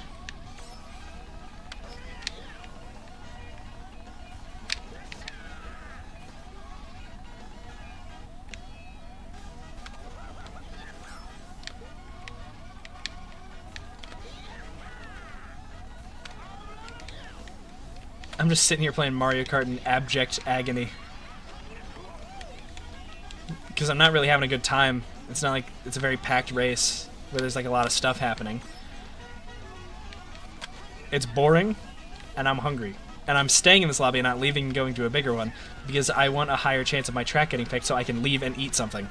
I'm just sitting here playing Mario Kart in abject agony. Because I'm not really having a good time. It's not like it's a very packed race where there's like a lot of stuff happening. It's boring, and I'm hungry. And I'm staying in this lobby and not leaving and going to a bigger one because I want a higher chance of my track getting picked so I can leave and eat something.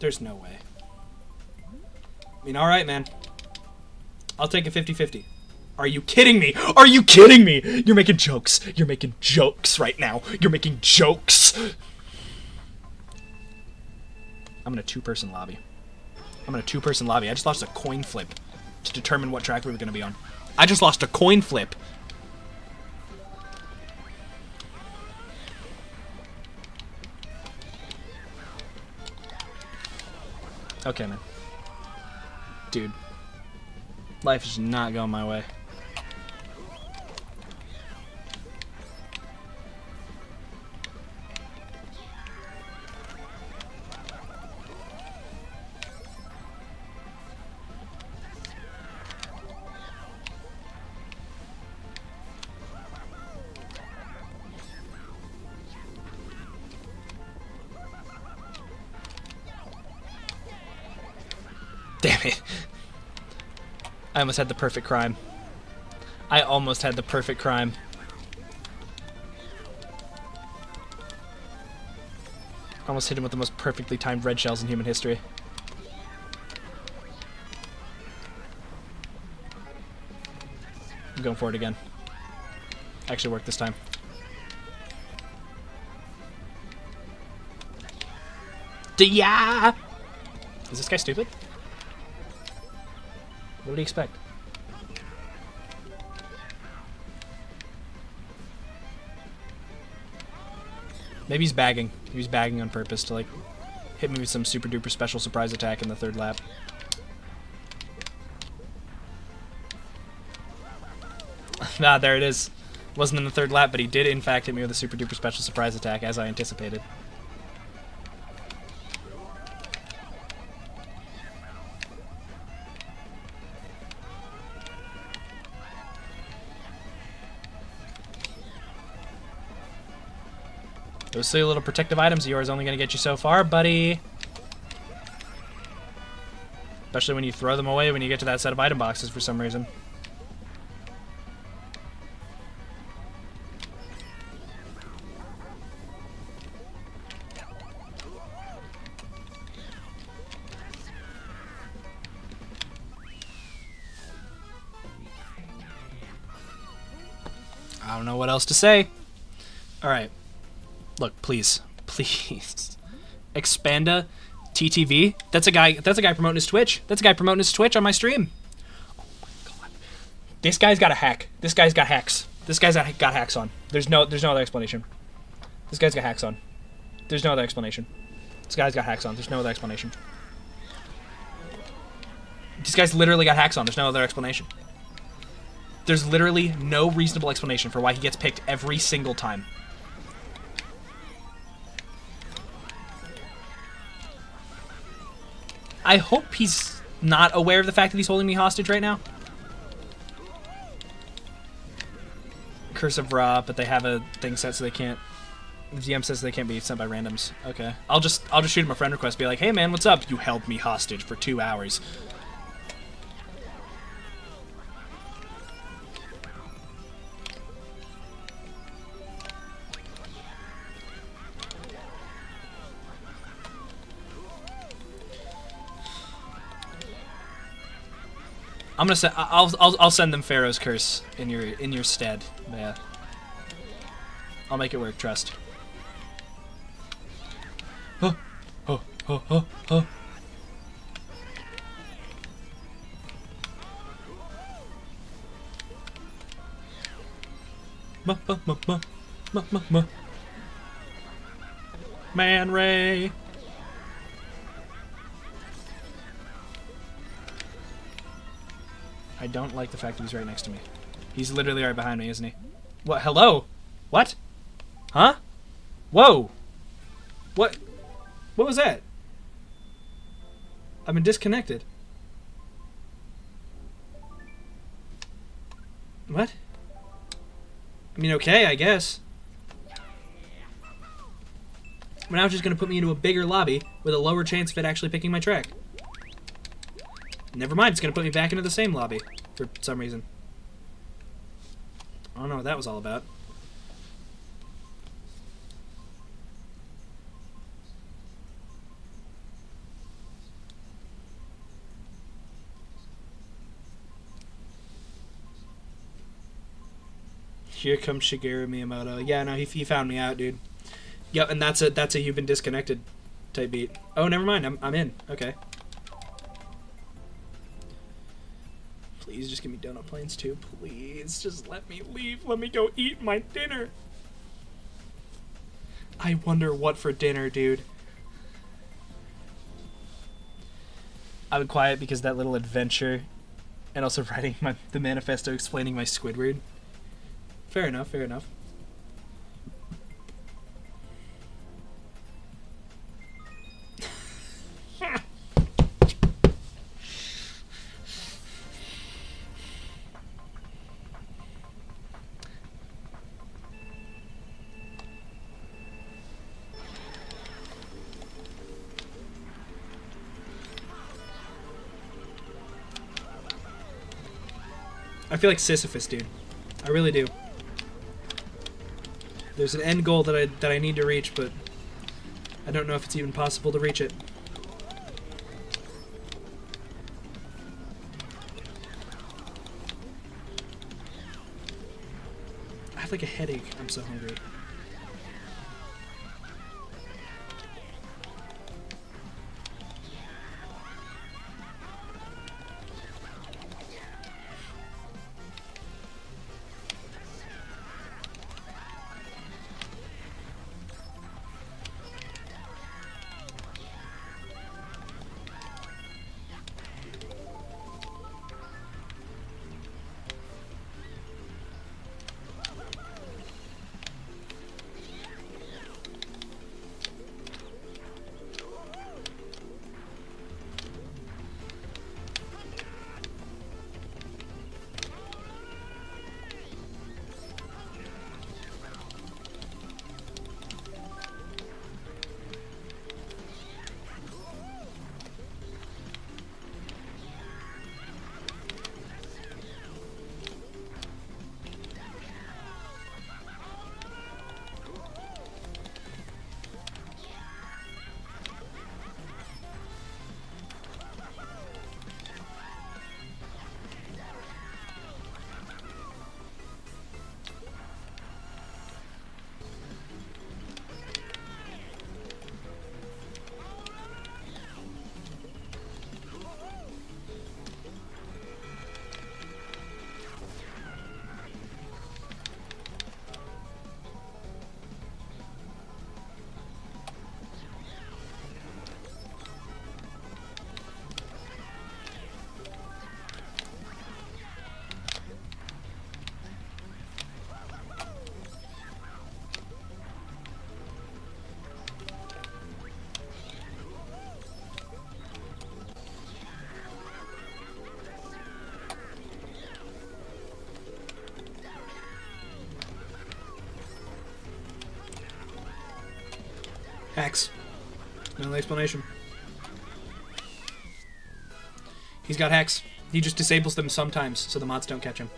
There's no way. I mean, alright, man. I'll take a 50-50. Are you kidding me? Are you kidding me? You're making jokes. You're making jokes right now. You're making jokes. I'm in a two-person lobby. I just lost a coin flip to determine what track we were going to be on. I just lost a coin flip. Okay, man. Dude. Life is not going my way. Damn it. I almost had the perfect crime. I almost had the perfect crime. Almost hit him with the most perfectly timed red shells in human history. I'm going for it again. Actually worked this time. Yeah! Is this guy stupid? What do you expect? Maybe he's bagging. He was bagging on purpose to, like, hit me with some super duper special surprise attack in the third lap. Ah, there it is. Wasn't in the third lap, but he did in fact hit me with a super duper special surprise attack, as I anticipated. Those silly little protective items of yours are only going to get you so far, buddy. Especially when you throw them away when you get to that set of item boxes for some reason. I don't know what else to say. Alright. Look, please. Please. Expanda TTV. That's a guy promoting his Twitch. That's a guy promoting his Twitch on my stream. Oh my god. This guy's got a hack. This guy's got hacks. This guy's got hacks on. There's no other explanation. This guy's got hacks on. There's no other explanation. This guy's got hacks on. There's no other explanation. This guy's literally got hacks on. There's no other explanation. There's literally no reasonable explanation for why he gets picked every single time. I hope he's not aware of the fact that he's holding me hostage right now. Curse of Ra, but they have a thing set so they can't. The DM says they can't be sent by randoms. Okay, I'll just shoot him a friend request. Be like, hey man, what's up? You held me hostage for 2 hours. I'm gonna send. I'll send them Pharaoh's curse in your stead. Yeah. I'll make it work. Trust. Oh, oh, oh, oh, oh. Man Ray. I don't like the fact that he's right next to me. He's literally right behind me, isn't he? What? Hello? What? Huh? Whoa! What? What was that? I've been disconnected. What? I mean, okay, I guess. now it's just going to put me into a bigger lobby with a lower chance of it actually picking my track. Never mind, it's going to put me back into the same lobby for some reason. I don't know what that was all about. Here comes Shigeru Miyamoto. Yeah, no, he found me out, dude. Yep, and that's a you've been disconnected type beat. Oh, never mind. I'm in. Okay. Please just give me donut planes too. Please just let me leave. Let me go eat my dinner. I wonder what for dinner, dude. I would quiet because that little adventure, and also writing the manifesto explaining my Squidward. Fair enough, fair enough. I feel like Sisyphus, dude. I really do. There's an end goal that I need to reach, but I don't know if it's even possible to reach it. I have like a headache. I'm so hungry. Hacks. No explanation. He's got hacks. He just disables them sometimes so the mods don't catch him.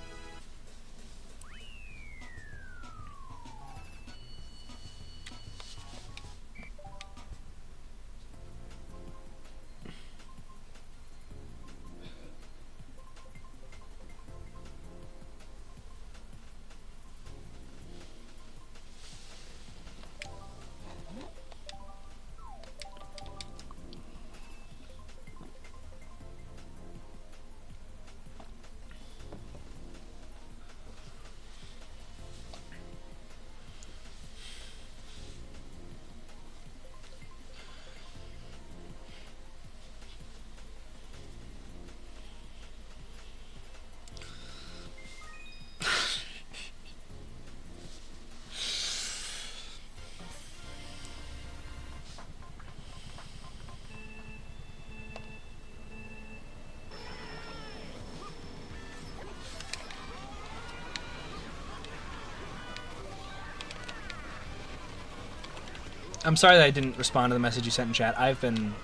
I'm sorry that I didn't respond to the message you sent in chat. I've been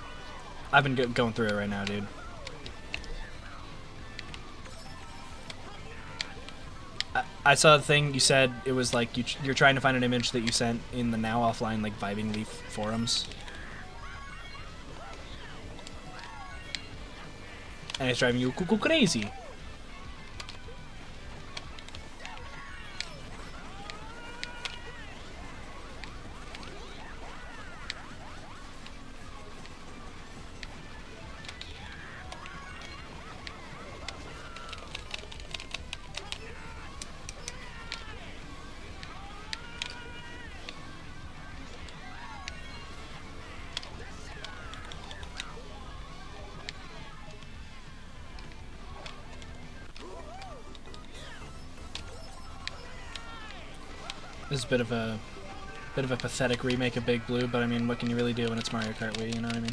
going through it right now, dude. I saw the thing you said. It was like you're trying to find an image that you sent in the now offline like Vibing Leaf forums. And it's driving you crazy. This is a bit of a pathetic remake of Big Blue, but I mean, what can you really do when it's Mario Kart Wii, you know what I mean?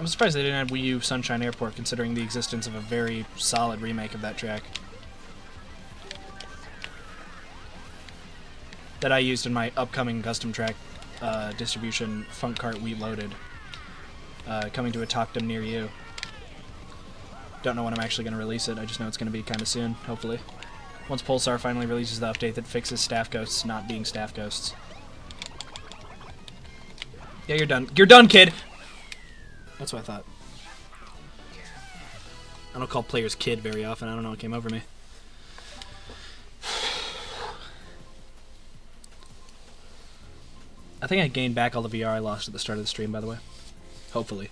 I'm surprised they didn't have Wii U Sunshine Airport, considering the existence of a very solid remake of that track that I used in my upcoming custom track distribution, Funk Kart Wii Loaded, coming to a Talkdom near you. Don't know when I'm actually going to release it, I just know it's going to be kind of soon, hopefully. Once Pulsar finally releases the update that fixes staff ghosts not being staff ghosts. Yeah, you're done. You're done, kid! That's what I thought. I don't call players kid very often. I don't know what came over me. I think I gained back all the VR I lost at the start of the stream, by the way. Hopefully.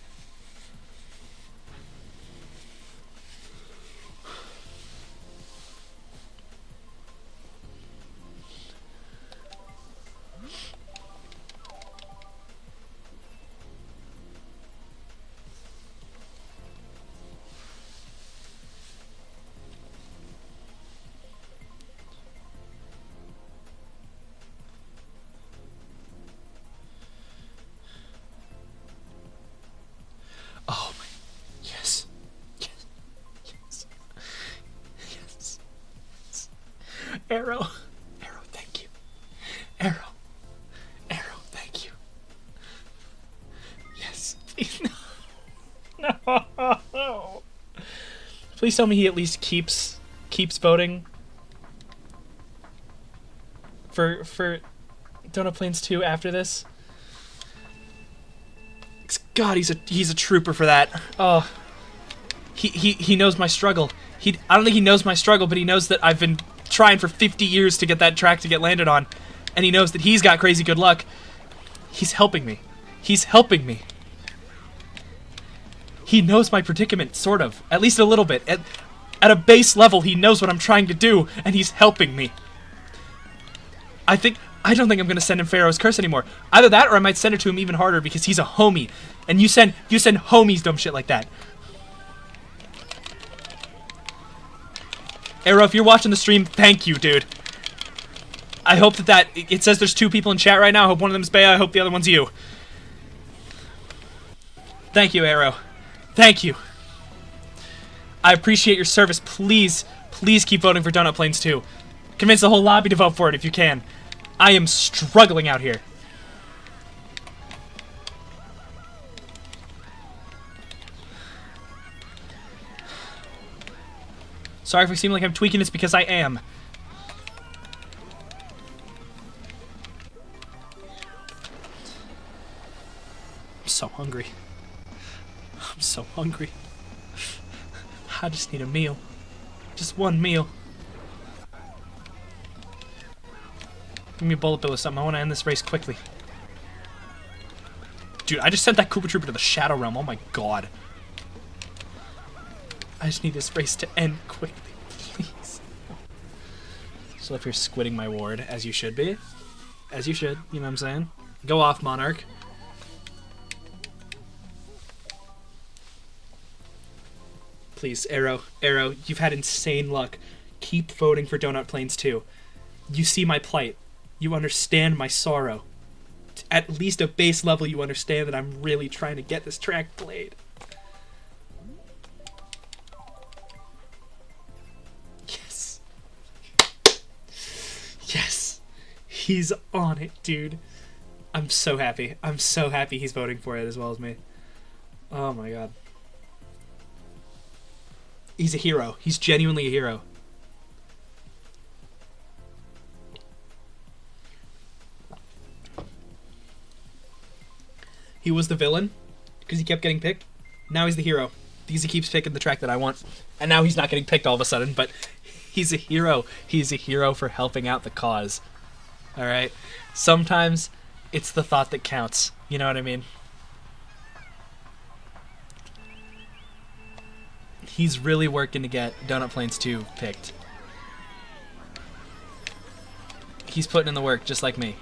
Oh my, yes, yes, yes, yes, yes. Arrow, thank you. Arrow, thank you. Yes, please, no. Please tell me he at least keeps voting for Donut Plains 2 after this. God, he's a trooper for that. Oh, he knows my struggle. I don't think he knows my struggle, but he knows that I've been trying for 50 years to get that track to get landed on, and he knows that he's got crazy good luck. He's helping me. He's helping me. He knows my predicament, sort of, at least a little bit. At a base level, he knows what I'm trying to do, and he's helping me. I don't think I'm gonna send him Pharaoh's Curse anymore. Either that, or I might send it to him even harder because he's a homie, and you send homies dumb shit like that. Arrow, if you're watching the stream, thank you, dude. I hope that it says there's 2 people in chat right now. I hope one of them is Bea. I hope the other one's you. Thank you, Arrow. Thank you. I appreciate your service. Please keep voting for Donut Plains 2. Convince the whole lobby to vote for it if you can. I am struggling out here. Sorry if I seem like I'm tweaking this because I am. I'm so hungry. I'm so hungry. I just need a meal. Just one meal. Give me a bullet bill or something. I want to end this race quickly. Dude, I just sent that Koopa Trooper to the Shadow Realm. Oh my god. I just need this race to end quickly, please. So if you're squidding my ward, as you should be. As you should, you know what I'm saying? Go off, Monarch. Please, Arrow, you've had insane luck. Keep voting for Donut Plains 2. You see my plight. You understand my sorrow. At least a base level, you understand that I'm really trying to get this track played. Yes. Yes. He's on it, dude. I'm so happy. I'm so happy he's voting for it as well as me. Oh my god. He's a hero. He's genuinely a hero. He was the villain because he kept getting picked. Now he's the hero because he keeps picking the track that I want. And now he's not getting picked all of a sudden, but he's a hero. He's a hero for helping out the cause. All right? Sometimes it's the thought that counts. You know what I mean? He's really working to get Donut Plains 2 picked. He's putting in the work just like me.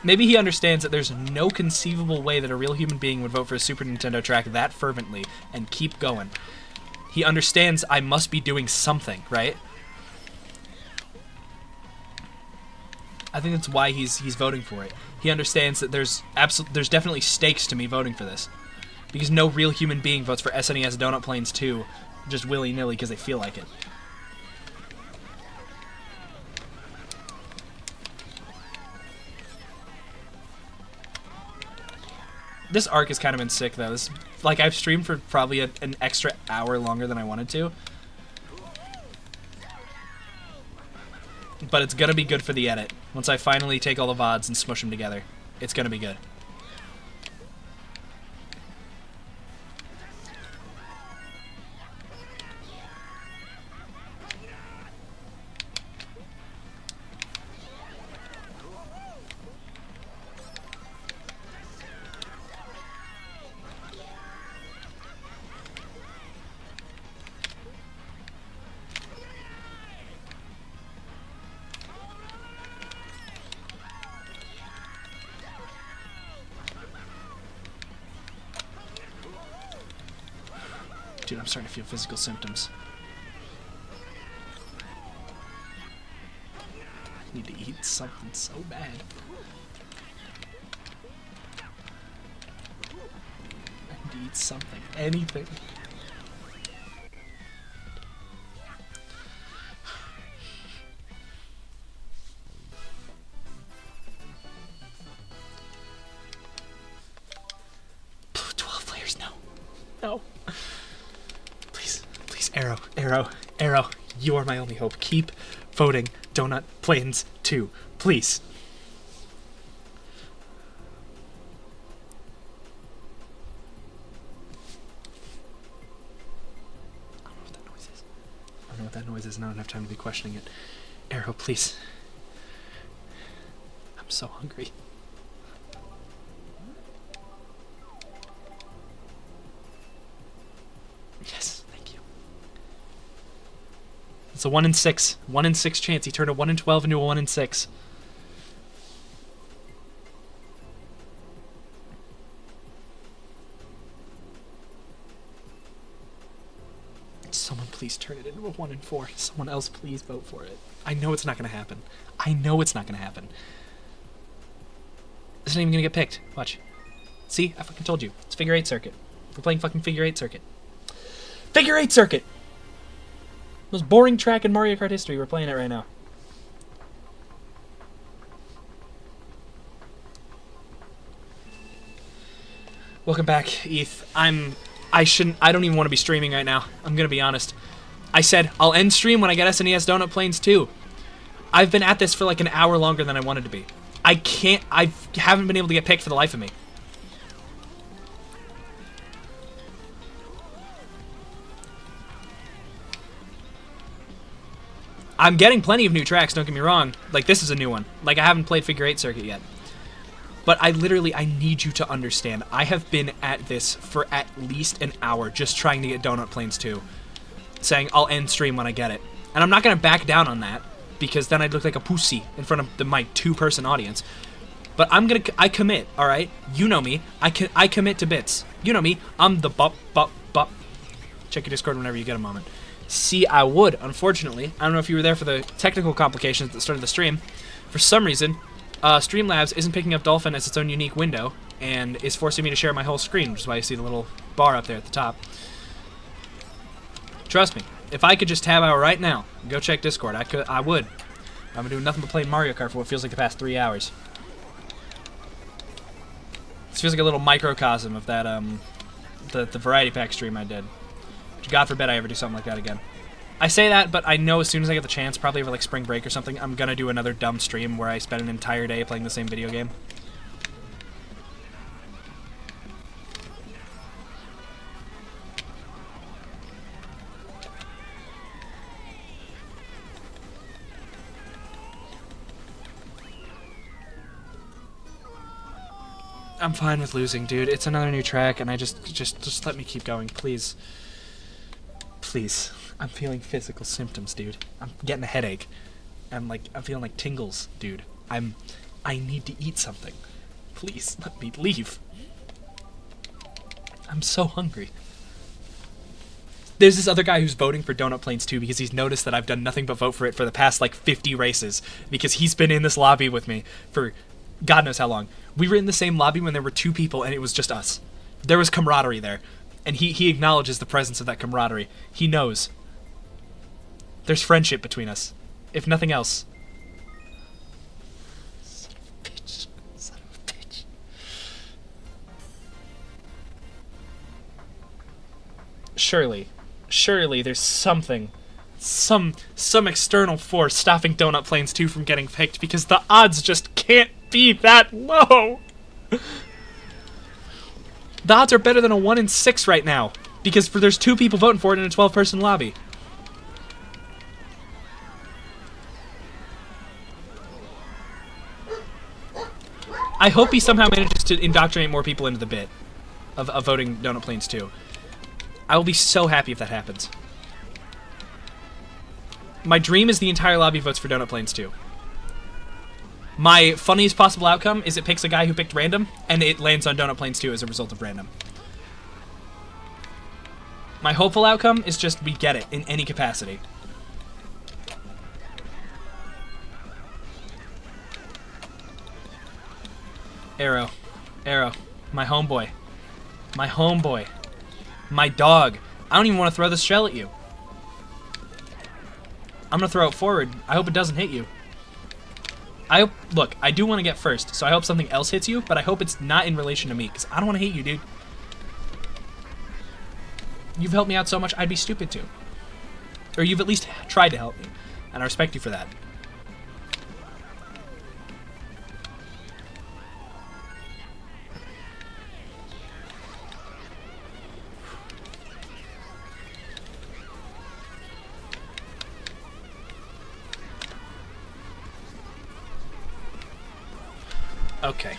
Maybe he understands that there's no conceivable way that a real human being would vote for a Super Nintendo track that fervently and keep going. He understands I must be doing something, right? I think that's why he's voting for it. He understands that there's definitely stakes to me voting for this. Because no real human being votes for SNES Donut Plains 2 just willy-nilly because they feel like it. This arc has kind of been sick, though. This, like, I've streamed for probably an extra hour longer than I wanted to. But it's gonna be good for the edit. Once I finally take all the VODs and smush them together, it's gonna be good. Dude, I'm starting to feel physical symptoms. I need to eat something so bad. I need to eat something. Anything. No. Please, Arrow, Arrow, Arrow. You are my only hope. Keep voting Donut Plains 2. Please. I don't know what that noise is. I don't know what that noise is. Not enough time to be questioning it. Arrow, please. I'm so hungry. Yes, thank you. It's a 1 in 6. 1 in 6 chance. He turned a 1 in 12 into a 1 in 6. Someone please turn it into a 1 in 4. Someone else please vote for it. I know it's not going to happen. I know it's not going to happen. It's not even going to get picked. Watch. See? I fucking told you. It's figure 8 circuit. We're playing fucking figure 8 circuit. Figure 8 circuit! Most boring track in Mario Kart history. We're playing it right now. Welcome back, Eth. I don't even want to be streaming right now. I'm gonna be honest. I said, I'll end stream when I get SNES Donut Plains 2. I've been at this for like an hour longer than I wanted to be. I haven't been able to get picked for the life of me. I'm getting plenty of new tracks, don't get me wrong. Like, this is a new one. Like, I haven't played Figure 8 Circuit yet. But I need you to understand. I have been at this for at least an hour just trying to get Donut Plains 2. Saying, I'll end stream when I get it. And I'm not going to back down on that, because then I'd look like a pussy in front of my 2-person audience. But I commit, all right? You know me. I commit to bits. You know me. I'm the bop. Check your Discord whenever you get a moment. See, I would, unfortunately. I don't know if you were there for the technical complications that started the stream. For some reason, Streamlabs isn't picking up Dolphin as its own unique window and is forcing me to share my whole screen, which is why you see the little bar up there at the top. Trust me, if I could just tab out right now and go check Discord, I would. I've been doing nothing but playing Mario Kart for what feels like the past 3 hours. This feels like a little microcosm of that, the Variety Pack stream I did. God forbid I ever do something like that again. I say that, but I know as soon as I get the chance, probably over like spring break or something, I'm gonna do another dumb stream where I spend an entire day playing the same video game. I'm fine with losing, dude. It's another new track, and I just let me keep going, please. Please. I'm feeling physical symptoms, dude. I'm getting a headache. I'm feeling like tingles, dude. I need to eat something. Please, let me leave. I'm so hungry. There's this other guy who's voting for Donut Plains too because he's noticed that I've done nothing but vote for it for the past, like, 50 races. Because he's been in this lobby with me for God knows how long. We were in the same lobby when there were 2 people and it was just us. There was camaraderie there. And he acknowledges the presence of that camaraderie. He knows. There's friendship between us. If nothing else. Son of a bitch. Son of a bitch. Surely there's something. Some external force stopping Donut Plains 2 from getting picked because the odds just can't be that low. The odds are better than a 1 in 6 right now because there's 2 people voting for it in a 12-person lobby. I hope he somehow manages to indoctrinate more people into the bit of voting Donut Plains 2. I will be so happy if that happens. My dream is the entire lobby votes for Donut Plains 2. My funniest possible outcome is it picks a guy who picked random, and it lands on Donut Plains 2 as a result of random. My hopeful outcome is just we get it in any capacity. Arrow. My homeboy. My dog. I don't even want to throw this shell at you. I'm gonna throw it forward. I hope it doesn't hit you. Look, I do want to get first, so I hope something else hits you, but I hope it's not in relation to me, because I don't want to hit you, dude. You've helped me out so much, I'd be stupid to. Or you've at least tried to help me, and I respect you for that. Okay.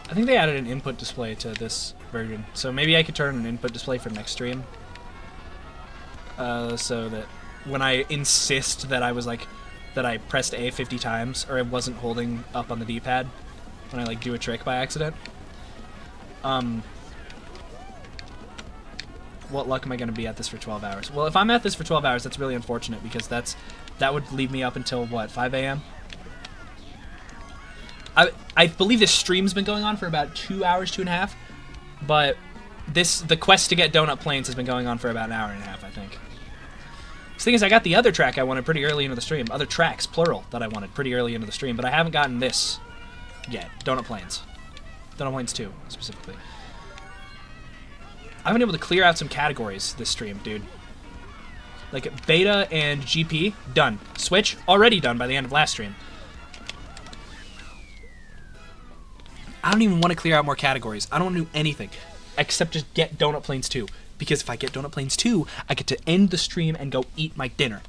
I think they added an input display to this version, so maybe I could turn an input display for next stream. So that when I insist that I pressed A 50 times, or I wasn't holding up on the D-pad when I do a trick by accident. What luck am I going to be at this for 12 hours? Well, if I'm at this for 12 hours, that's really unfortunate because that would leave me up until what, 5 a.m. I believe this stream's been going on for about 2 hours, 2.5, but the quest to get Donut Plains has been going on for about an hour and a half, I think. The thing is, I got the other track I wanted pretty early into the stream. Other tracks, plural, that I wanted pretty early into the stream, but I haven't gotten this yet. Donut Plains. Donut Plains 2, specifically. I've been able to clear out some categories this stream, dude. Like, Beta and GP, done. Switch, already done by the end of last stream. I don't even want to clear out more categories. I don't want to do anything except just get Donut Plains 2. Because if I get Donut Plains 2, I get to end the stream and go eat my dinner.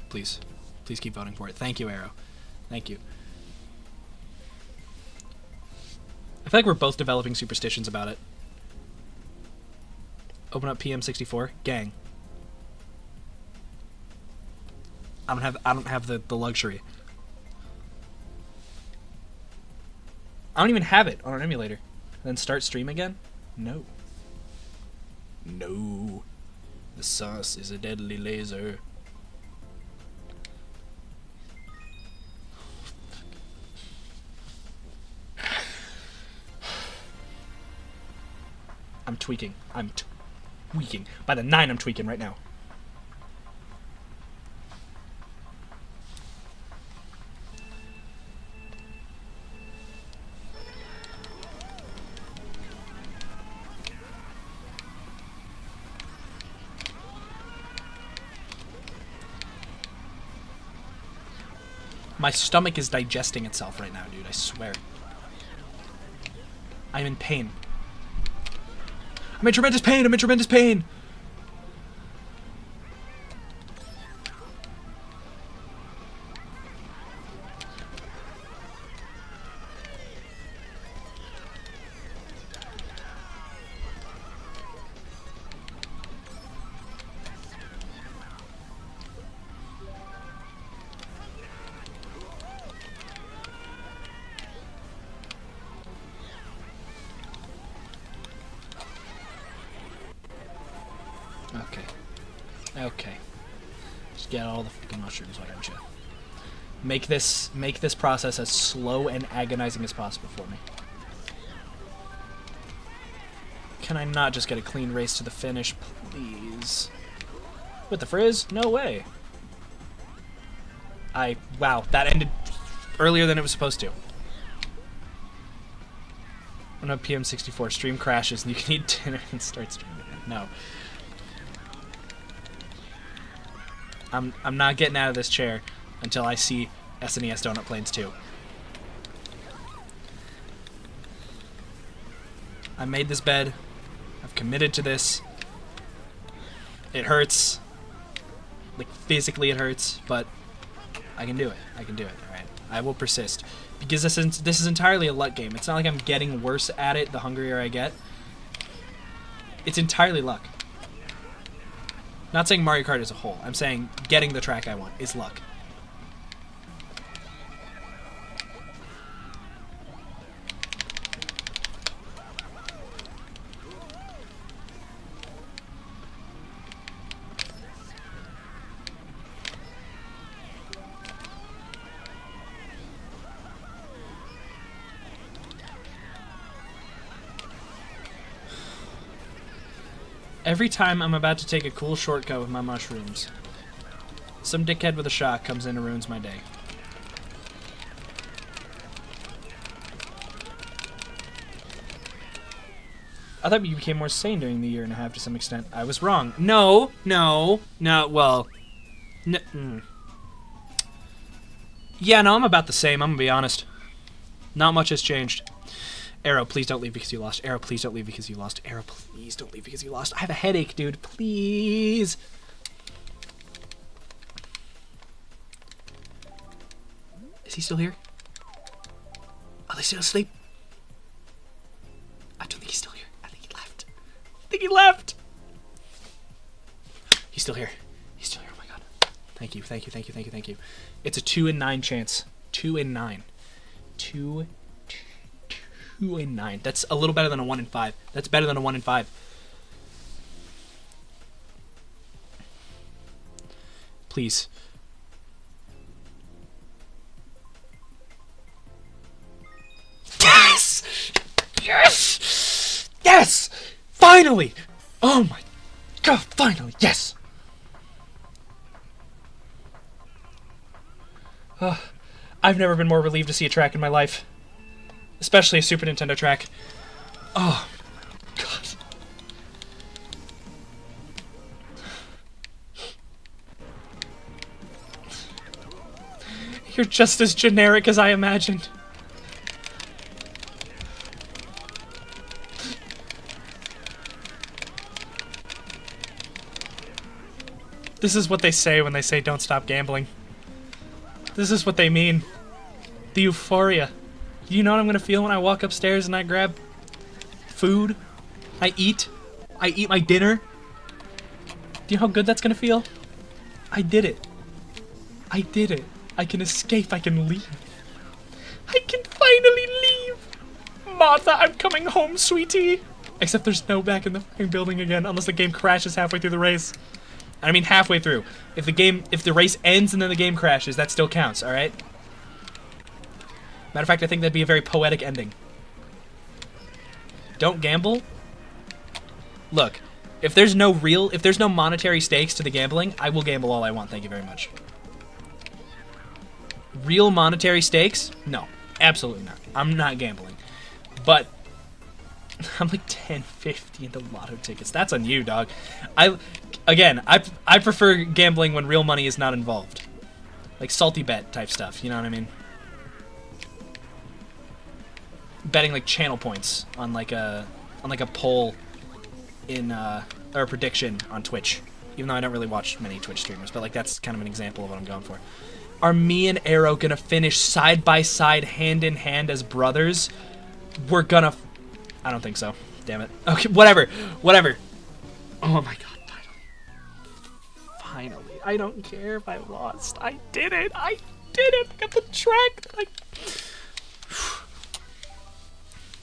Please. Please keep voting for it. Thank you, Arrow. Thank you. I feel like we're both developing superstitions about it. Open up PM64. Gang. I don't have the luxury. I don't even have it on an emulator. Then start stream again? No. No. The sauce is a deadly laser. I'm tweaking. I'm tweaking. By the 9, I'm tweaking right now. My stomach is digesting itself right now, dude. I swear. I'm in pain. I'm in tremendous pain. I'm in tremendous pain. Okay. Just get all the fucking mushrooms, why don't you? Make this process as slow and agonizing as possible for me. Can I not just get a clean race to the finish, please? With the frizz? No way. Wow, that ended earlier than it was supposed to. When a PM64 stream crashes and you can eat dinner and start streaming again. No. I'm not getting out of this chair until I see SNES Donut Plains 2. I made this bed. I've committed to this. It hurts. Like, physically it hurts, but I can do it. I can do it, alright? I will persist. Because this is entirely a luck game. It's not like I'm getting worse at it the hungrier I get. It's entirely luck. Not saying Mario Kart as a whole. I'm saying getting the track I want is luck. Every time I'm about to take a cool shortcut with my mushrooms, some dickhead with a shot comes in and ruins my day. I thought you became more sane during the year and a half to some extent. I was wrong. No, well... Yeah, no, I'm about the same, I'm gonna be honest. Not much has changed. Arrow, please don't leave because you lost. Arrow, please don't leave because you lost. Arrow, please don't leave because you lost. I have a headache, dude. Please. Is he still here? Are they still asleep? I don't think he's still here. I think he left. I think he left. He's still here. He's still here. Oh my god. Thank you. Thank you. Thank you. Thank you. Thank you. It's a 2 in 9 chance. 2 in 9. 2 in 9. That's a little better than a 1 in 5. That's better than a 1 in 5. Please. Yes! Yes! Yes! Finally! Oh my god, finally! Yes! I've never been more relieved to see a track in my life. Especially a Super Nintendo track. Oh, God. You're just as generic as I imagined. This is what they say when they say don't stop gambling. This is what they mean. The euphoria. You know what I'm gonna feel when I walk upstairs and I grab food? I eat my dinner. Do you know how good that's gonna feel? I did it. I did it. I can escape. I can leave. I can finally leave. Martha, I'm coming home, sweetie. Except there's no back in the fucking building again, unless the game crashes halfway through the race. I mean halfway through. If the race ends and then the game crashes, that still counts, alright? Matter of fact, I think that'd be a very poetic ending. Don't gamble? Look, if there's no monetary stakes to the gambling, I will gamble all I want, thank you very much. Real monetary stakes? No, absolutely not. I'm not gambling. But I'm like 10.50 into lotto tickets. That's on you, dog. I prefer gambling when real money is not involved. Like salty bet type stuff, you know what I mean? Betting like channel points on like a poll in or a prediction on Twitch. Even though I don't really watch many Twitch streamers, but like that's kind of an example of what I'm going for. Are me and Arrow gonna finish side by side, hand in hand as brothers? We're gonna. I don't think so. Damn it. Okay, whatever. Oh my god, finally. I don't care if I lost. I did it. I got the track.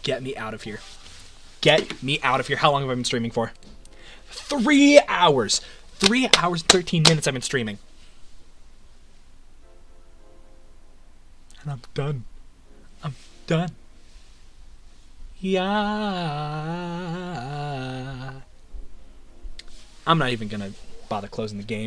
Get me out of here. Get me out of here. How long have I been streaming for? 3 hours. 3 hours, 13 minutes I've been streaming. And I'm done. I'm done. Yeah. I'm not even gonna bother closing the game.